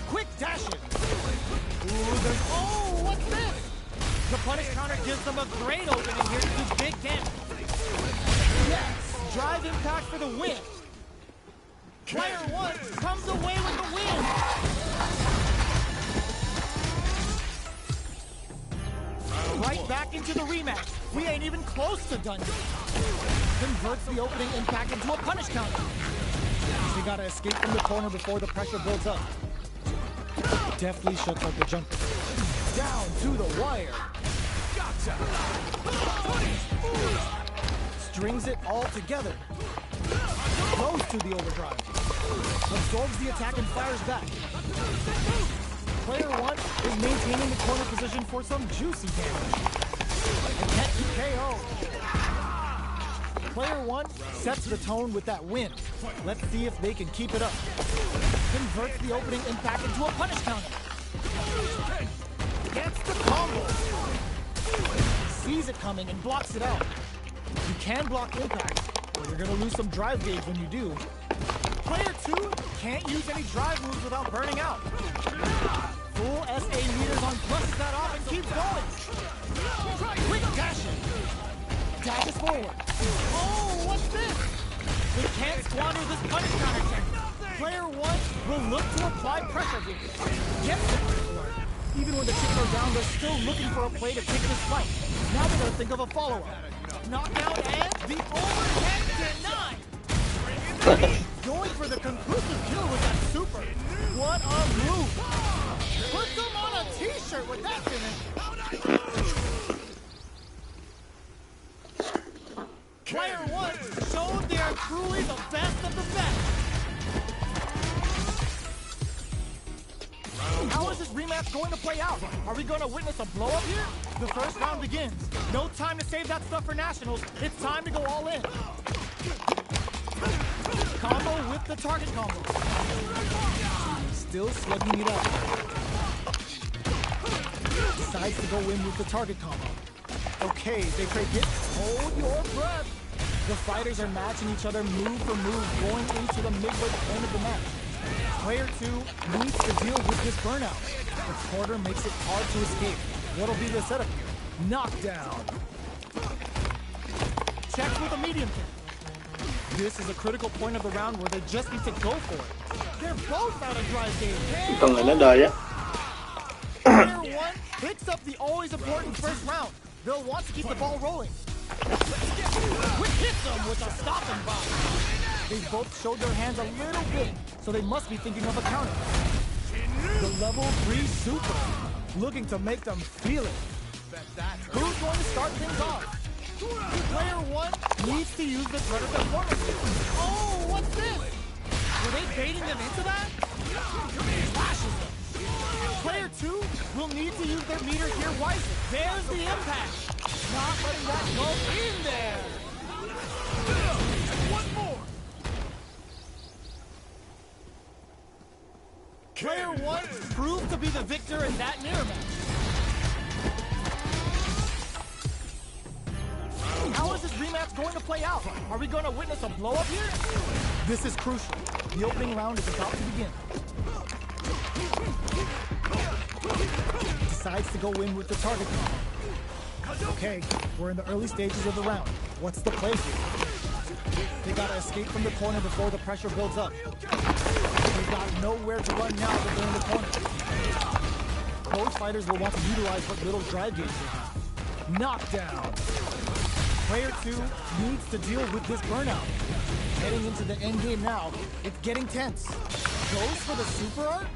Quick dash in. Ooh, there's, oh, what's this? The punish counter gives them a great opening here to do big damage. Yes, drive impact for the win. Player 1 comes away with the win. Right back into the rematch. We ain't even close to done yet. Converts the opening impact into a punish counter. They gotta escape from the corner before the pressure builds up. Deftly shuts out the jump. Down to the wire. Gotcha. Strings it all together. Goes to the overdrive. Absorbs the attack and fires back. Player 1 is maintaining the corner position for some juicy damage. And can't KO. Player 1 sets the tone with that win. Let's see if they can keep it up. Converts the opening impact into a punish counter. Gets the combo. Sees it coming and blocks it out. You can block impact, but you're gonna lose some drive gauge when you do. Player 2 can't use any drive moves without burning out. Full SA meters on plus that off and keeps going. Quick dashing. Dashes forward. Oh, what's this? We can't squander this punish counter technique. Player 1 will look to apply pressure here. Gets it. Even when the chips are down, they're still looking for a play to take this fight. Now they're gonna think of a follow-up. Knockdown and the overhead denied. Going for the conclusive kill with that super. What a move. Put them on a t-shirt with that finish. Player 1 showed they are truly the best of the best. How is this rematch going to play out? Are we going to witness a blow-up here? The first round begins. No time to save that stuff for nationals. It's time to go all in. Combo with the target combo. Still slugging it out. Decides to go in with the target combo. Okay, they trade hits. Hold your breath. The fighters are matching each other move for move going into the midway point of the match. Player 2 needs to deal with this burnout. The quarter makes it hard to escape. What'll be the setup here? Knockdown. Checks with a medium kick. This is a critical point of the round where they just need to go for it. They're both out of drive gauge. Itong daya. Player one picks up the always important first round. They'll want to keep the ball rolling. Quick hits them with a stopping bomb. They both showed their hands a little bit, so they must be thinking of a counter. The level 3 super, looking to make them feel it. Who's going to start things off? Player one needs to use the threat of performance. Oh, what's this? Were they baiting them into that? Flashes them. Player two will need to use their meter here wisely. There's the impact. Not letting that go in there. And one more. Player one proved to be the victor in that mirror match. How is this rematch going to play out? Are we going to witness a blow up here? This is crucial. The opening round is about to begin. Decides to go in with the target combo. Okay, we're in the early stages of the round. What's the play here? They gotta escape from the corner before the pressure builds up. They've got nowhere to run now that they're in the corner. Both fighters will want to utilize what little drive gauge they have. Knockdown. Player two needs to deal with this burnout. Heading into the end game now, it's getting tense. Goes for the super art.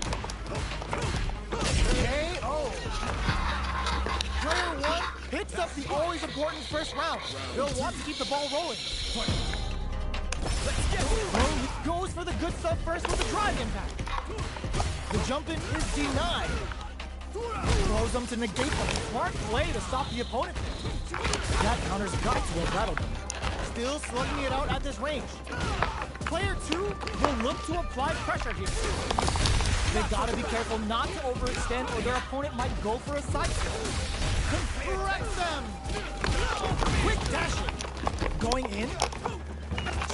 KO. Player one picks up the always important first round. They'll want to keep the ball rolling. Goes for the good stuff first with the drive impact. The jump in is denied. Throws them to negate them. Smart play to stop the opponent. That counter's got to have rattled them. Still slugging it out at this range. Player two will look to apply pressure here. They gotta be careful not to overextend or their opponent might go for a side step. Corrects them! Quick dashing. Going in.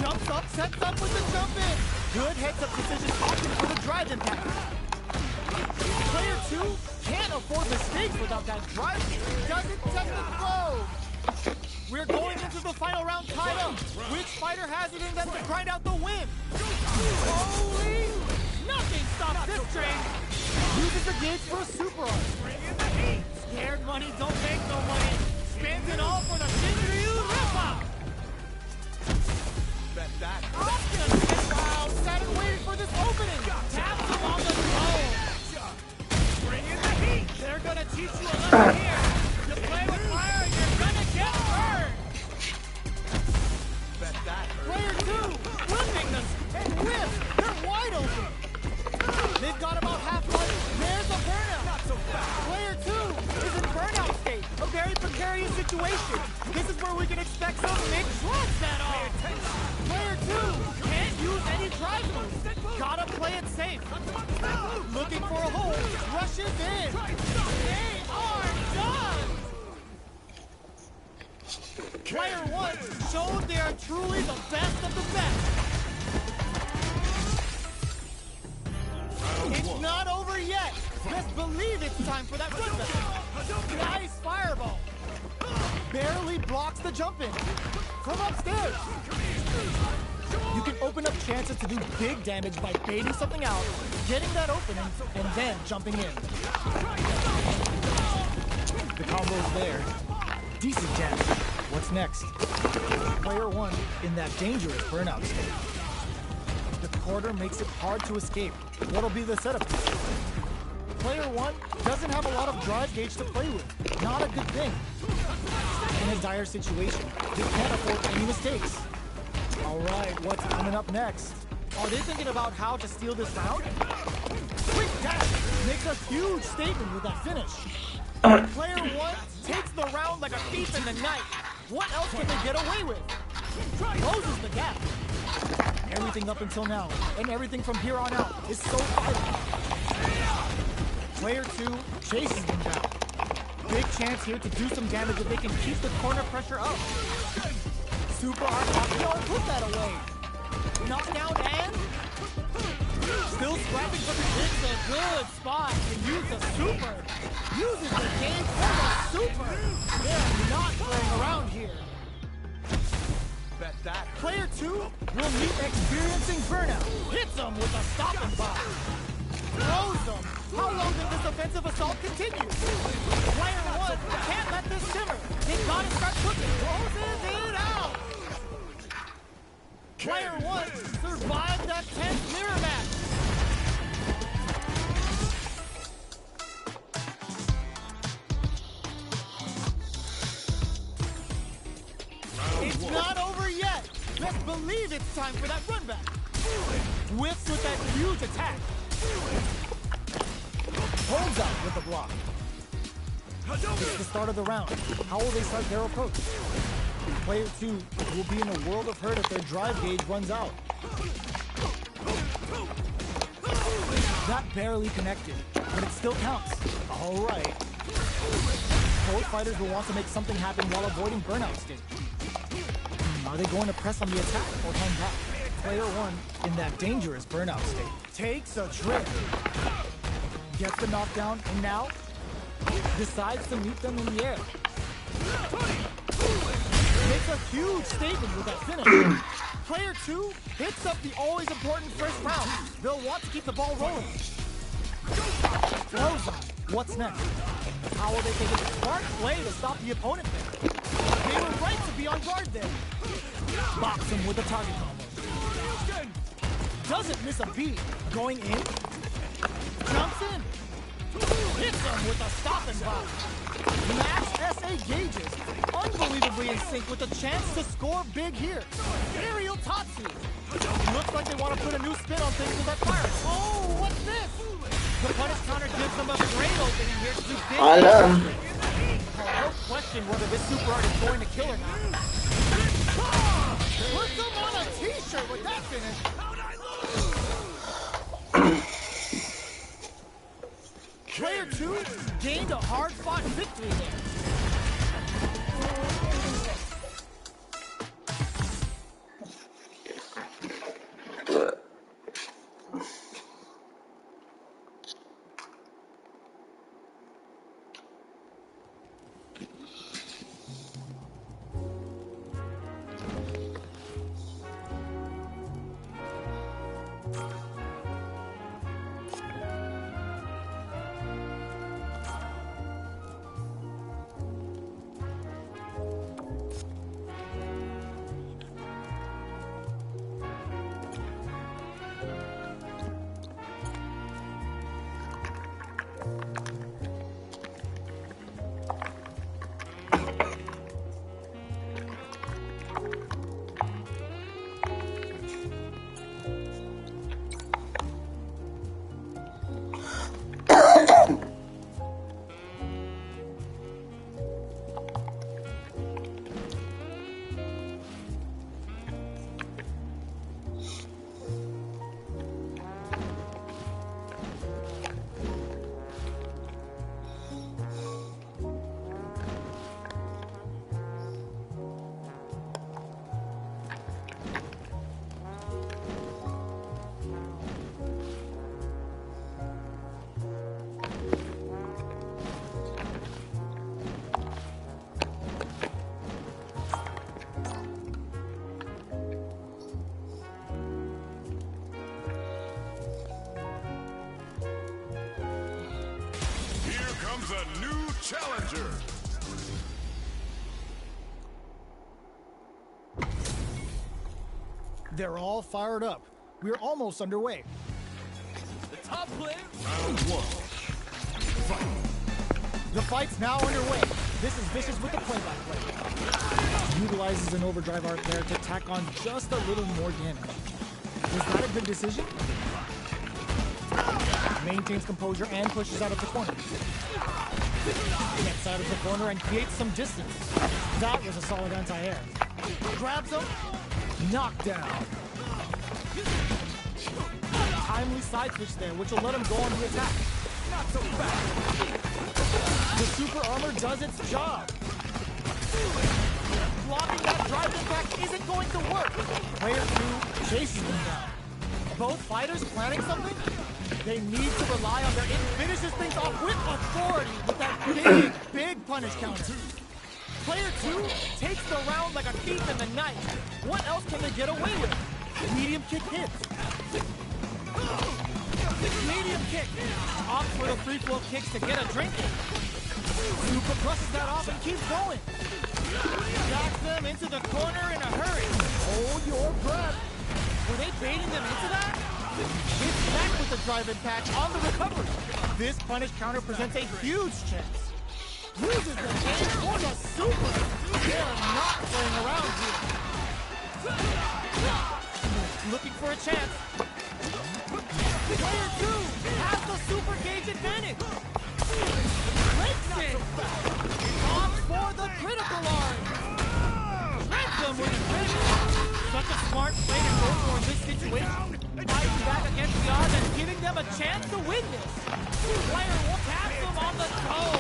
Jumps up, sets up with the jump in. Good heads-up decision opting for the drive impact. Player two can't afford mistakes without that drive. Doesn't test the throw. We're going into the final round tied up. Which fighter has it in them to grind out the win? Holy! Nothing stops this train. Uses the gauge for a super art. Scared money don't make no money. Spends it all for the Shinryu rip-off. Bet that. Wow, sat and waited for this opening. Taps him on the toe. Bring in the heat. They're gonna teach you a lesson here. You play with fire, you're gonna get burned. Bet that. Player two, whipping them and whip. They're wide open. They've got about half life. There's a burnout. Not so fast. Player two is in burnout state. A very precarious situation. This is where we can expect some mixed runs at all. Player two can't use any drive moves. Gotta play it safe. Looking for a hole. Rushes in. They are done. Player one showed they are truly the best of the best. It's not over yet. Best believe it's time for that bloodbath. Nice fireball. Barely blocks the jump in. From upstairs. You can open up chances to do big damage by baiting something out, getting that opening, and then jumping in. The combo's there. Decent damage. What's next? Player one in that dangerous burnout state. The quarter makes it hard to escape. What'll be the setup? Player one doesn't have a lot of drive gauge to play with. Not a good thing. In a dire situation, they can't afford any mistakes. All right, what's coming up next? Are they thinking about how to steal this round? Quick dash makes a huge statement with that finish. Player one takes the round like a thief in the night. What else can they get away with? Closes the gap. Everything up until now, and everything from here on out, is so violent. Player two chases them down. Big chance here to do some damage if they can keep the corner pressure up. Super hard knockdown, put that away. Knockdown and... Still scrapping for the it's a good spot to use the super. Uses the game for the super. They're not playing around here. bet that. Player 2 will meet experiencing burnout. Hits him with a stopping block. Throws him. How long can this offensive assault continue? Player 1 can't let this simmer. They gotta start cooking. Closes it out. Player 1 survived that tense mirror match. It's not over yet. Let's believe it's time for that run back. Whiffs with that huge attack. Holds out with the block. It's the start of the round. How will they start their approach? Player 2 will be in a world of hurt if their drive gauge runs out. That barely connected, but it still counts. All right. Both fighters will want to make something happen while avoiding burnout state. Are they going to press on the attack or hang back? Player 1 in that dangerous burnout state takes a trip. Gets the knockdown and now decides to meet them in the air. Makes a huge statement with that finish. Player 2 hits up the always important first round. They'll want to keep the ball rolling. Throws on. What's next? How will they take a smart play to stop the opponent there? They were right to be on guard there. Box him with a target combo. Doesn't miss a beat. Going in. Jumps in. Hits him with a stopping block. Max SA gauges. Unbelievably in sync with a chance to score big here. Aerial Tatsu. Looks like they want to put a new spin on things with that fire. Oh, what's this? The punish counter gives them a great opening here to do big damage. No question whether this super art is going to kill or not. Put them on a t-shirt with that finish. Player 2 gained a hard-fought victory there. A new challenger. They're all fired up. We're almost underway. The top player. Round 1. Fight. The fight's now underway. This is Vicious with the play-by-play. Utilizes an overdrive art there to tack on just a little more damage. Was that a good decision? Maintains composure and pushes out of the corner. Gets out of the corner and creates some distance. That was a solid anti-air. Grabs him. Knockdown. Timely side switch there, which will let him go on the attack. Not so fast. The super armor does its job. Blocking that drive impact isn't going to work. Player 2 chases him down. Both fighters planning something? They need to rely on their finishes things off with authority with that big punish counter. Player 2 takes the round like a thief in the night. What else can they get away with? Medium kick hits. Medium kick. Opts for the free flow kicks to get a drink in. Super brushes that off and keeps going. Knocks them into the corner in a hurry. Hold your breath. Were they baiting them into that? Hits back with the drive impact on the recovery. This punish counter presents a huge chance. Uses the game for the super. They are not playing around here. Looking for a chance. Player 2 has the super gauge advantage. Listen. Opts for the critical arm. Shreds them with his wrist. Such a smart play to go for in this situation. Fighting back against the odds and giving them a chance to win this. Player will pass them on the toe.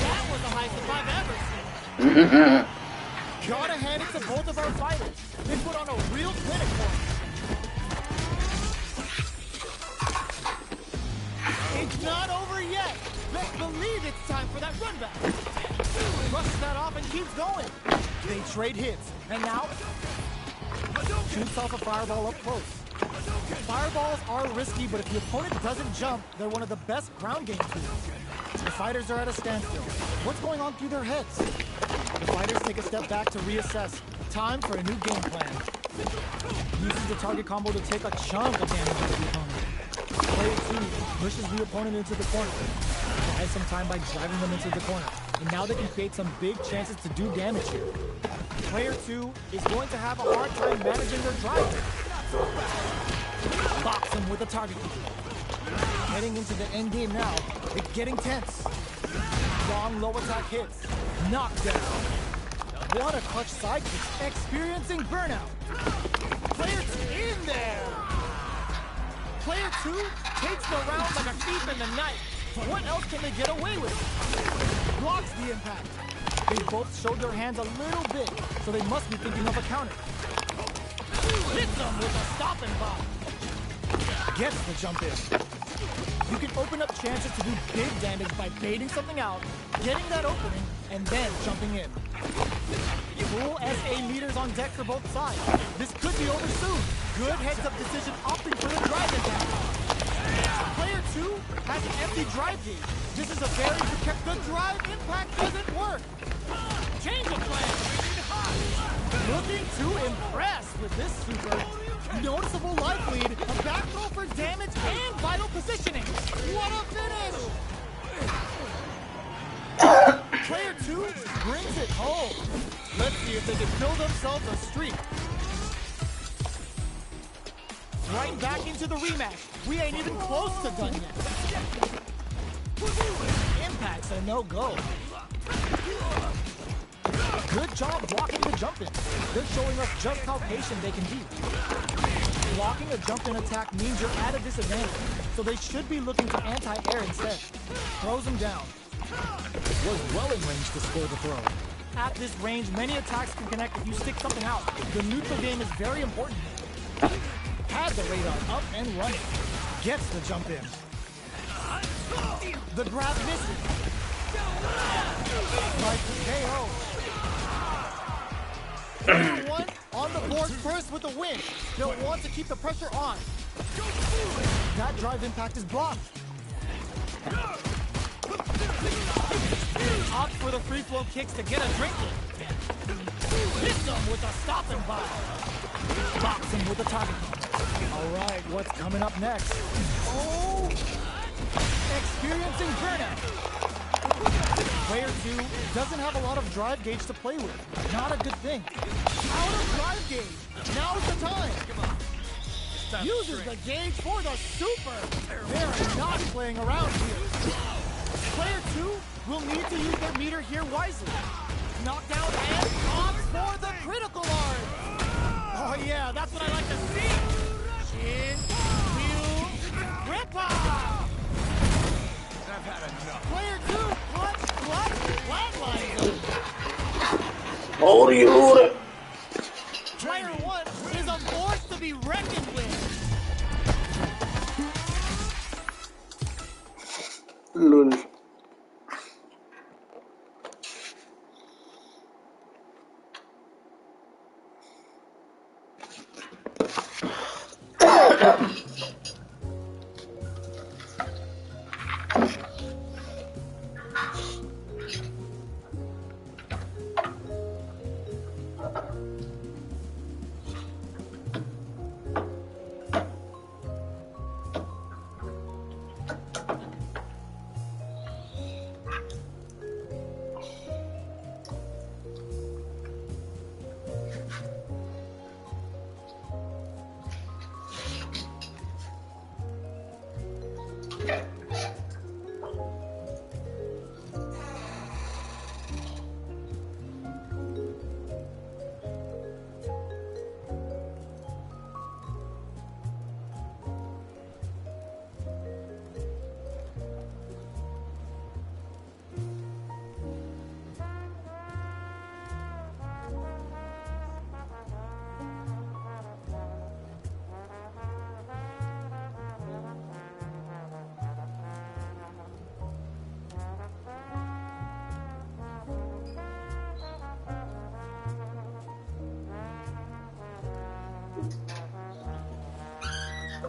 That was the highest I've ever seen. Gotta hand it to both of our fighters. They put on a real clinic for us. It's not over yet. Let's believe it's time for that run back. Brushes that off and keeps going. They trade hits. And now, shoots off a fireball up close. Fireballs are risky, but if the opponent doesn't jump, they're one of the best ground game tools. The fighters are at a standstill. What's going on through their heads? The fighters take a step back to reassess. Time for a new game plan. Uses the target combo to take a chunk of damage out of the opponent. Player 2 pushes the opponent into the corner. Buys some time by driving them into the corner. And now they can create some big chances to do damage here. Player 2 is going to have a hard time managing their drive. Box him with a target control. Heading into the end game now, it's getting tense. Strong low attack hits. Knockdown. What a clutch side kick. Experiencing burnout. Player 2 in there. Player 2 takes the round like a thief in the night. What else can they get away with? Blocks the impact. They both showed their hands a little bit, so they must be thinking of a counter. Hits them with a stop and pop. Gets the jump in. You can open up chances to do big damage by baiting something out, getting that opening, and then jumping in. Full SA meters on deck for both sides. This could be over soon. Good heads-up decision opting for the drive attack. Player 2 has an empty drive gauge. This is a very protect. The drive impact doesn't work. Change of plan. Looking to impress with this super. Noticeable life lead, a back throw for damage and vital positioning. What a finish! Player 2 brings it home. Let's see if they can build themselves a streak. Right back into the rematch. We ain't even close to done yet. Impact's a no-go. Good job blocking the jump-in. They're showing us just how patient they can be. Blocking a jump-in attack means you're at a disadvantage, so they should be looking to anti-air instead. Throws him down. Was well in range to score the throw. At this range, many attacks can connect if you stick something out. The neutral game is very important. Had the radar up and running. Gets the jump in. The grab misses. Like KO. Player 1 on the board first with the win. They'll want to keep the pressure on. That drive impact is blocked. Opts for the free flow kicks to get a drink in. Hits them with a stop and pop. Box him with a target. Alright, what's coming up next? Oh! Experiencing burnout. Player 2 doesn't have a lot of drive gauge to play with. Not a good thing. Out of drive gauge. Now's the time. Uses the gauge for the super. They're not playing around here. Player 2 will need to use their meter here wisely. Knockdown and opts for the critical arm. Oh yeah, that's what I like to see. Chin, wheel, ripper. I've had enough. Player 2, flatlines him. Player 1 is a force to be reckoned with. Lul.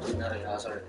Pag na-rehearsal.